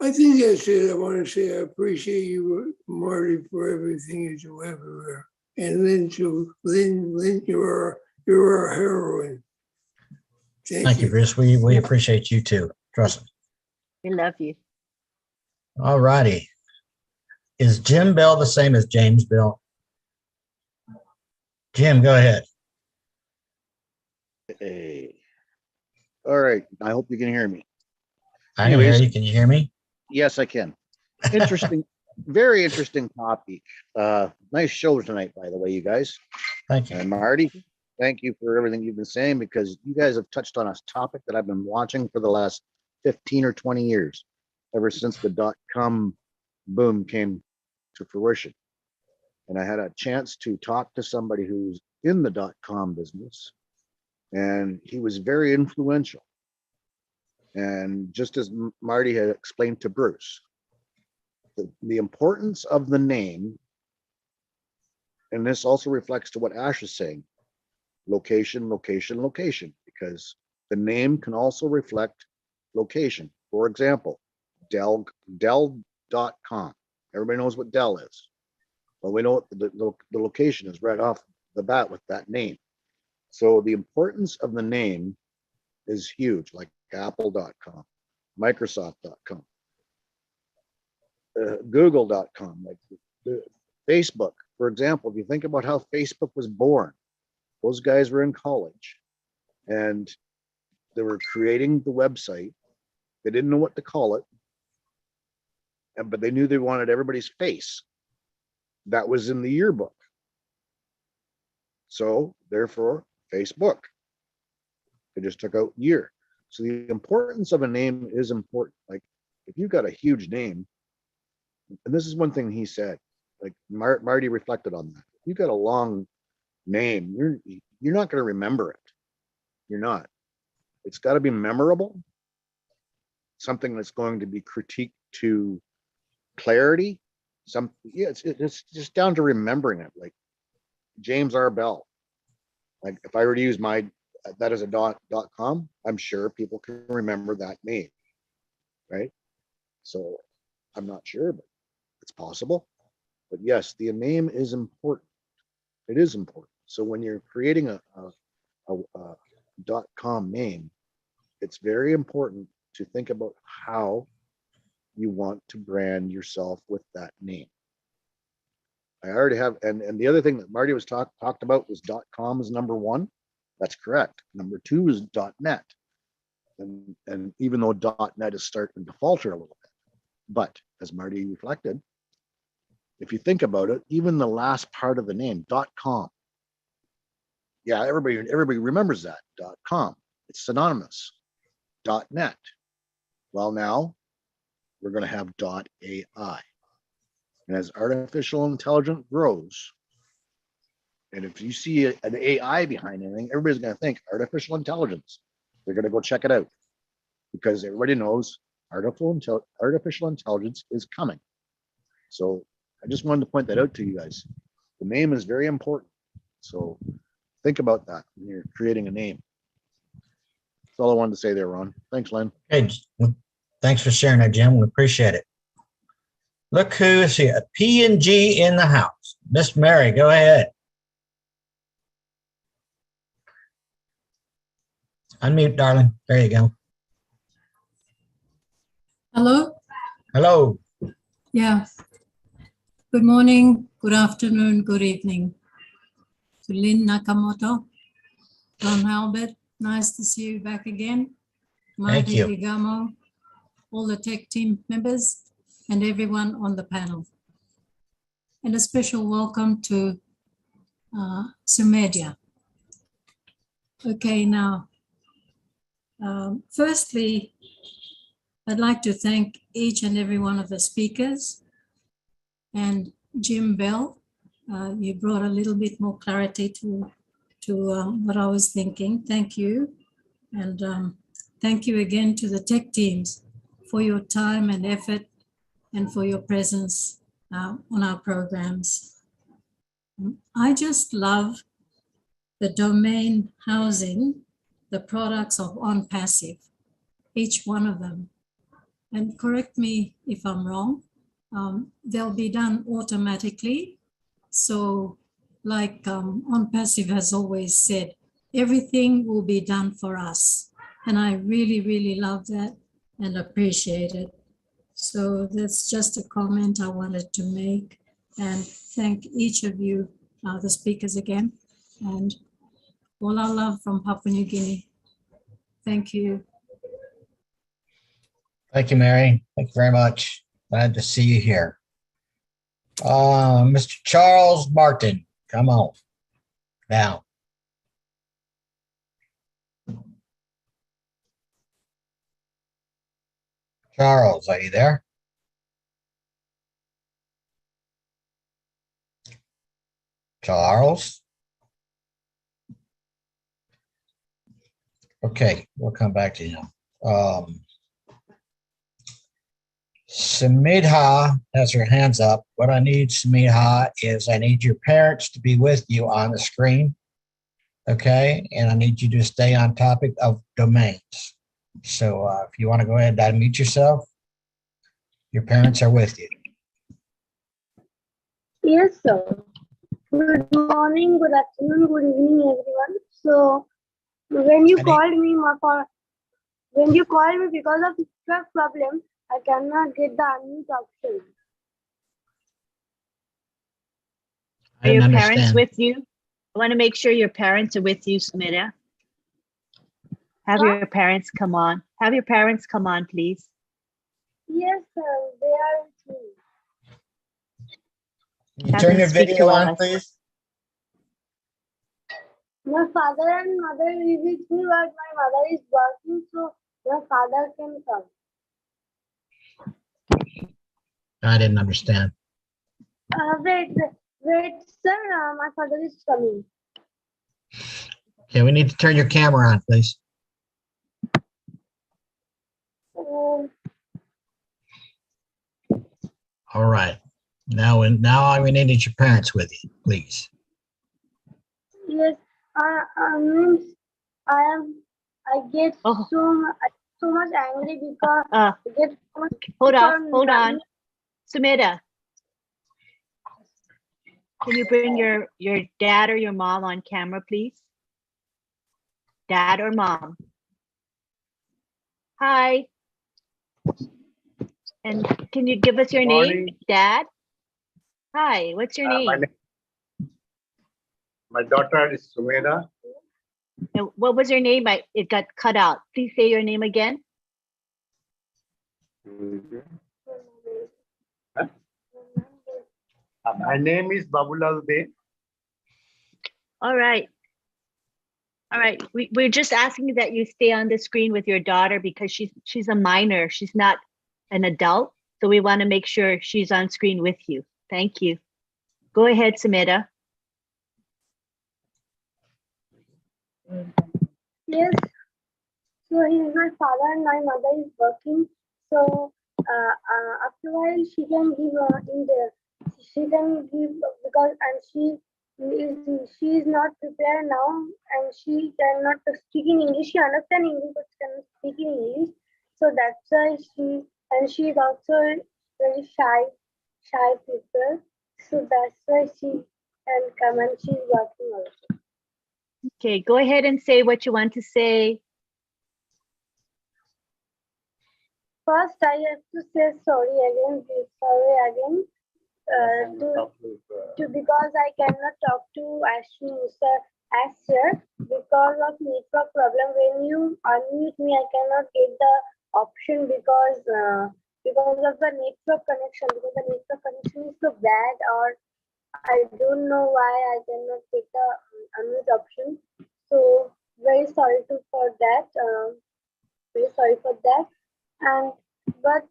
I think that's it. I want to say I appreciate you, Marty, for everything you do everywhere. And Lynn, too. Lynn, you're our heroine. Thank you, Bruce. We appreciate you too. Trust me. We love you. All righty. Is Jim Bell the same as James Bell? Jim, go ahead. Hey. All right. I hope you can hear me. I can hear you. Can you hear me? Yes, I can. Interesting, very interesting topic. Nice show tonight, by the way, you guys. Thank you. And Marty, thank you for everything you've been saying because you guys have touched on a topic that I've been watching for the last 15 or 20 years, ever since the .com boom came to fruition. And I had a chance to talk to somebody who's in the .com business, and he was very influential. And just as Marty had explained to Bruce, the importance of the name, and this also reflects to what Ash is saying, location, location, location, because the name can also reflect location. For example, Dell.com. Everybody knows what Dell is, but we know what the location is right off the bat with that name. So the importance of the name is huge, like Apple.com, Microsoft.com, Google.com, like Facebook. For example, if you think about how Facebook was born, those guys were in college and they were creating the website. They didn't know what to call it. but they knew they wanted everybody's face that was in the yearbook. So therefore, Facebook. They just took out year. So the importance of a name is important. Like if you've got a huge name, and this is one thing he said, like Marty reflected on that. If you've got a long name, you're not going to remember it. You're not. It's got to be memorable. Something that's going to be critiqued to clarity. It's just down to remembering it. Like James R. Bell. Like if I were to use that as a .com, I'm sure people can remember that name, right? So I'm not sure, but it's possible. But yes, the name is important. It is important. So when you're creating a .com name, it's very important to think about how you want to brand yourself with that name. I already have, and the other thing that Marty was talked about was .com is number one. That's correct. Number two is .net. And even though .net is starting to falter a little bit, but as Marty reflected, if you think about it, even the last part of the name, .com. Yeah, everybody remembers that, .com. It's synonymous. .net. Well, now we're going to have .ai. And as artificial intelligence grows, and if you see an AI behind anything, everybody's going to think artificial intelligence. They're going to go check it out because everybody knows artificial intelligence is coming. So I just wanted to point that out to you guys. The name is very important. So think about that when you're creating a name. That's all I wanted to say there, Ron. Thanks, Len. Hey, thanks for sharing that, Jim. We appreciate it. Look who is here. P&G in the house. Miss Mary, go ahead. Unmute, darling. There you go. Hello? Hello. Yeah. Good morning, good afternoon, good evening. To Lynn Nakamoto, Ron Halbert, nice to see you back again. Thank you. Marty Digamo, all the tech team members, and everyone on the panel. And a special welcome to Sumedia. Okay, now, firstly, I'd like to thank each and every one of the speakers. And Jim Bell, you brought a little bit more clarity to what I was thinking. Thank you. And thank you again to the tech teams for your time and effort and for your presence on our programs. I just love the domain housing the products of ONPASSIVE, each one of them. And correct me if I'm wrong, they'll be done automatically. So like ONPASSIVE has always said, everything will be done for us. And I really, really love that and appreciate it. So that's just a comment I wanted to make, and thank each of you, the speakers again, and all our love from Papua New Guinea. Thank you. Thank you, Mary. Thank you very much. Glad to see you here. Mr. Charles Martin, come on down. Charles, are you there? Charles? Okay, we'll come back to him. Samidha has her hands up. What I need, Samidha, is I need your parents to be with you on the screen, okay? And I need you to stay on topic of domains. So if you want to go ahead and unmute yourself, your parents are with you. Yes, sir. Good morning, good afternoon, good evening, everyone. So when you called me because of network problem, I cannot get the unmute option. Are your parents with you? I want to make sure your parents are with you, Samira. Have your parents come on. Have your parents come on, please. Yes, sir. They are with me. Can you Have turn him your speak video to on, us. please? My father and mother is with me, but my mother is working, so my father can come. I didn't understand. Wait, sir. My father is coming. Okay, we need to turn your camera on, please. Oh, All right. Now we need your parents with you, please. yes. Means I get so much angry because I get so much. Hold on. Sumita, can you bring your dad or your mom on camera, please? Dad or mom? Hi. And can you give us your name, Dad? Hi, what's your name? My daughter is Sumeda. And what was your name? It got cut out. Please say your name again. My name is Babulal Dey. All right. All right. We're just asking that you stay on the screen with your daughter because she's a minor. She's not an adult. So we want to make sure she's on screen with you. Thank you. Go ahead, Sumita. Yes. So he's my father and my mother is working. So after a while she can give because she is not prepared now and she cannot speak in English. She understands English but cannot speak in English. So that's why she is also very shy people. So that's why she can come and she's working also. Okay, go ahead and say what you want to say. First, I have to say sorry again because I cannot talk to Asher because of network problem. When you unmute me, I cannot get the option because of the network connection. Because the network connection is so bad, or I don't know why I cannot get the unmute option. So very sorry for that. Very sorry for that. And but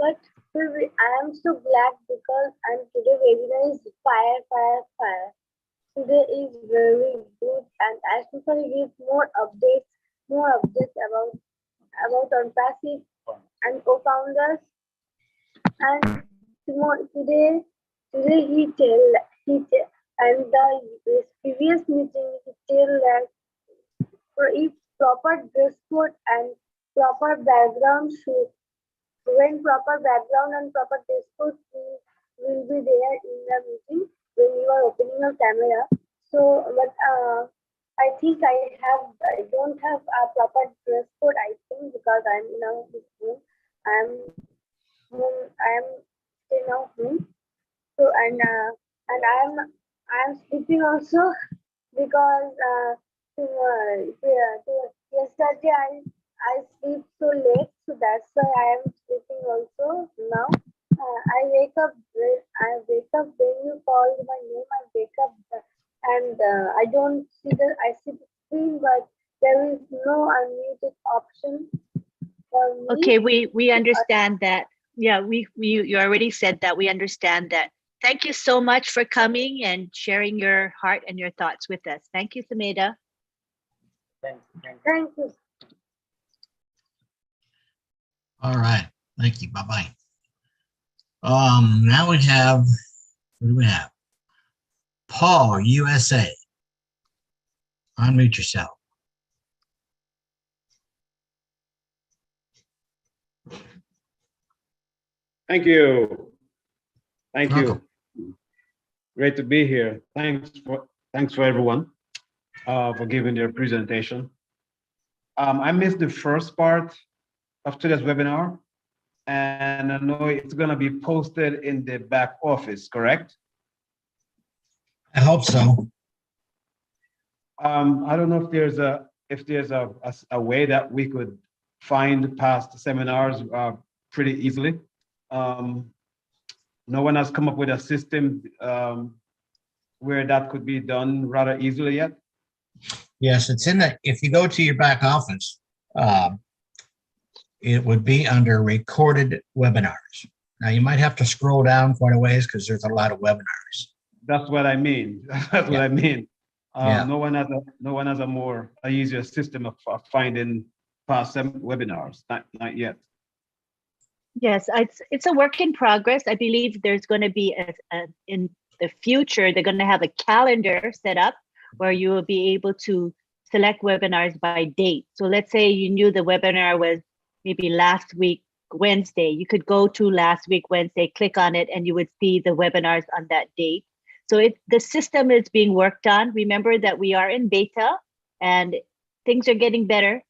I am so glad because today webinar is fire. Today is very good and I especially give more updates about ONPASSIVE and co-founders. And today he tell and the previous meeting he tell that if proper dress code and proper background shoot. When proper background and proper dress code will be there in the meeting when you are opening your camera. So, but I think I don't have a proper dress code. I think because I'm now home. I'm staying now home. So and I'm sleeping also because yesterday I sleep so late, so that's why I am sleeping also now. I wake up when you call my name. I wake up and I don't see I see the screen, but there is no unmuted option for me. Okay, we understand that. Yeah, you already said that. We understand that. Thank you so much for coming and sharing your heart and your thoughts with us. Thank you, Sumeda. Thank you. All right. Thank you. Bye-bye. Now we have, what do we have? Paul, USA. Unmute yourself. Thank you. Thank you. Great to be here. Thanks for everyone for giving their presentation. I missed the first part of today's webinar, and I know it's going to be posted in the back office, correct? I hope so. I don't know if there's a way that we could find past seminars pretty easily. no one has come up with a system where that could be done rather easily yet? Yes, it's in the, if you go to your back office, it would be under recorded webinars. Now you might have to scroll down quite a ways because there's a lot of webinars. That's what I mean. That's what I mean. Yeah. No one has a easier system of finding past webinars. Not yet. Yes, it's a work in progress. I believe there's going to be in the future, they're going to have a calendar set up where you will be able to select webinars by date. So let's say you knew the webinar was maybe last week, Wednesday. You could go to last week, Wednesday, click on it, and you would see the webinars on that date. So the system is being worked on. Remember that we are in beta and things are getting better.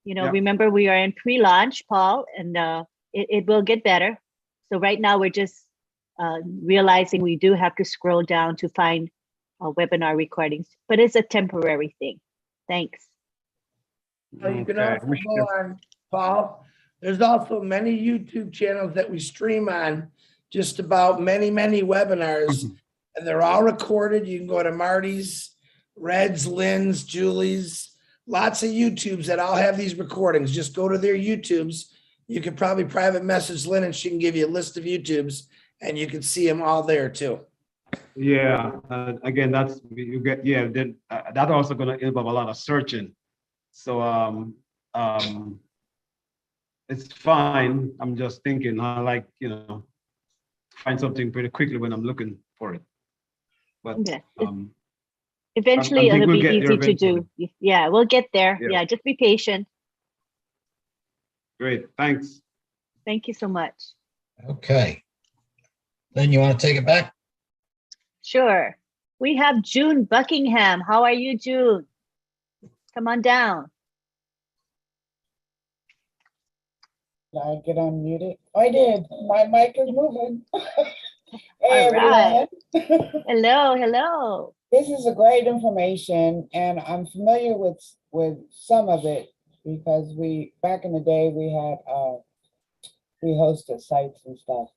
You know, remember we are in pre-launch, Paul, and it will get better. So right now we're just realizing we do have to scroll down to find webinar recordings, but it's a temporary thing. Thanks. So you can also go on, Paul. There's also many YouTube channels that we stream on, just about many webinars, and they're all recorded. You can go to Marty's, Red's, Lynn's, Julie's, lots of YouTubes that all have these recordings. Just go to their YouTubes. You could probably private message Lynn and she can give you a list of YouTubes and you can see them all there too. Yeah, again, that's you get. Yeah, then that's also going to involve a lot of searching. So it's fine. I'm just thinking, I like, you know, find something pretty quickly when I'm looking for it. But eventually it'll be easy to do. Yeah, we'll get there. Yeah, just be patient. Great, thanks. Thank you so much. Okay. Then you want to take it back? Sure. We have June Buckingham. How are you, June? Come on down. Did I get unmuted? I did. My mic is moving. All Hey, right. everyone. Hello. This is a great information, and I'm familiar with some of it because back in the day we had we hosted sites and stuff.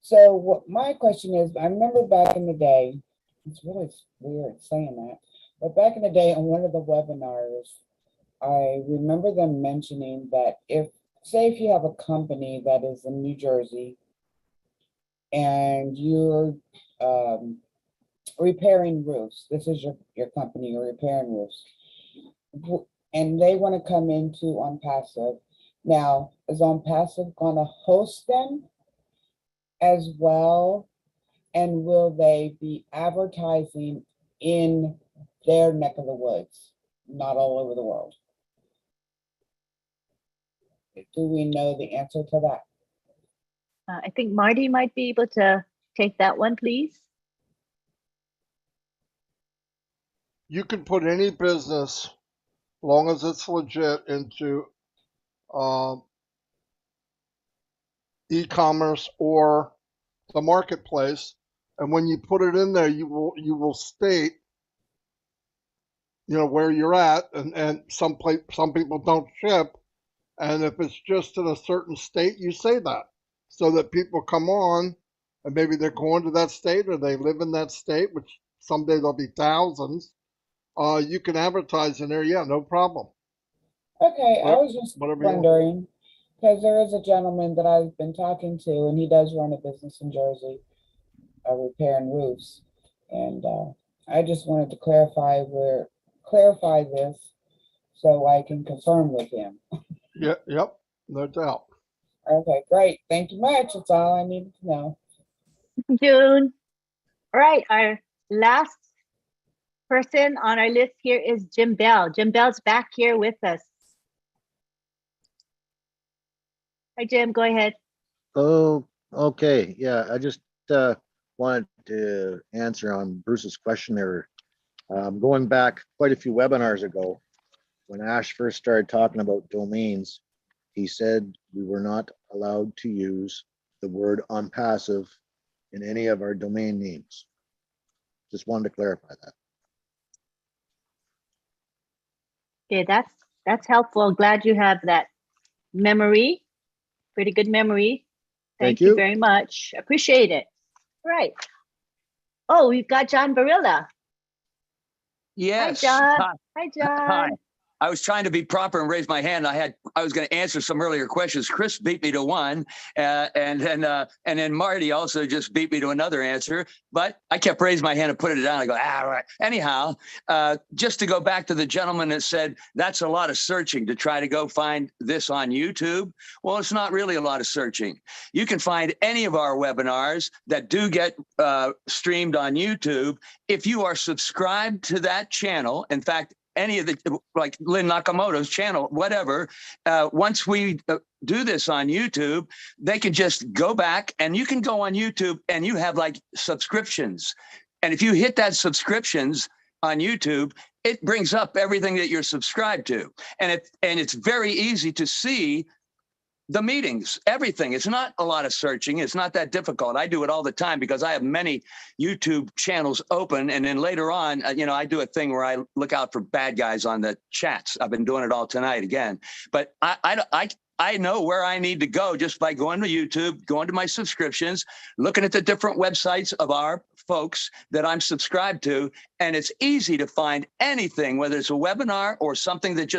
So what my question is, I remember back in the day, it's really weird saying that, but back in the day on one of the webinars, I remember them mentioning that say if you have a company that is in New Jersey and you're repairing roofs, this is your company, you're repairing roofs, and they want to come into ONPASSIVE. Now, is ONPASSIVE going to host them as well? And will they be advertising in their neck of the woods, not all over the world? Do we know the answer to that? I think Marty might be able to take that one, please. You can put any business, as long as it's legit, into e-commerce or the marketplace, and when you put it in there, you will state, you know, where you're at, and some people don't ship, and if it's just in a certain state, you say that so that people come on, and maybe they're going to that state or they live in that state, which someday there'll be thousands. You can advertise in there, yeah, no problem. Okay, I was just wondering, because there is a gentleman that I've been talking to, and he does run a business in Jersey, repairing roofs. And I just wanted to clarify this so I can confirm with him. Yeah, yep, no doubt. Okay, great. Thank you much. That's all I needed to know. June. All right, our last person on our list here is Jim Bell. Jim Bell's back here with us. Hi, Jim, go ahead. Oh, okay. Yeah, I just wanted to answer on Bruce's question there. Going back quite a few webinars ago, when Ash first started talking about domains, he said we were not allowed to use the word ONPASSIVE in any of our domain names. Just wanted to clarify that. Okay, that's helpful. Glad you have that memory. Pretty good memory. Thank you very much. Appreciate it. Right. Oh, we've got John Barilla. Yes. Hi, John. Hi. Hi, John. Hi. I was trying to be proper and raise my hand. I was going to answer some earlier questions. Chris beat me to one, and then Marty also just beat me to another answer. But I kept raising my hand and putting it down. I go, right. Anyhow, just to go back to the gentleman that said that's a lot of searching to try to go find this on YouTube. Well, it's not really a lot of searching. You can find any of our webinars that do get streamed on YouTube if you are subscribed to that channel. In fact, any of the, like Lynn Nakamoto's channel, whatever, once we do this on YouTube, they can just go back, and you can go on YouTube and you have like subscriptions. And if you hit that subscriptions on YouTube, it brings up everything that you're subscribed to. And it's very easy to see the meetings, everything. It's not a lot of searching. It's not that difficult. I do it all the time because I have many YouTube channels open. And then later on, I do a thing where I look out for bad guys on the chats. I've been doing it all tonight again. But I know where I need to go just by going to YouTube, going to my subscriptions, looking at the different websites of our folks that I'm subscribed to. And it's easy to find anything, whether it's a webinar or something that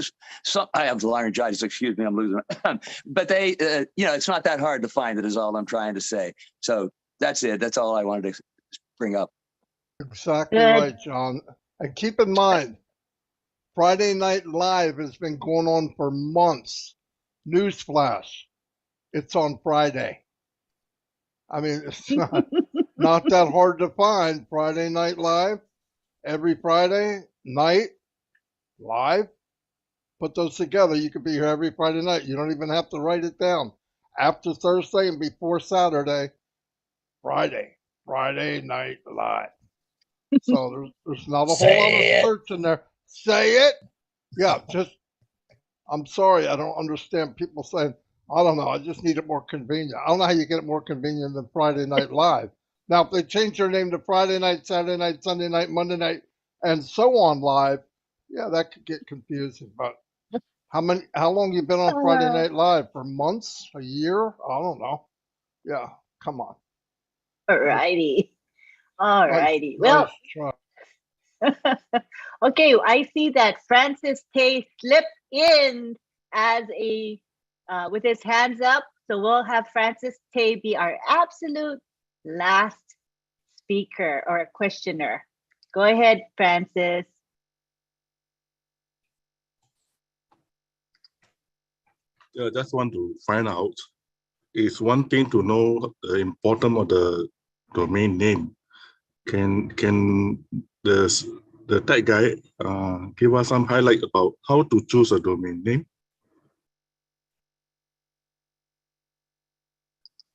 I have laryngitis, excuse me, I'm losing it. But it's not that hard to find it is all I'm trying to say. So that's it. That's all I wanted to bring up. Exactly right, John. And keep in mind, Friday Night Live has been going on for months. Newsflash, it's on Friday. I mean, it's not that hard to find. Friday Night Live, every Friday night, live. Put those together. You could be here every Friday night. You don't even have to write it down. After Thursday and before Saturday, Friday Night Live. So there's not a whole lot of search in there. Say it. Yeah, I'm sorry, I don't understand people saying, I don't know, I just need it more convenient. I don't know how you get it more convenient than Friday Night Live. Now, if they change their name to Friday night, Saturday night, Sunday night, Monday night, and so on live, yeah, that could get confusing. But how long you been on Friday Night Live? For months? A year? I don't know. Yeah, come on. All righty. Well, okay, I see that Francis Tay slipped in as with his hands up. So we'll have Francis Tay be our absolute last speaker or questioner. Go ahead, Francis. I just want to find out, it's one thing to know the importance of the domain name. Can the tech guy give us some highlight about how to choose a domain name?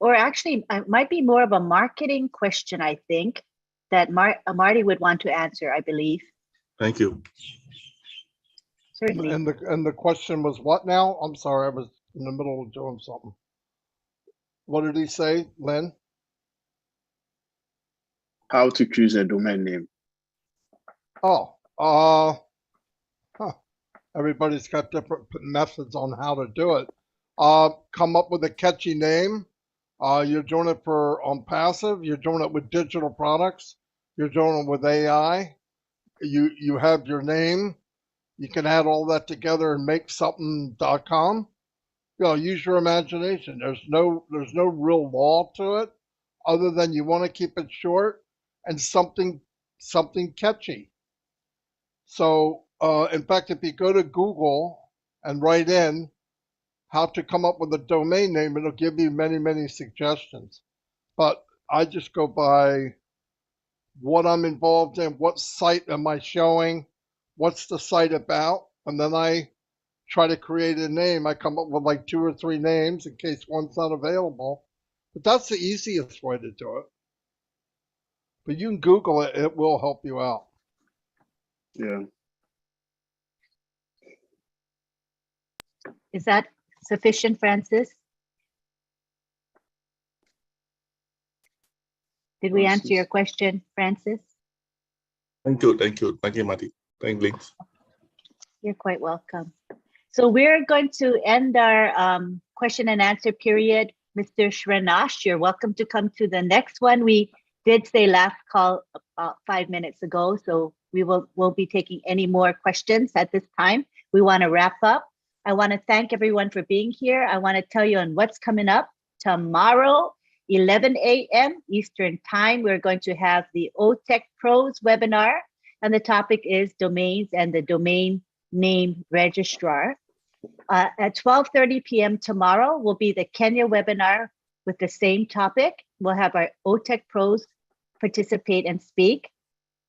Or actually, it might be more of a marketing question, I think, that Marty would want to answer, I believe. Thank you. Certainly. And the question was what now? I'm sorry, I was in the middle of doing something. What did he say, Len? How to choose a domain name. Everybody's got different methods on how to do it. Come up with a catchy name. You're doing it for ONPASSIVE. You're doing it with digital products. You're doing it with AI. You have your name. You can add all that together and make something.com. Use your imagination. There's no real law to it, other than you want to keep it short and something catchy. So, in fact, if you go to Google and write in how to come up with a domain name, it'll give you many, many suggestions. But I just go by what I'm involved in, what site am I showing, what's the site about, and then I try to create a name. I come up with like 2 or 3 names in case one's not available. But that's the easiest way to do it. But you can Google it, it will help you out. Yeah. Is that sufficient, Francis? Did we answer your question, Francis? Thank you, Marty. Thank you. You're quite welcome. So we're going to end our question and answer period Mr. Shrinash, you're welcome to come to the next one. We did say last call about 5 minutes ago, so we'll be taking any more questions at this time. We want to wrap up. I want to thank everyone for being here. I want to tell you on what's coming up. Tomorrow, 11 a.m. Eastern Time, we're going to have the OTech Pros webinar, and the topic is domains and the domain name registrar. At 12:30 p.m. tomorrow will be the Kenya webinar with the same topic. We'll have our OTech Pros participate and speak.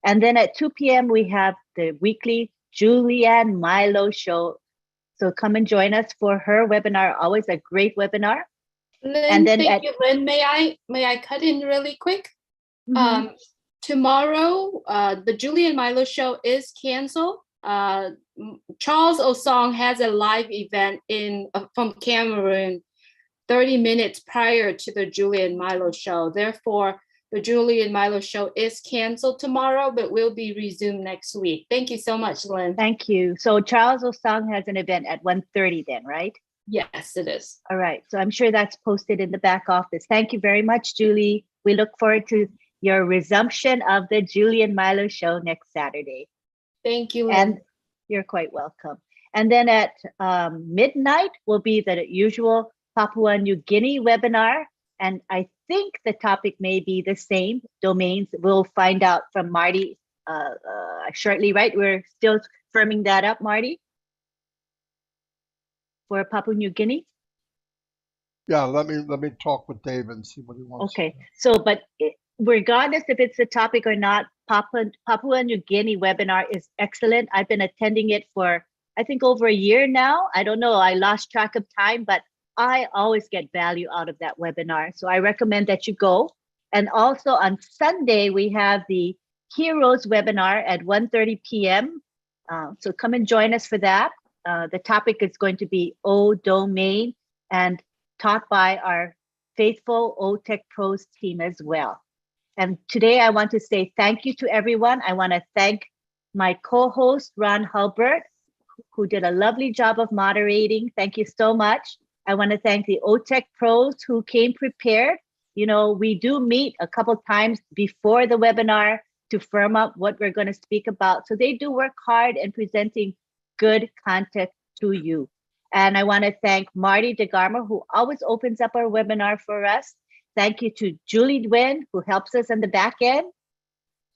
And then at 2 p.m. we have the weekly Julianne Milo show. So come and join us for her webinar, always a great webinar. Lynn, And then thank you, Lynn. May I cut in really quick? Tomorrow, the Julianne Milo show is canceled. Charles Osong has a live event from Cameroon 30 minutes prior to the Julianne Milo show. Therefore, the Julianne Milo show is canceled tomorrow, but will be resumed next week. Thank you so much, Lynn. Thank you. So Charles Osong has an event at 1:30 then, right? Yes, it is. All right. So I'm sure that's posted in the back office. Thank you very much, Julie. We look forward to your resumption of the Julianne Milo show next Saturday. Thank you, Lynn. And you're quite welcome. And then at midnight will be the usual Papua New Guinea webinar. And I think the topic may be the same, domains. We'll find out from Marty shortly, right? We're still firming that up, Marty, for Papua New Guinea. Yeah, let me talk with Dave and see what he wants. Okay, so but regardless if it's a topic or not, Papua New Guinea webinar is excellent. I've been attending it for, I think, over a year now. I don't know, I lost track of time, but I always get value out of that webinar. So I recommend that you go. And also on Sunday, we have the Heroes webinar at 1:30 p.m. So come and join us for that. The topic is going to be O domain and taught by our faithful OTech Pros team as well. And today I want to say thank you to everyone. I want to thank my co-host, Ron Hulbert, who did a lovely job of moderating. Thank you so much. I want to thank the OTech Pros who came prepared. You know, we do meet a couple times before the webinar to firm up what we're going to speak about. So they do work hard in presenting good content to you. And I want to thank Marty DeGarmo, who always opens up our webinar for us. Thank you to Julie Nguyen, who helps us on the back end.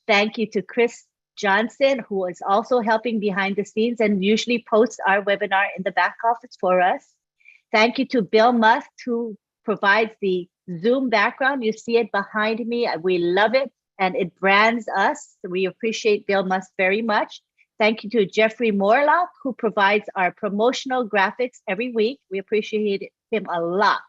Thank you to Chris Johnson, who is also helping behind the scenes and usually posts our webinar in the back office for us. Thank you to Bill Must, who provides the Zoom background. You see it behind me. We love it, and it brands us. We appreciate Bill Must very much. Thank you to Jeffrey Morlock, who provides our promotional graphics every week. We appreciate him a lot.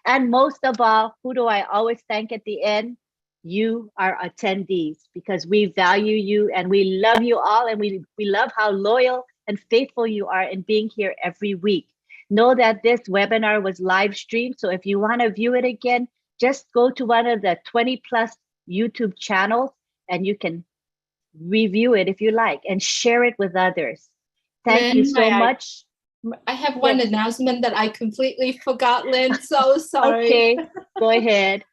And most of all, who do I always thank at the end? You, our attendees, because we value you and we love you all, and we love how loyal and faithful you are in being here every week. Know that this webinar was live streamed, so if you want to view it again, just go to one of the 20+ YouTube channels and you can review it if you like and share it with others. Thank you so much. I have one announcement that I completely forgot, Lynn. So sorry. Okay, go ahead.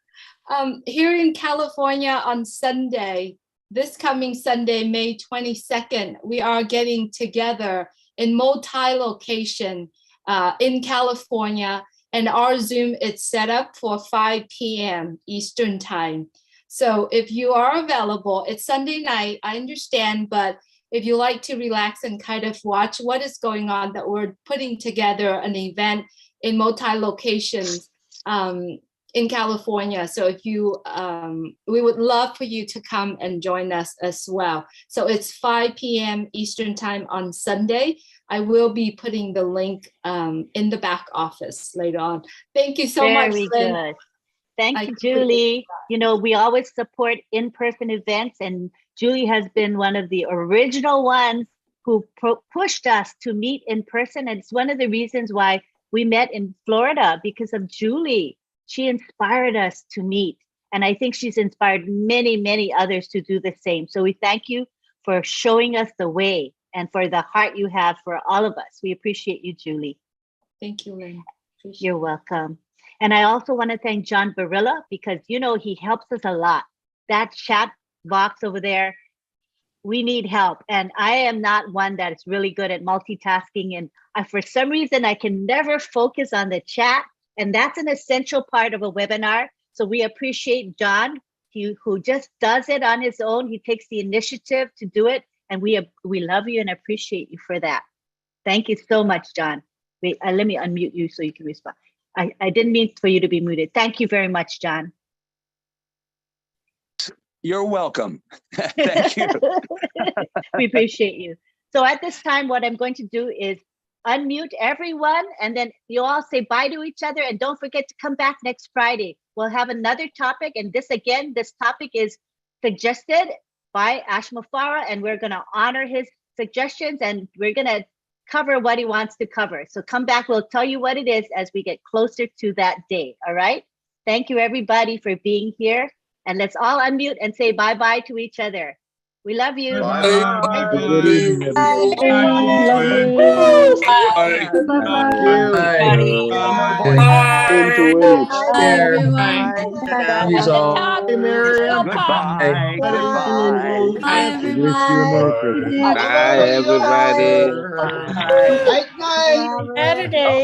Here in California on Sunday, this coming Sunday, May 22nd, we are getting together in multi-location in California, and our Zoom is set up for 5 p.m. Eastern Time. So if you are available, it's Sunday night, I understand, but if you like to relax and kind of watch what is going on, that we're putting together an event in multi-locations in California. So if you, we would love for you to come and join us as well. So it's 5 p.m. Eastern Time on Sunday. I will be putting the link in the back office later on. Thank you so much, Lynn. Very good. Thank you, Julie. You know, we always support in-person events, and Julie has been one of the original ones who pushed us to meet in person. And it's one of the reasons why we met in Florida, because of Julie. She inspired us to meet. And I think she's inspired many, many others to do the same. So we thank you for showing us the way and for the heart you have for all of us. We appreciate you, Julie. Thank you, Lynn. You're welcome. And I also want to thank John Barilla because, you know, he helps us a lot. That chat box over there, we need help. And I am not one that is really good at multitasking. And for some reason, I can never focus on the chat. And that's an essential part of a webinar. So we appreciate John, who just does it on his own. He takes the initiative to do it. And we love you and appreciate you for that. Thank you so much, John. Wait, let me unmute you so you can respond. I didn't mean for you to be muted. Thank you very much, John. You're welcome. Thank you. We appreciate you. So at this time, what I'm going to do is unmute everyone, and then you all say bye to each other. And don't forget to come back next Friday. We'll have another topic. And this topic is suggested by Ash Mufara, and we're going to honor his suggestions, and we're going to cover what he wants to cover. So come back. We'll tell you what it is as we get closer to that day. All right. Thank you, everybody, for being here. And let's all unmute and say bye-bye to each other. We love you. Bye. Good evening, Saturday.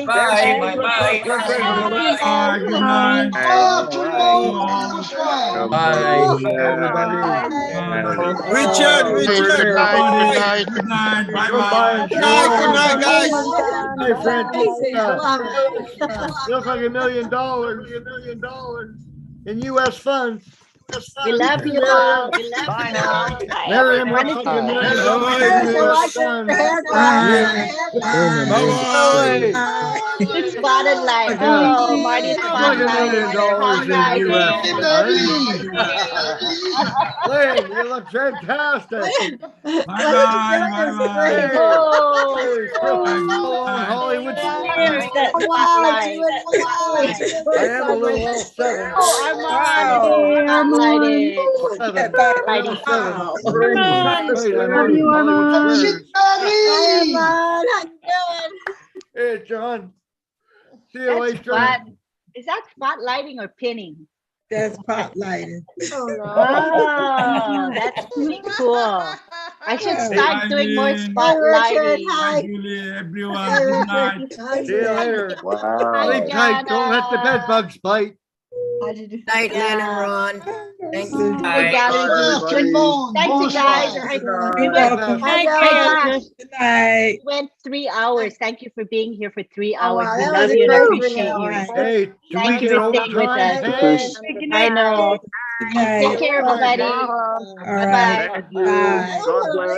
Bye. Bye. Richard. Good night. Good night. Bye-bye. Good night, guys. Hi, Francesca. Looks like $1 million in U.S. funds. We love you all. We love Bye you now. all. Miriam, looks like $1 million in U.S. funds. Good spotted light. Oh, Marty spotted light. $1 million in U.S. funds. Lynn, you look fantastic. Bye-bye. Hollywood. I am a little L7. Hey, John. See you later. Is that spotlighting or pinning? That's spotlighting. Oh, that's pretty cool. I should start doing more spotlighting. Hi, Julie, everyone. Good night. See you later. Sleep tight. Don't let the bed bugs bite. Night, Lynn and Ron. Thank you. Thank you, guys. We went 3 hours. Thank you for being here for 3 hours. We love you and appreciate you. Hey, Thank you for staying with us. I know. Take care, everybody. All right. Bye-bye. Bye. God bless.